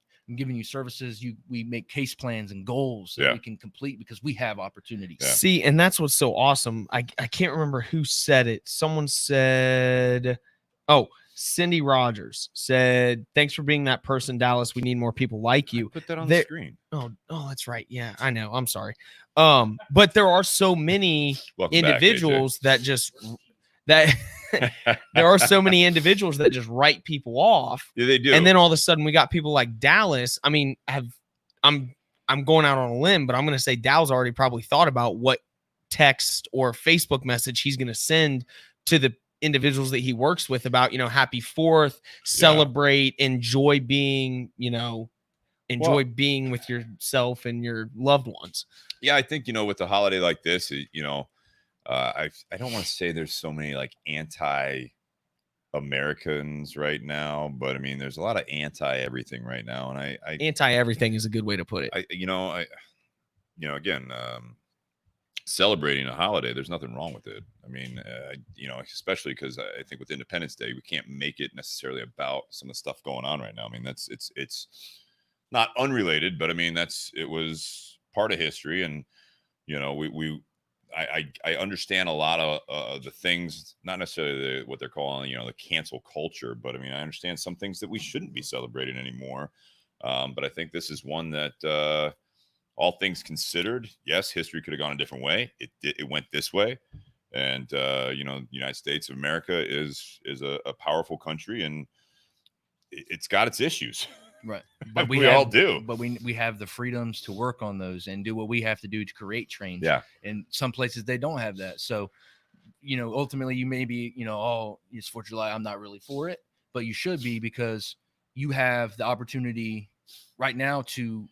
services. We make case plans and goals that we can complete because we have opportunities. Yeah. See, and that's what's so awesome. I can't remember who said it. Someone said, Cindy Rogers said, "Thanks for being that person, Dallas. We need more people like you." Put that on the screen. Oh, that's right. Yeah, I know. I'm sorry. But there are so many individuals that there are so many individuals that just write people off. Yeah, they do. And then all of a sudden we got people like Dallas. I mean, I'm going out on a limb, but I'm going to say Dallas already probably thought about what text or Facebook message he's going to send to the individuals that he works with about, happy 4th, celebrate, enjoy being, being with yourself and your loved ones. Yeah, I think, with a holiday like this, I don't want to say there's so many like anti-Americans right now, but I mean, there's a lot of anti-everything right now. And I anti-everything is a good way to put it. Again, celebrating a holiday, there's nothing wrong with it. I mean, especially because I think with Independence Day, we can't make it necessarily about some of the stuff going on right now. I mean, it's not unrelated, but I mean, it was part of history. And, I understand a lot of the things, not necessarily what they're calling, the cancel culture, but I mean, I understand some things that we shouldn't be celebrating anymore. But I think this is one that, all things considered, yes, history could have gone a different way. It went this way. And, the United States of America is a powerful country, and it's got its issues. Right. But we all do. But we have the freedoms to work on those and do what we have to do to create change. Yeah. And some places they don't have that. So, ultimately you may be, it's 4th of July. I'm not really for it, but you should be, because you have the opportunity right now to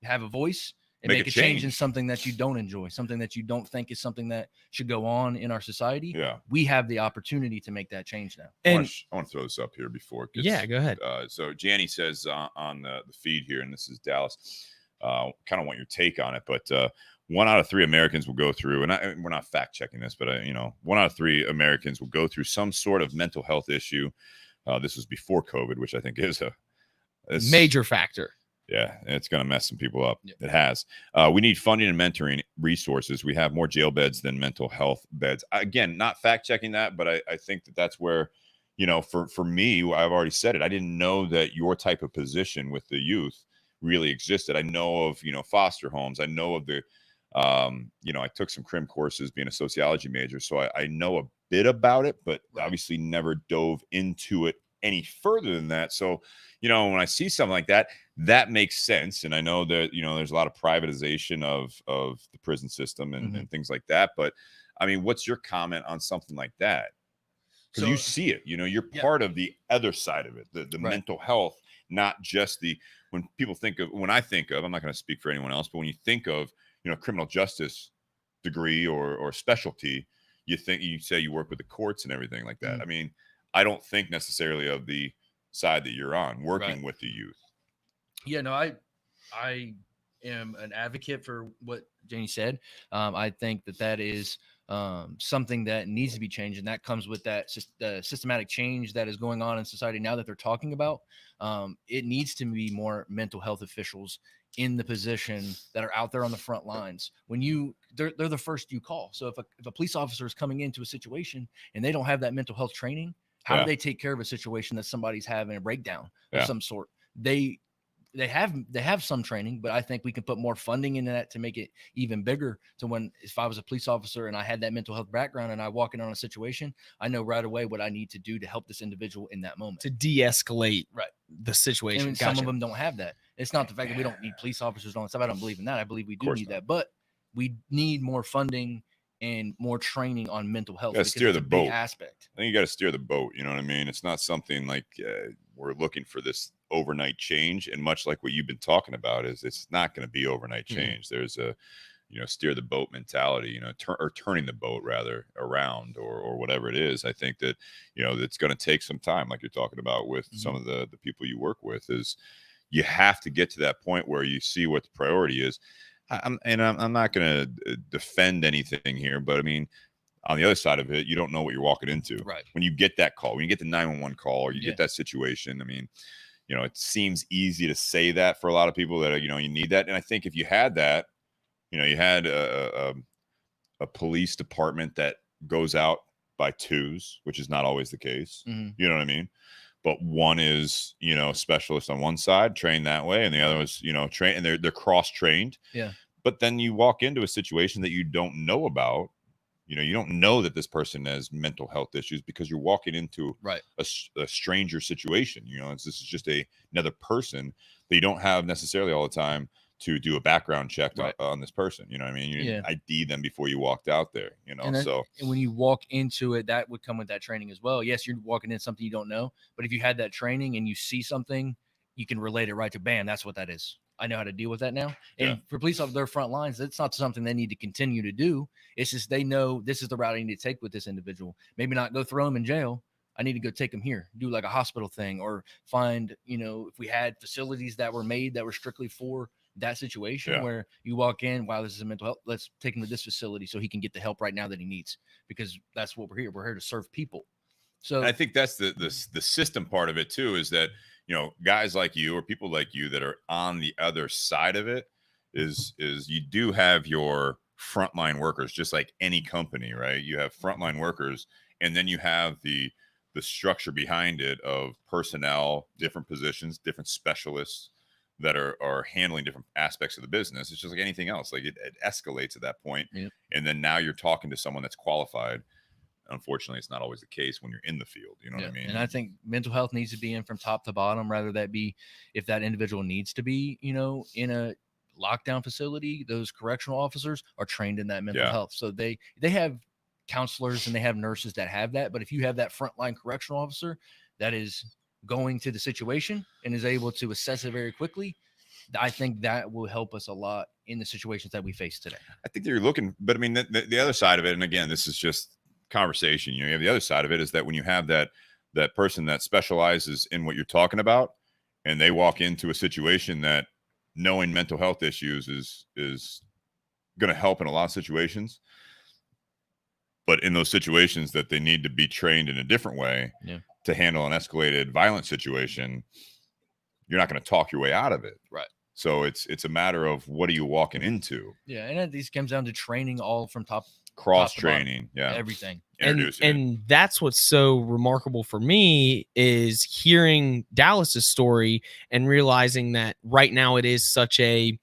have a voice and make a change in something that you don't enjoy, something that you don't think is something that should go on in our society. Yeah. We have the opportunity to make that change now. And I want to throw this up here before it gets, go ahead. So Janny says on the feed here, and this is Dallas, kind of want your take on it, but 1 out of 3 Americans will go through, and we're not fact checking this, but 1 out of 3 Americans will go through some sort of mental health issue. This was before COVID, which I think is a major factor. Yeah, it's going to mess some people up. Yep. It has. We need funding and mentoring resources. We have more jail beds than mental health beds. Again, not fact checking that, but I think that's where, for me, I've already said it. I didn't know that your type of position with the youth really existed. I know of, foster homes. I know of the, I took some crim courses being a sociology major. So I know a bit about it, but obviously never dove into it any further than that. So, when I see something like that, that makes sense. And I know that, there's a lot of privatization of the prison system and things like that. But I mean, what's your comment on something like that? Because you see it, you're part of the other side of it, the mental health, not just when I think of, I'm not going to speak for anyone else, but when you think of, criminal justice degree or specialty, you say you work with the courts and everything like that. I mean, I don't think necessarily of the side that you're on working with the youth. Yeah, no, I am an advocate for what Janie said. I think that is something that needs to be changed, and that comes with that systematic change that is going on in society now that they're talking about. It needs to be more mental health officials in the position that are out there on the front lines. When they're the first you call. So if a police officer is coming into a situation and they don't have that mental health training, how do they take care of a situation that somebody's having a breakdown of some sort? They have some training, but I think we can put more funding into that to make it even bigger. So if I was a police officer and I had that mental health background and I walk in on a situation, I know right away what I need to do to help this individual in that moment. To de-escalate the situation. And some of them don't have that. It's not the fact that we don't need police officers on stuff. I don't believe in that. I believe we do need that, but we need more funding and more training on mental health. You gotta steer the boat. Aspect. I think you got to steer the boat. You know what I mean? It's not something like we're looking for this overnight change. And much like what you've been talking about, is it's not going to be overnight change. There's a, steer the boat mentality, or turning the boat rather around or whatever it is. I think that, it's going to take some time, like you're talking about with some of the people you work with. Is you have to get to that point where you see what the priority is. I'm not going to defend anything here, but I mean, on the other side of it, you don't know what you're walking into. Right. When you get that call, when you get the 911 call, or you get that situation, I mean, it seems easy to say that for a lot of people that, you need that. And I think if you had that, you had a police department that goes out by twos, which is not always the case. You know what I mean? But one is, specialist on one side, trained that way, and the other is, trained, and they're cross-trained. Yeah. But then you walk into a situation that you don't know about. You don't know that this person has mental health issues because you're walking into a stranger situation. This is just another person that you don't have necessarily all the time to do a background check on this person. You know what I mean? You didn't ID them before you walked out there, and when you walk into it, that would come with that training as well. Yes, you're walking in something you don't know, but if you had that training and you see something, you can relate it right to bam, that's what that is. I know how to deal with that now. And for police officers, their front lines, it's not something they need to continue to do. It's just they know this is the route I need to take with this individual. Maybe not go throw them in jail. I need to go take them here, do like a hospital thing, or find, if we had facilities that were made that were strictly for that situation where you walk in, wow, this is a mental health. Let's take him to this facility so he can get the help right now that he needs, because that's what we're here. We're here to serve people. So and I think that's the system part of it too, is that, guys like you or people like you that are on the other side of it is you do have your frontline workers, just like any company, right? You have frontline workers, and then you have the structure behind it of personnel, different positions, different specialists that are handling different aspects of the business. It's just like anything else. Like it escalates at that point. And then now you're talking to someone that's qualified. Unfortunately, it's not always the case when you're in the field. You know what I mean? And I think mental health needs to be in from top to bottom, rather that be if that individual needs to be, in a lockdown facility, those correctional officers are trained in that mental health. So they have counselors and they have nurses that have that. But if you have that frontline correctional officer that is going to the situation and is able to assess it very quickly, I think that will help us a lot in the situations that we face today. I think that you're looking, but I mean, the other side of it, and again, this is just conversation, you have the other side of it, is that when you have that person that specializes in what you're talking about, and they walk into a situation that knowing mental health issues is going to help in a lot of situations, but in those situations that they need to be trained in a different way to handle an escalated violent situation, you're not going to talk your way out of it. Right. So it's a matter of what are you walking into? Yeah. And this comes down to training all from cross training. Everything. And that's what's so remarkable for me is hearing Dallas's story and realizing that right now it is such a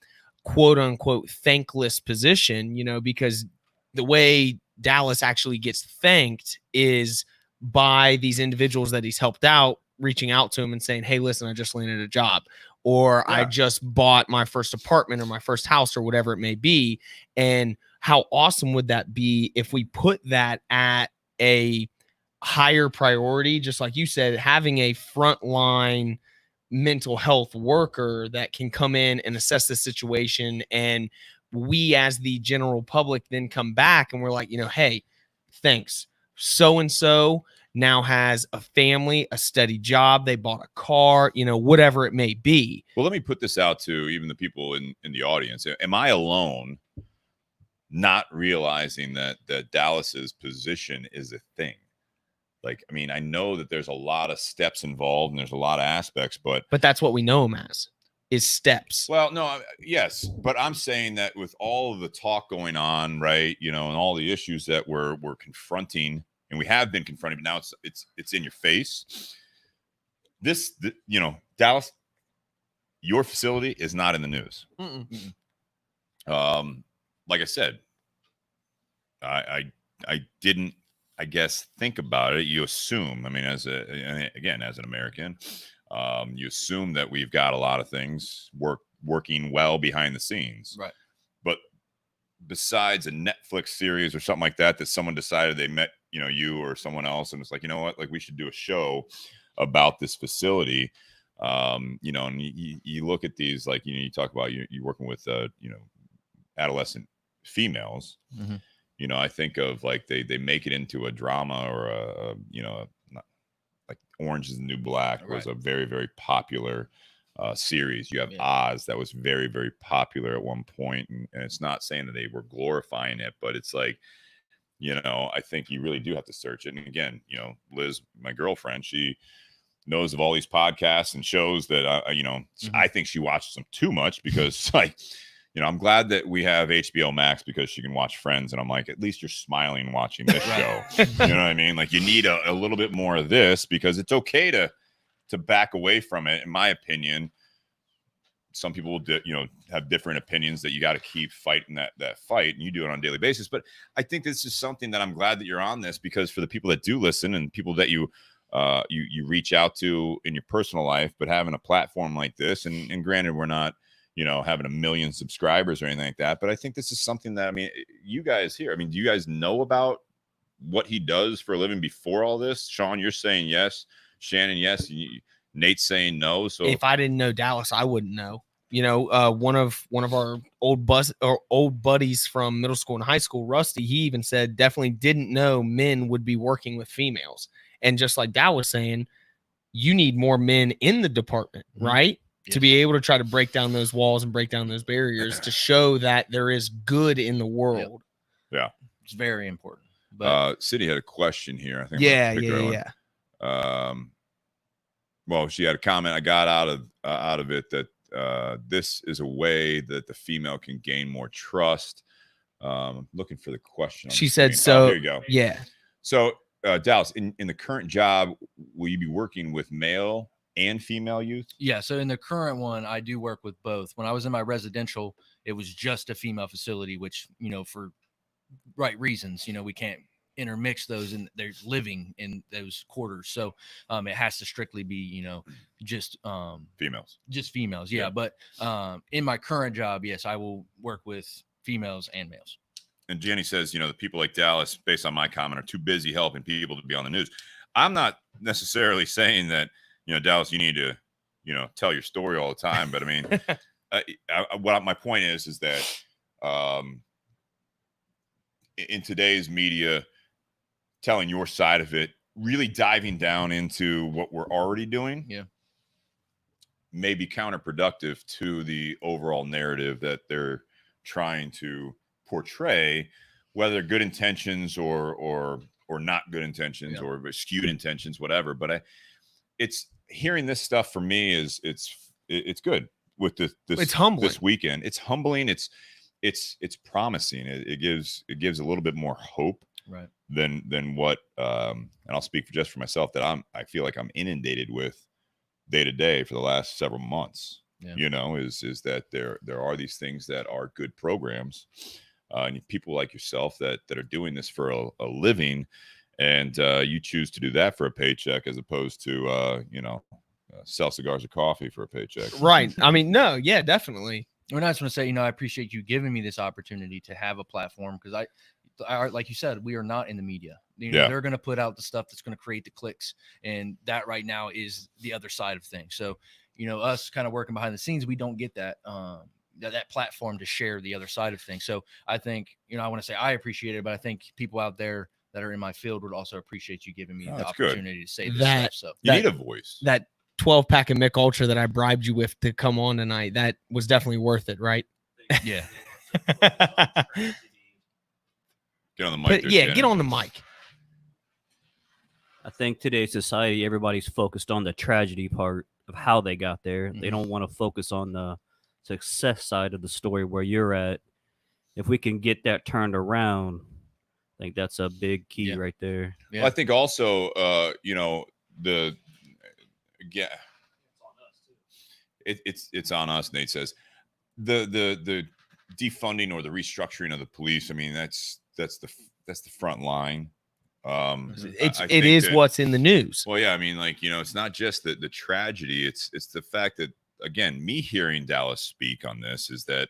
quote unquote thankless position, because the way Dallas actually gets thanked is by these individuals that he's helped out, reaching out to him and saying, hey, listen, I just landed a job, or I just bought my first apartment or my first house or whatever it may be. And how awesome would that be if we put that at a higher priority, just like you said, having a frontline mental health worker that can come in and assess the situation, and we as the general public then come back and we're like, hey, thanks, so and so now has a family, a steady job, they bought a car, whatever it may be. Well, let me put this out to even the people in the audience. Am I alone not realizing that Dallas's position is a thing? Like, I mean, I know that there's a lot of steps involved and there's a lot of aspects, but that's what we know him as. is steps. Well, no, yes, but I'm saying that with all of the talk going on, right, and all the issues that we're confronting, and we have been confronting, but now it's in your face. Dallas, your facility is not in the news. Like I said, I didn't, I guess, think about it. You assume, I mean, as an American, you assume that we've got a lot of things working well behind the scenes. Right. But besides a Netflix series or something like that someone decided they met, you or someone else, and it's like, you know what, like we should do a show about this facility. And you look at these, like, you talk about you're working with, adolescent females. I think of like they make it into a drama or like Orange is the New Black was a very, very popular series. You have Oz that was very, very popular at one point, and it's not saying that they were glorifying it, but it's like, I think you really do have to search it. And again, Liz, my girlfriend, she knows of all these podcasts and shows that I think she watches them too much because like, I'm glad that we have HBO Max because she can watch Friends, and I'm like, at least you're smiling watching this show. You know what I mean? Like, you need a little bit more of this because it's okay to back away from it. In my opinion, some people will have different opinions that you got to keep fighting that fight, and you do it on a daily basis. But I think this is something that I'm glad that you're on this, because for the people that do listen and people that you reach out to in your personal life, but having a platform like this, and granted, we're not having 1 million subscribers or anything like that, but I think this is something that, I mean, you guys here, I mean, do you guys know about what he does for a living before all this? Sean, you're saying yes. Shannon, yes. Nate's saying no. So if I didn't know Dallas, I wouldn't know. One of our old buddies from middle school and high school, Rusty, he even said definitely didn't know men would be working with females. And just like Dal was saying, you need more men in the department, right? To be able to try to break down those walls and break down those barriers to show that there is good in the world. Yeah. It's very important. But City had a question here. I think. Yeah. Well, she had a comment. I got out of it that this is a way that the female can gain more trust. Looking for the question. She said so. Here you go. Yeah. So, Dallas, in the current job, will you be working with male and female youth? Yeah. So in the current one, I do work with both. When I was in my residential, it was just a female facility, which, for right reasons, we can't intermix those, and they're living in those quarters. So it has to strictly be, just females. Just females. Yeah. But in my current job, yes, I will work with females and males. And Jenny says, the people like Dallas, based on my comment, are too busy helping people to be on the news. I'm not necessarily saying that, Dallas, you need to, tell your story all the time. But I mean, what my point is that in today's media, telling your side of it, really diving down into what we're already doing, may be counterproductive to the overall narrative that they're trying to portray, whether good intentions or not good intentions or skewed intentions, whatever. But it's hearing this stuff for me is it's good with this. It's humbling. This weekend. It's humbling. It's promising. It gives a little bit more hope, right, than what. And I'll speak just for myself that I feel like I'm inundated with day to day for the last several months. Is that there are these things that are good programs, and people like yourself that are doing this for a living. And you choose to do that for a paycheck as opposed to, sell cigars or coffee for a paycheck. Right. I mean, no, yeah, definitely. And I just want to say, I appreciate you giving me this opportunity to have a platform, because I like you said, we are not in the media. They're going to put out the stuff that's going to create the clicks. And that right now is the other side of things. So, us kind of working behind the scenes, we don't get that, that platform to share the other side of things. So I think, I want to say I appreciate it, but I think people out there that are in my field would also appreciate you giving me the opportunity to say this stuff. So you need a voice. That 12-pack of Mick Ultra that I bribed you with to come on tonight, that was definitely worth it, right? Yeah. Get on the mic. Get on the mic. I think today's society, everybody's focused on the tragedy part. of how they got there. Mm-hmm. They don't want to focus on the success side of the story where you're at. If we can get that turned around, I think that's a big key right there. Yeah. Well, I think also, it's on us. Nate says the defunding or the restructuring of the police. I mean, that's the front line. It is what's in the news. Well, yeah, I mean, like, it's not just the tragedy. It's the fact that, again, me hearing Dallas speak on this is that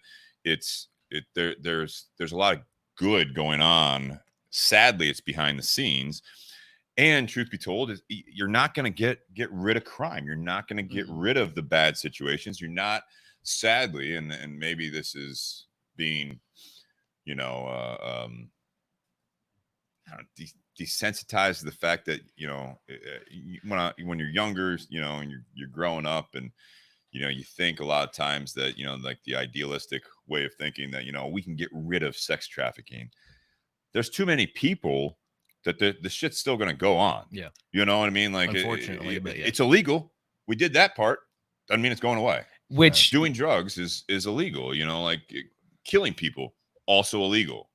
there's a lot of good going on. Sadly, it's behind the scenes. And truth be told, you're not going to get rid of crime. You're not going to get rid of the bad situations. You're not, sadly, and maybe this is being, desensitized to the fact that when you're younger, and you're growing up, and you think a lot of times that like the idealistic way of thinking that we can get rid of sex trafficking. There's too many people that the shit's still going to go on. Yeah, you know what I mean. Like, unfortunately, it's illegal. We did that part. Doesn't mean it's going away. Which doing drugs is illegal. Like killing people also illegal.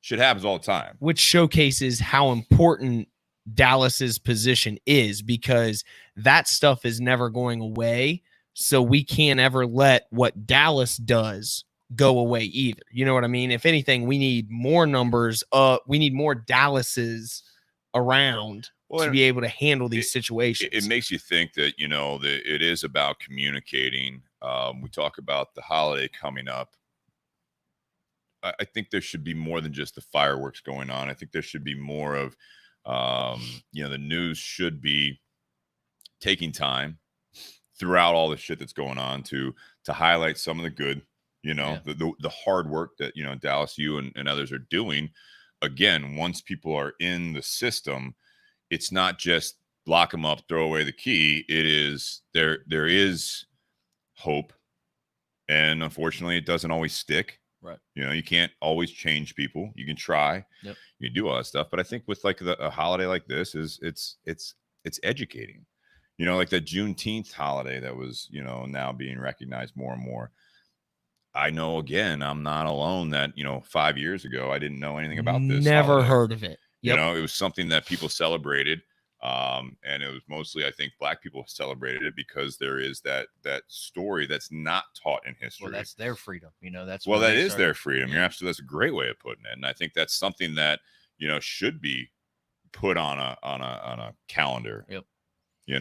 Shit happens all the time. Which showcases how important Dallas's position is, because that stuff is never going away. So we can't ever let what Dallas does go away either. You know what I mean? If anything, we need more numbers. We need more Dallases around to be able to handle these situations. It makes you think that, that it is about communicating. We talk about the holiday coming up. I think there should be more than just the fireworks going on. I think there should be more of, the news should be taking time throughout all the shit that's going on to highlight some of the good, the hard work that, Dallas, you and others are doing. Again, once people are in the system, it's not just lock them up, throw away the key. It is there is hope. And unfortunately, it doesn't always stick. Right. You can't always change people. You can try. Yep. You do all that stuff. But I think with like a holiday like this it's educating. Like that Juneteenth holiday that was, now being recognized more and more. I know, again, I'm not alone that, 5 years ago, I didn't know anything about this. Never holiday. heard of it. Yep. It was something that people celebrated. And it was mostly, I think, Black people celebrated it because there is that story that's not taught in history. Well, that's their freedom. That's that is their freedom. You're absolutely, that's a great way of putting it. And I think that's something that, should be put on a calendar. Yep. We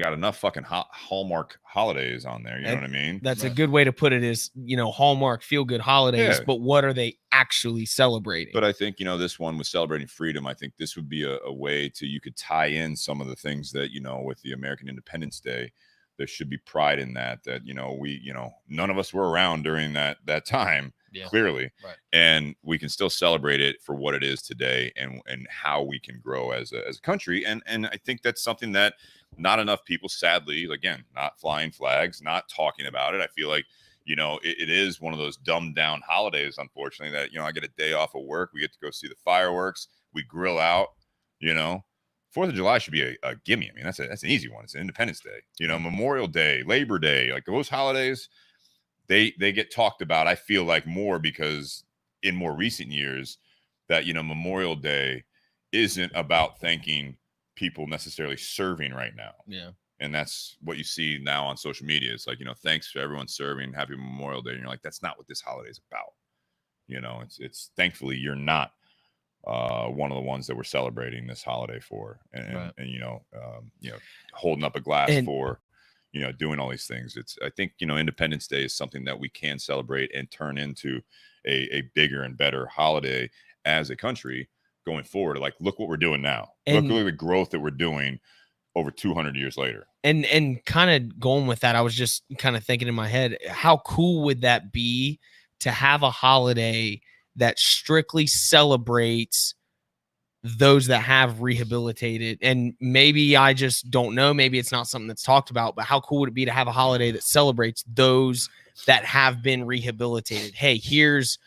got enough fucking Hallmark holidays on there. You know what I mean? That's a good way to put it is, Hallmark feel good holidays, Yeah. but what are they actually celebrating? But I think, this one was celebrating freedom. I think this would be a way you could tie in some of the things that, with the American Independence Day, there should be pride in that, we, none of us were around during that time, clearly. Right. And we can still celebrate it for what it is today and how we can grow as a country. And I think that's something that not enough people, sadly, again, not flying flags, not talking about it. I feel like, it is one of those dumbed down holidays, unfortunately, that, I get a day off of work. We get to go see the fireworks. We grill out, 4th of July should be a gimme. I mean, that's an easy one. It's Independence Day, Memorial Day, Labor Day, like those holidays, they get talked about, I feel like, more because in more recent years that, Memorial Day isn't about thanking people necessarily serving right now. Yeah. And that's what you see now on social media. It's like, thanks for everyone serving. Happy Memorial Day. And you're like, that's not what this holiday is about. It's thankfully you're not one of the ones that we're celebrating this holiday for, and holding up a glass for, doing all these things. I think, Independence Day is something that we can celebrate and turn into a bigger and better holiday as a country going forward. Like, look what we're doing now. Look at the growth that we're doing over 200 years later. And kind of going with that, I was just kind of thinking in my head, how cool would that be to have a holiday that strictly celebrates those that have rehabilitated? And maybe I just don't know, maybe it's not something that's talked about, but how cool would it be to have a holiday that celebrates those that have been rehabilitated? Hey, here's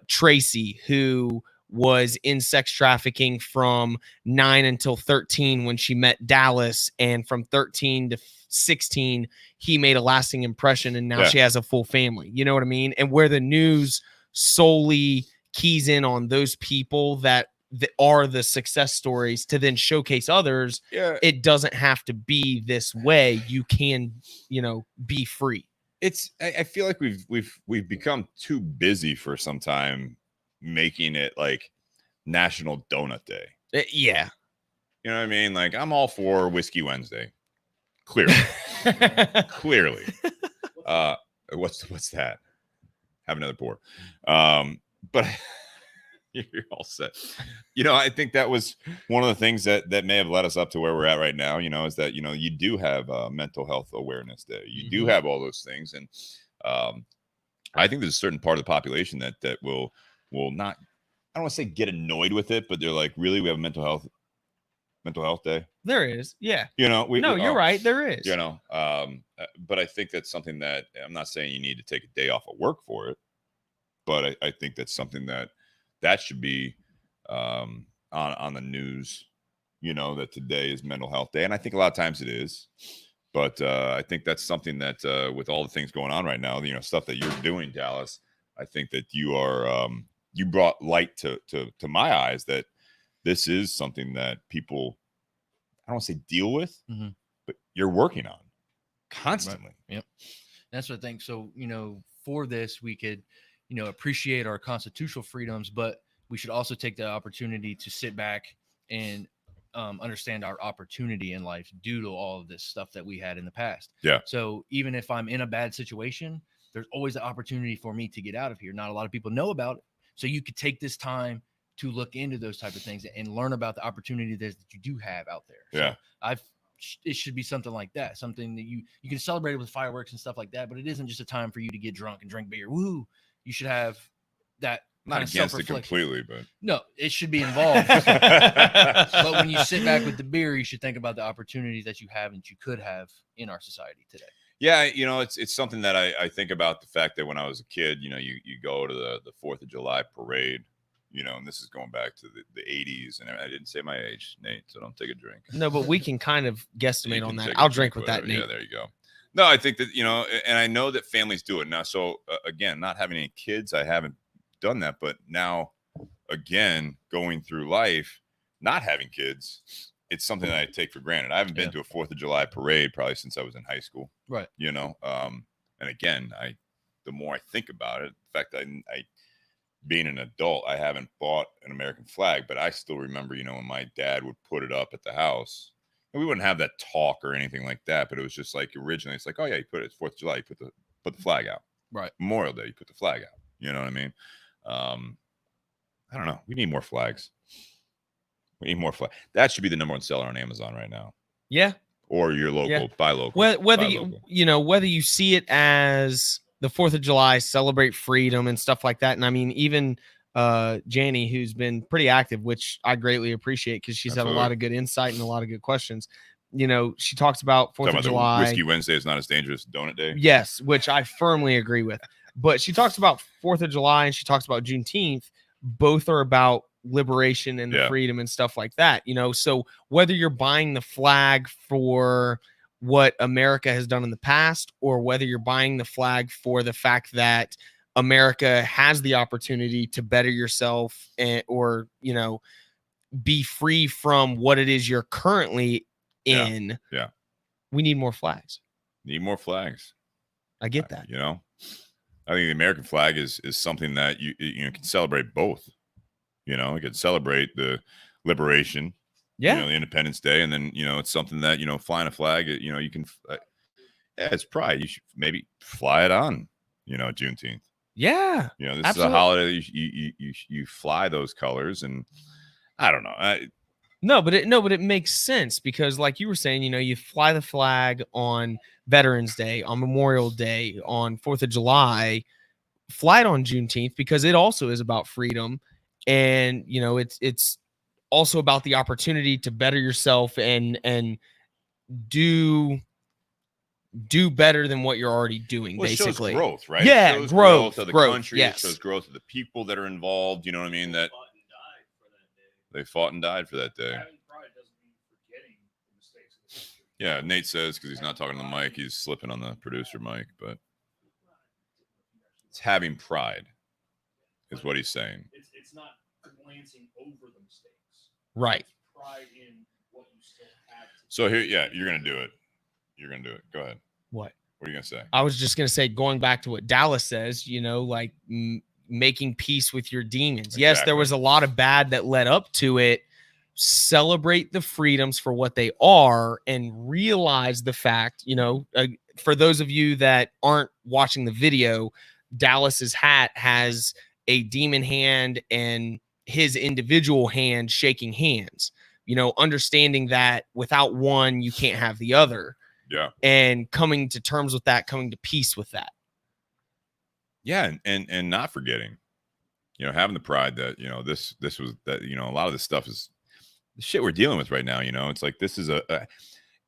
Tracy, who was in sex trafficking from 9 until 13 when she met Dallas, and from 13 to 16 he made a lasting impression, and now she has a full family. You know what I mean? And where the news solely keys in on those people that are the success stories to then showcase others, it doesn't have to be this way. You can, be free. I feel like we've become too busy for some time making it like National Donut Day. Yeah. You know what I mean? Like, I'm all for Whiskey Wednesday. Clearly. Clearly. What's that? Have another pour. But you're all set. I think that was one of the things that may have led us up to where we're at right now, is that, you do have Mental Health Awareness Day. You do have all those things. And I think there's a certain part of the population that will not, I don't want to say get annoyed with it, but they're like, really, we have a mental health day? There is. Yeah. You're right. There is. But I think that's something that, I'm not saying you need to take a day off of work for it, but I think that's something that should be on the news, that today is Mental Health Day. And I think a lot of times it is. But I think that's something that with all the things going on right now, stuff that you're doing, Dallas, I think that you are you brought light to my eyes that this is something that people, I don't want to say deal with, but you're working on constantly. Right. Yep. That's what I think. So, for this, we could, appreciate our constitutional freedoms, but we should also take the opportunity to sit back and understand our opportunity in life due to all of this stuff that we had in the past. Yeah. So even if I'm in a bad situation, there's always an opportunity for me to get out of here. Not a lot of people know about it. So you could take this time to look into those type of things and learn about the opportunity that you do have out there. Yeah. So it should be something like that. Something that you can celebrate it with fireworks and stuff like that, but it isn't just a time for you to get drunk and drink beer. Woo. You should have that. Not against it completely, but no, it should be involved. But when you sit back with the beer, you should think about the opportunities that you have and that you could have in our society today. Yeah, it's something that I think about, the fact that when I was a kid, you go to the 4th of July parade, and this is going back to the 80s, and I didn't say my age, Nate, so don't take a drink. No, but we can kind of guesstimate on that. I'll drink with that, Nate. Yeah, there you go. No, I think that, and I know that families do it now. So again, not having any kids, I haven't done that, but now again, going through life, not having kids, it's something that I take for granted. I haven't been to a 4th of July parade probably since I was in high school. Right. And again, the more I think about it, the fact that I being an adult, I haven't bought an American flag, but I still remember, when my dad would put it up at the house, and we wouldn't have that talk or anything like that, but it was just like, originally it's like, oh yeah, you put it, it's 4th of July, you put the flag out. Right. Memorial Day, you put the flag out. You know what I mean? I don't know. We need more flags. We need more flags. That should be the #1 seller on Amazon right now. Yeah. Or your local, buy local. Whether you see it as the 4th of July, celebrate freedom and stuff like that. And I mean, even Janie, who's been pretty active, which I greatly appreciate because she's had a lot of good insight and a lot of good questions. She talks about 4th of July. Whiskey Wednesday is not as dangerous as Donut Day. Yes, which I firmly agree with. But she talks about 4th of July and she talks about Juneteenth. Both are about liberation and freedom and stuff like that. So whether you're buying the flag for what America has done in the past, or whether you're buying the flag for the fact that America has the opportunity to better yourself or be free from what it is you're currently in. Yeah. We need more flags. Need more flags. I get that. I think the American flag is something that you can celebrate both. You can celebrate the liberation, the Independence Day, and then it's something that flying a flag. You can, it's pride. You should maybe fly it on, Juneteenth. Yeah, this absolutely. is a holiday. You fly those colors, and I don't know. No, but it makes sense because, like you were saying, you fly the flag on Veterans Day, on Memorial Day, on 4th of July, fly it on Juneteenth because it also is about freedom, and it's also about the opportunity to better yourself and do better than what you're already doing. Well, basically, it shows growth, right? Yeah, it shows growth of the growth, country. Yes. It shows growth of the people that are involved. You know what I mean? That They fought and died for that day. Having pride doesn't mean forgetting the mistakes of the history. Yeah, Nate says, because he's not talking to the mic, he's slipping on the producer mic, but it's having pride is what he's saying. It's not glancing over the mistakes. Right. It's pride in what you still have. So here, yeah, you're going to do it. You're going to do it. Go ahead. What? What are you going to say? I was just going to say, going back to what Dallas says, you know, like making peace with your demons. Exactly. Yes, there was a lot of bad that led up to it. Celebrate the freedoms for what they are and realize the fact, you know, for those of you that aren't watching the video, Dallas's hat has a demon hand and his individual hand shaking hands, you know, understanding that without one, you can't have the other. Yeah. And coming to terms with that, coming to peace with that. Yeah. And not forgetting, you know, having the pride that, you know, this was that, you know, a lot of this stuff is the shit we're dealing with right now. You know, it's like, this is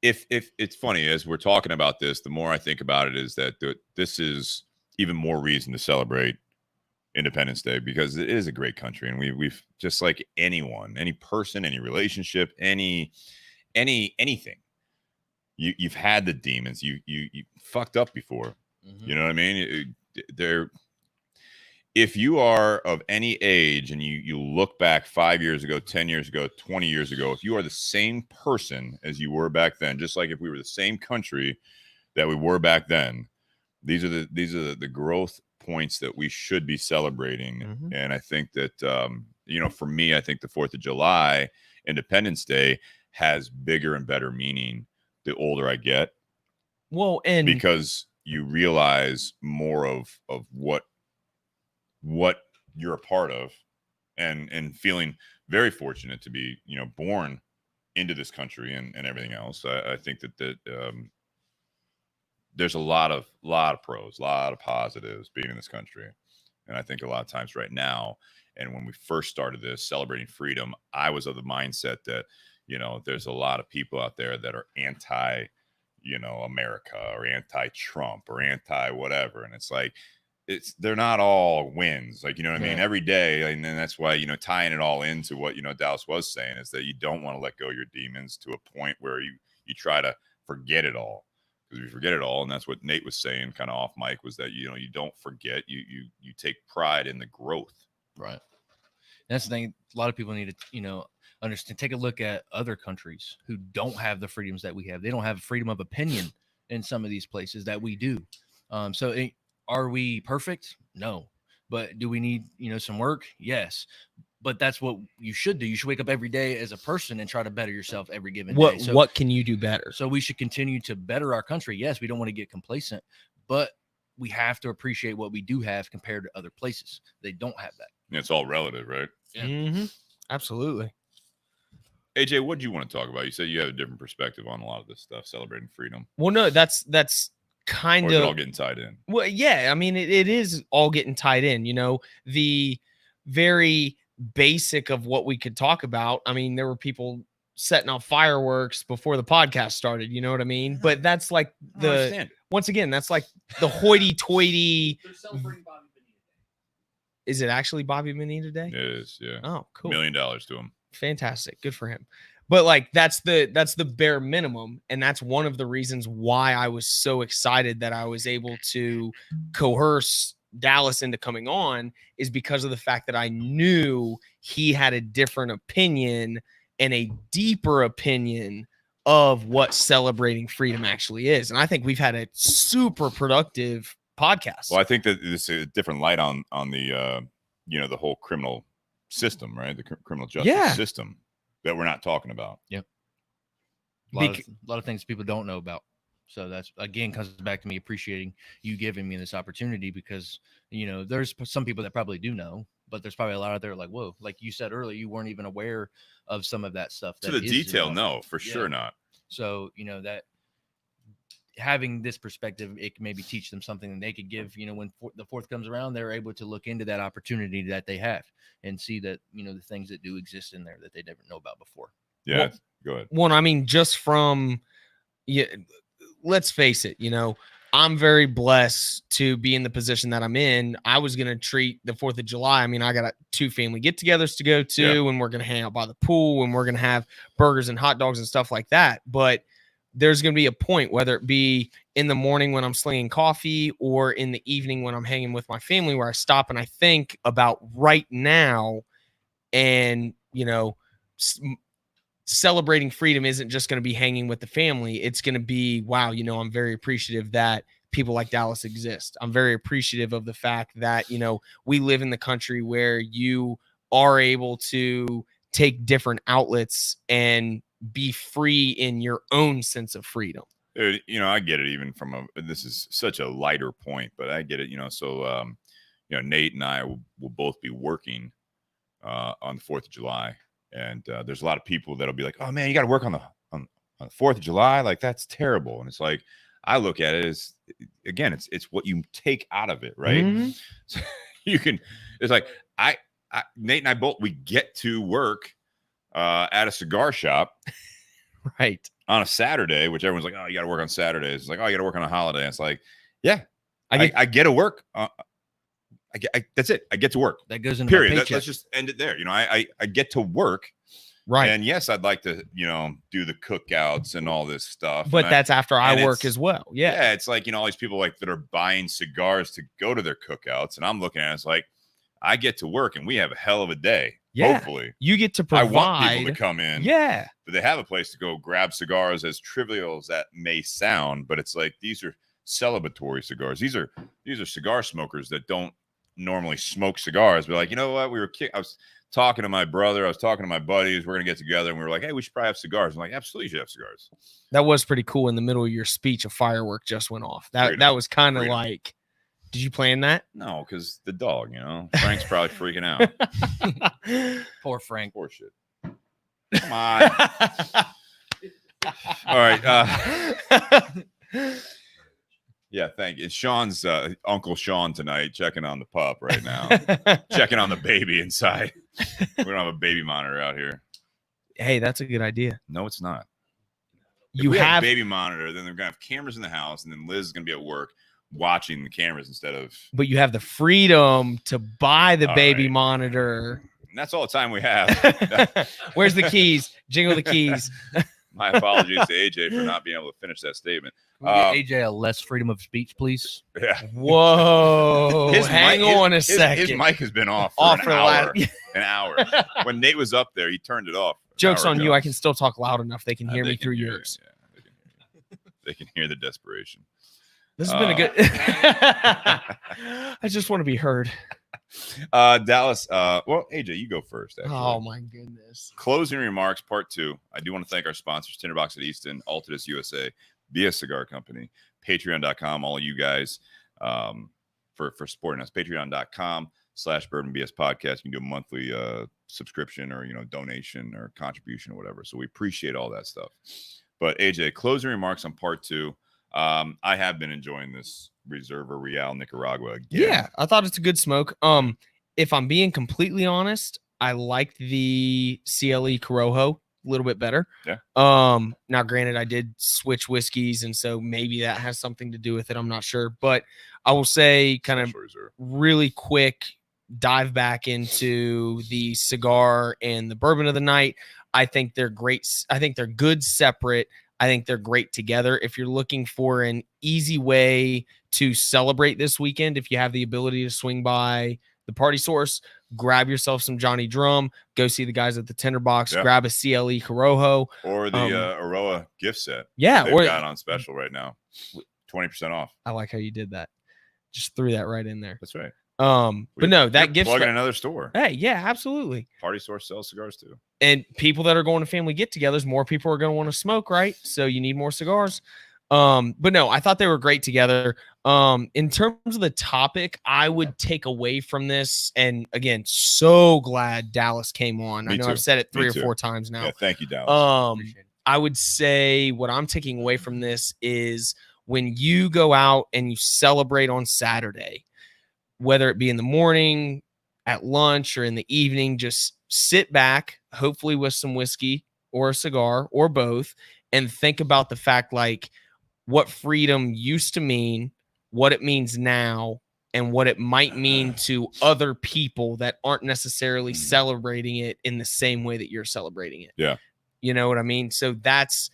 if it's funny as we're talking about this, the more I think about it is that this is even more reason to celebrate Independence Day, because it is a great country. And we've just like anyone, any person, any relationship, anything, you've had the demons, you fucked up before. Mm-hmm. You know what I mean? If you are of any age and you look back 5 years ago, 10 years ago, 20 years ago, if you are the same person as you were back then, just like if we were the same country that we were back then, these are the growth points that we should be celebrating. Mm-hmm. And I think that, you know, for me, I think the 4th of July, Independence Day, has bigger and better meaning the older I get. Well, and because you realize more of what you're a part of, and feeling very fortunate to be, you know, born into this country and everything else. I think that there's a lot of pros, a lot of positives being in this country. And I think a lot of times right now, and when we first started this, celebrating freedom, I was of the mindset that, you know, there's a lot of people out there that are anti, you know, America, or anti-Trump, or anti-whatever. And it's like, they're not all wins. Like, you know what I mean? Every day. And then that's why, you know, tying it all into what, you know, Dallas was saying, is that you don't want to let go of your demons to a point where you try to forget it all. Because we forget it all. And that's what Nate was saying kind of off mic, was that, you know, you don't forget, you take pride in the growth. Right. That's the thing. A lot of people need to, you know, understand, take a look at other countries who don't have the freedoms that we have. They don't have freedom of opinion in some of these places that we do. Are we perfect? No. But do we need, you know, some work? Yes. But that's what you should do. You should wake up every day as a person and try to better yourself every given day. So, what can you do better? So we should continue to better our country. Yes, we don't want to get complacent, but we have to appreciate what we do have compared to other places. They don't have that. It's all relative, right? Yeah. Mm-hmm. Absolutely. AJ, what do you want to talk about? You said you have a different perspective on a lot of this stuff, celebrating freedom. Well, no, that's kind of all getting tied in. Well, yeah, I mean, it is all getting tied in, you know, the very basic of what we could talk about. I mean, there were people setting off fireworks before the podcast started, you know what I mean? But that's like once again, that's like the hoity-toity. They're celebrating Bobby Bonita Day. Is it actually Bobby Bonita Day? It is, yeah. Oh, cool. $1 million to him. Fantastic. Good for him. But like, that's the bare minimum. And that's one of the reasons why I was so excited that I was able to coerce Dallas into coming on, is because of the fact that I knew he had a different opinion and a deeper opinion of what celebrating freedom actually is. And I think we've had a super productive podcast. Well, I think that it's a different light on the, you know, the whole criminal system, right? The criminal justice system that we're not talking about. Yep. A lot of things people don't know about. So that's, again, comes back to me appreciating you giving me this opportunity, because, you know, there's some people that probably do know, but there's probably a lot out there like, whoa, like you said earlier, you weren't even aware of some of that stuff. To the detail, no, for sure not. So, you know, that having this perspective, it can maybe teach them something that they could give, you know, when the 4th comes around, they're able to look into that opportunity that they have and see that, you know, the things that do exist in there that they never know about before. Yeah. Well, go ahead. One, I mean, just from, let's face it, you know, I'm very blessed to be in the position that I'm in. I was going to treat the 4th of July. I mean, I got 2 family get-togethers to go to, and we're going to hang out by the pool, and we're going to have burgers and hot dogs and stuff like that. But there's going to be a point, whether it be in the morning when I'm slinging coffee or in the evening when I'm hanging with my family, where I stop and I think about right now. And, you know, celebrating freedom isn't just going to be hanging with the family. It's going to be, wow, you know, I'm very appreciative that people like Dallas exist. I'm very appreciative of the fact that, you know, we live in the country where you are able to take different outlets and be free in your own sense of freedom. Dude, you know, I get it even from this is such a lighter point, but I get it, you know, so, you know, Nate and I will both be working on the 4th of July. And there's a lot of people that'll be like, oh man, you got to work on the 4th of July. Like, that's terrible. And it's like, I look at it as, again, it's what you take out of it. Right. Mm-hmm. So you can, it's like, Nate and I both, we get to work at a cigar shop. Right. On a Saturday, which everyone's like, oh, you got to work on Saturdays. It's like, oh, you got to work on a holiday. It's like, yeah, I get to work. That's it. I get to work. That goes in period. Let's just end it there. You know, I get to work. Right. And yes, I'd like to, you know, do the cookouts and all this stuff. But that's after I work as well. Yeah. Yeah. It's like, you know, all these people like that are buying cigars to go to their cookouts. And I'm looking at it, it's like, I get to work and we have a hell of a day. Yeah. Hopefully. You get to provide. I want people to come in. Yeah. But they have a place to go grab cigars, as trivial as that may sound. But it's like, these are celebratory cigars. These are cigar smokers that don't normally smoke cigars, but like, you know what, I was talking to my brother, I was talking to my buddies, we're gonna get together, and we were like, hey, we should probably have cigars. I'm like, absolutely, you should have cigars. That was pretty cool. In the middle of your speech, a firework just went off. That was kind of like, did you plan that? No, because the dog, you know, Frank's probably freaking out. Poor Frank. Poor shit. Come on. All right. Yeah, thank you. It's Sean's Uncle Sean tonight, checking on the pup right now, checking on the baby inside. We don't have a baby monitor out here. Hey, that's a good idea. No, it's not. You have a baby monitor, then they're gonna have cameras in the house, and then Liz is gonna be at work watching the cameras instead of. But you have the freedom to buy the baby monitor. And that's all the time we have. Where's the keys? Jingle the keys. My apologies to AJ for not being able to finish that statement. AJ a less freedom of speech, please. Yeah. Whoa. Hang on a second. His mic has been off for an hour. When Nate was up there, he turned it off. Joke's on you. I can still talk loud enough. They can hear me through yours. They can hear the desperation. This has been a good. I just want to be heard. Dallas. Well, AJ, you go first. Actually. Oh my goodness. Closing remarks, part 2. I do want to thank our sponsors: Tinder Box at Easton, Altadis USA, Cigar Company, Patreon.com. All of you guys for supporting us. Patreon.com/BourbonBS podcast. You can do a monthly subscription or donation or contribution or whatever. So we appreciate all that stuff. But AJ, closing remarks on part 2. I have been enjoying this Reserva Real Nicaragua again. Yeah, I thought it's a good smoke. If I'm being completely honest, I liked the CLE Corojo a little bit better. Yeah. Now granted, I did switch whiskeys, and so maybe that has something to do with it. I'm not sure, but I will say kind of really quick dive back into the cigar and the bourbon of the night. I think they're great. I think they're good separate. I think they're great together. If you're looking for an easy way to celebrate this weekend, if you have the ability to swing by the Party Source, grab yourself some Johnny Drum, go see the guys at the Tinder Box, grab a CLE Corojo. Or the Aroa gift set. Yeah. They've got on special right now. 20% off. I like how you did that. Just threw that right in there. That's right. But no, that gift plug in another store. Hey, yeah, absolutely. Party Source sells cigars too. And people that are going to family get-togethers, more people are going to want to smoke, right? So you need more cigars. But no, I thought they were great together. In terms of the topic, I would take away from this, and again, so glad Dallas came on. I know I've said it 3 or 4 times now. Yeah, thank you, Dallas. I would say what I'm taking away from this is when you go out and you celebrate on Saturday, whether it be in the morning, at lunch, or in the evening, just sit back, hopefully with some whiskey or a cigar or both, and think about the fact, like, what freedom used to mean, what it means now, and what it might mean to other people that aren't necessarily celebrating it in the same way that you're celebrating it. Yeah. You know what I mean? So this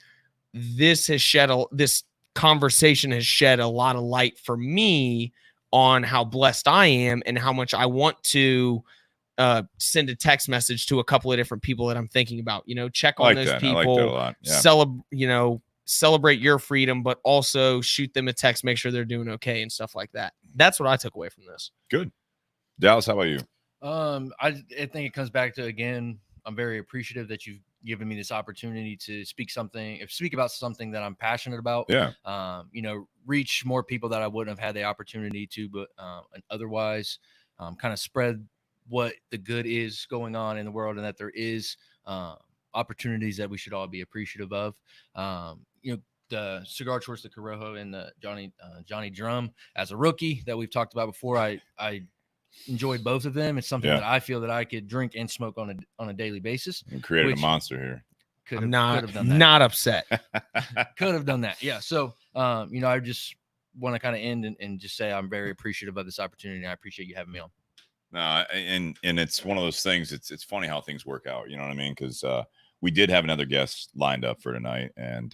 conversation has shed a lot of light for me on how blessed I am and how much I want to send a text message to a couple of different people that I'm thinking about, check on those people, I like that a lot. Yeah. Celebrate your freedom, but also shoot them a text, make sure they're doing okay and stuff like that. That's what I took away from this. Good. Dallas, how about you? I think it comes back to, again, I'm very appreciative that you've given me this opportunity to speak about something that I'm passionate about. Yeah. Reach more people that I wouldn't have had the opportunity to, but and otherwise kind of spread what the good is going on in the world, and that there is opportunities that we should all be appreciative of. The Cigar Choice, the Corojo, and the Johnny Drum as a rookie that we've talked about before. I enjoyed both of them. It's something that I feel that I could drink and smoke on a daily basis. You created a monster here. Could have done that. Not upset. Could have done that. Yeah. So, I just want to kind of end and just say I'm very appreciative of this opportunity. And I appreciate you having me on. No, and it's one of those things. It's funny how things work out. You know what I mean? Because we did have another guest lined up for tonight, and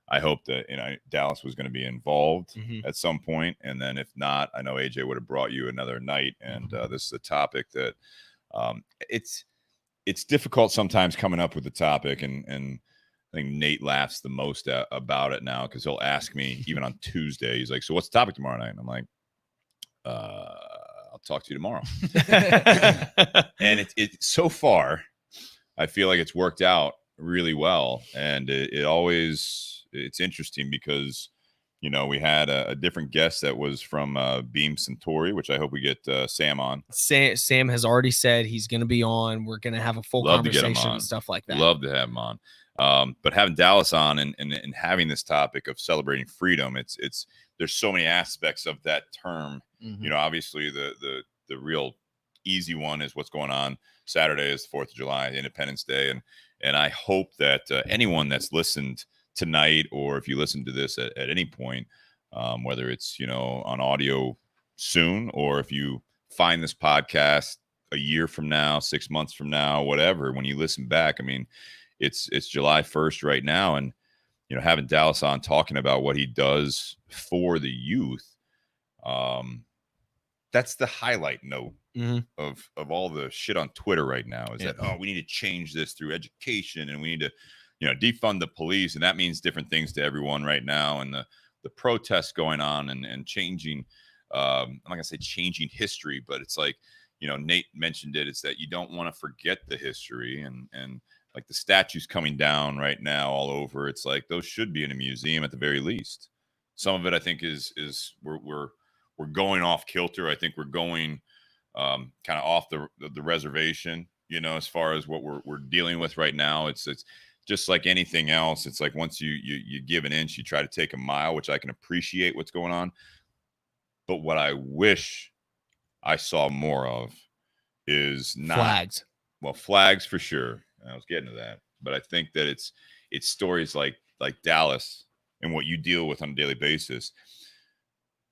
I hope that Dallas was going to be involved at some point, and then if not, I know AJ would have brought you another night. And this is a topic that it's difficult sometimes coming up with the topic, and I think Nate laughs the most about it now, because he'll ask me even on Tuesday. He's like, "So what's the topic tomorrow night?" And I'm like, "I'll talk to you tomorrow." And it's so far, I feel like it's worked out really well, and it's interesting because we had a different guest that was from Beam Centauri, which I hope we get Sam on. Sam has already said he's going to be on. We're going to have a full conversation and stuff like that. Love to have him on. But having Dallas on and having this topic of celebrating freedom, there's so many aspects of that term. Obviously the real easy one is what's going on Saturday is the 4th of July, Independence Day, and I hope that anyone that's listened tonight, or if you listen to this at any point, whether it's on audio soon, or if you find this podcast a year from now, 6 months from now, whatever, when you listen back, I mean, it's July 1st right now, and having Dallas on talking about what he does for the youth, that's the highlight note of all the shit on Twitter right now, is that we need to change this through education, and we need to defund the police, and that means different things to everyone right now, and the protests going on and changing, I'm not gonna say changing history, but it's like, Nate mentioned it's that you don't want to forget the history, and like the statues coming down right now all over, it's like those should be in a museum at the very least. Some of it I think is we're going off kilter. I think we're going kind of off the reservation, as far as what we're dealing with right now. It's just like anything else. It's like once you give an inch, you try to take a mile, which I can appreciate what's going on. But what I wish I saw more of is not flags. Well, flags for sure. I was getting to that, but I think that it's stories like Dallas and what you deal with on a daily basis.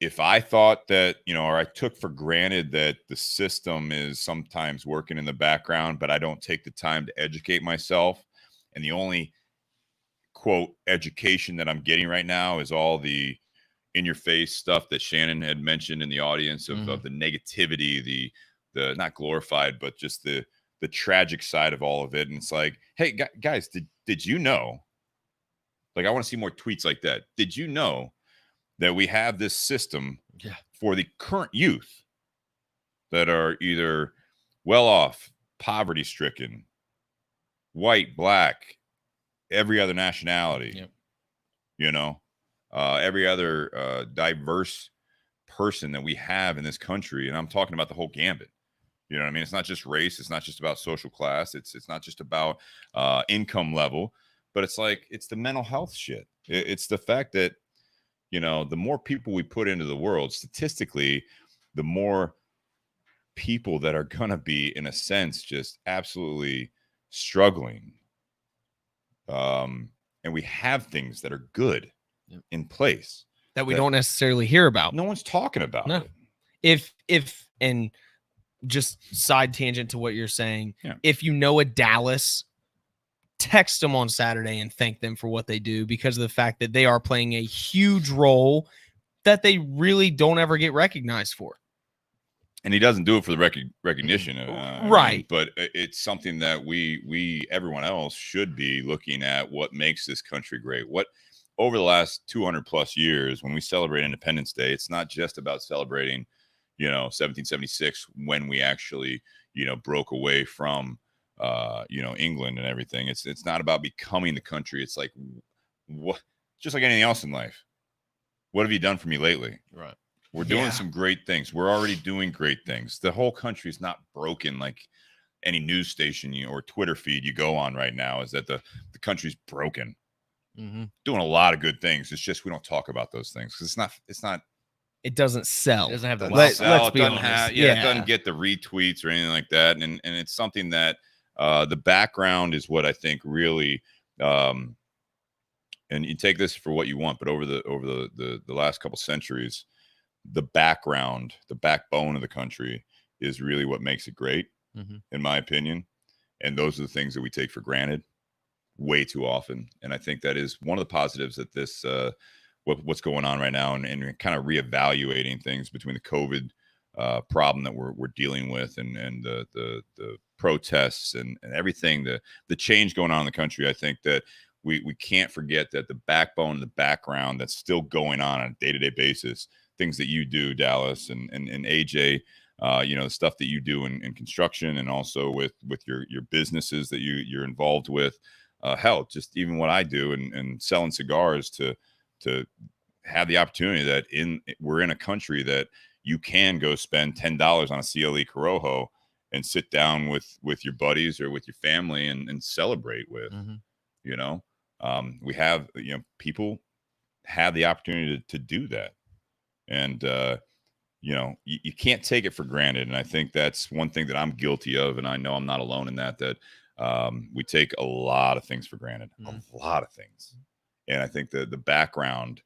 If I thought that, or I took for granted that the system is sometimes working in the background, but I don't take the time to educate myself, and the only quote education that I'm getting right now is all the in your face stuff that Shannon had mentioned in the audience of the negativity, the not glorified, but just the tragic side of all of it. And it's like, hey guys, did you know? Like, I want to see more tweets like that. Did you know that we have this system for the current youth that are either well off, poverty stricken, white, black, every other nationality, every other diverse person that we have in this country. And I'm talking about the whole gambit. You know what I mean? It's not just race. It's not just about social class. It's not just about income level, but it's like, it's the mental health shit. It's the fact that, the more people we put into the world, statistically, the more people that are going to be, in a sense, just absolutely struggling. And we have things that are good. in place that we don't necessarily hear about. No one's talking about it. If and just side tangent to what you're saying, yeah. If you know a Dallas, text them on Saturday and thank them for what they do, because of the fact that they are playing a huge role that they really don't ever get recognized for. And he doesn't do it for the recognition, right? But it's something that everyone else should be looking at. What makes this country great? What over the last 200 plus years, when we celebrate Independence Day, it's not just about celebrating, 1776 when we actually, broke away from, England and everything. It's not about becoming the country. It's like what, just like anything else in life. What have you done for me lately? Right. We're doing some great things. We're already doing great things. The whole country is not broken like any news station or Twitter feed you go on right now is that the country's broken. Mm-hmm. Doing a lot of good things. It's just we don't talk about those things because it's not. It doesn't sell. It doesn't have the let's be honest. honest. It doesn't get the retweets or anything like that. And it's something that the background is what I think really. And you take this for what you want, but over the last couple centuries, the background, the backbone of the country is really what makes it great, in my opinion. And those are the things that we take for granted way too often. And I think that is one of the positives that this, what's going on right now, and kind of reevaluating things between the COVID problem that we're dealing with and the protests and everything, the change going on in the country. I think that we can't forget that the backbone, the background that's still going on a day-to-day basis, things that you do, Dallas and AJ, the stuff that you do in construction and also with your businesses that you're involved with, hell, just even what I do and selling cigars to have the opportunity that we're in a country that you can go spend $10 on a CLE Corojo and sit down with your buddies or with your family and celebrate with, we have, people have the opportunity to do that. And, you can't take it for granted. And I think that's one thing that I'm guilty of. And I know I'm not alone in that we take a lot of things for granted, a lot of things. And I think the background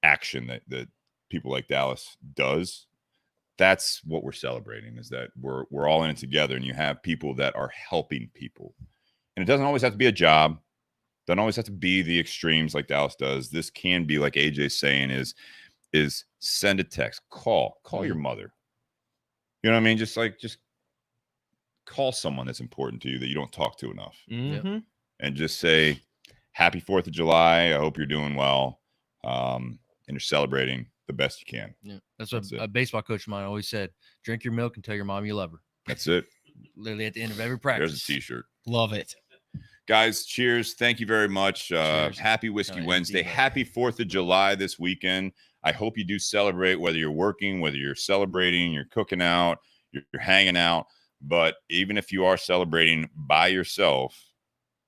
action that people like Dallas does, that's what we're celebrating, is that we're all in it together, and you have people that are helping people. And it doesn't always have to be a job. Doesn't always have to be the extremes like Dallas does. This can be, like AJ's saying, is send a text, call your mother. You know what I mean? Just call someone that's important to you that you don't talk to enough. And just say, happy 4th of July. I hope you're doing well. And you're celebrating the best you can. Yeah. That's what a baseball coach of mine always said. Drink your milk and tell your mom you love her. That's it. Literally at the end of every practice. There's a t-shirt. Love it. Guys, cheers. Thank you very much. Happy Whiskey Wednesday. Happy 4th of July this weekend. I hope you do celebrate, whether you're working, whether you're celebrating, you're cooking out, you're hanging out. But even if you are celebrating by yourself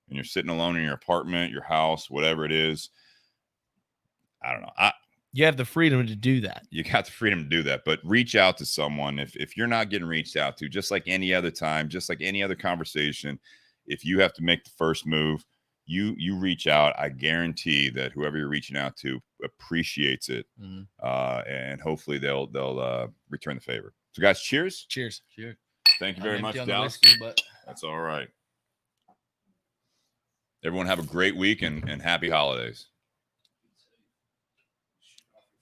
and you're sitting alone in your apartment, your house, whatever it is, I don't know. You have the freedom to do that. You got the freedom to do that, but reach out to someone. If you're not getting reached out to, just like any other time, just like any other conversation, if you have to make the first move, you reach out. I guarantee that whoever you're reaching out to appreciates it, and hopefully they'll return the favor. So, guys, cheers. Cheers. Thank you very much, Dallas. That's all right. Everyone have a great week and happy holidays.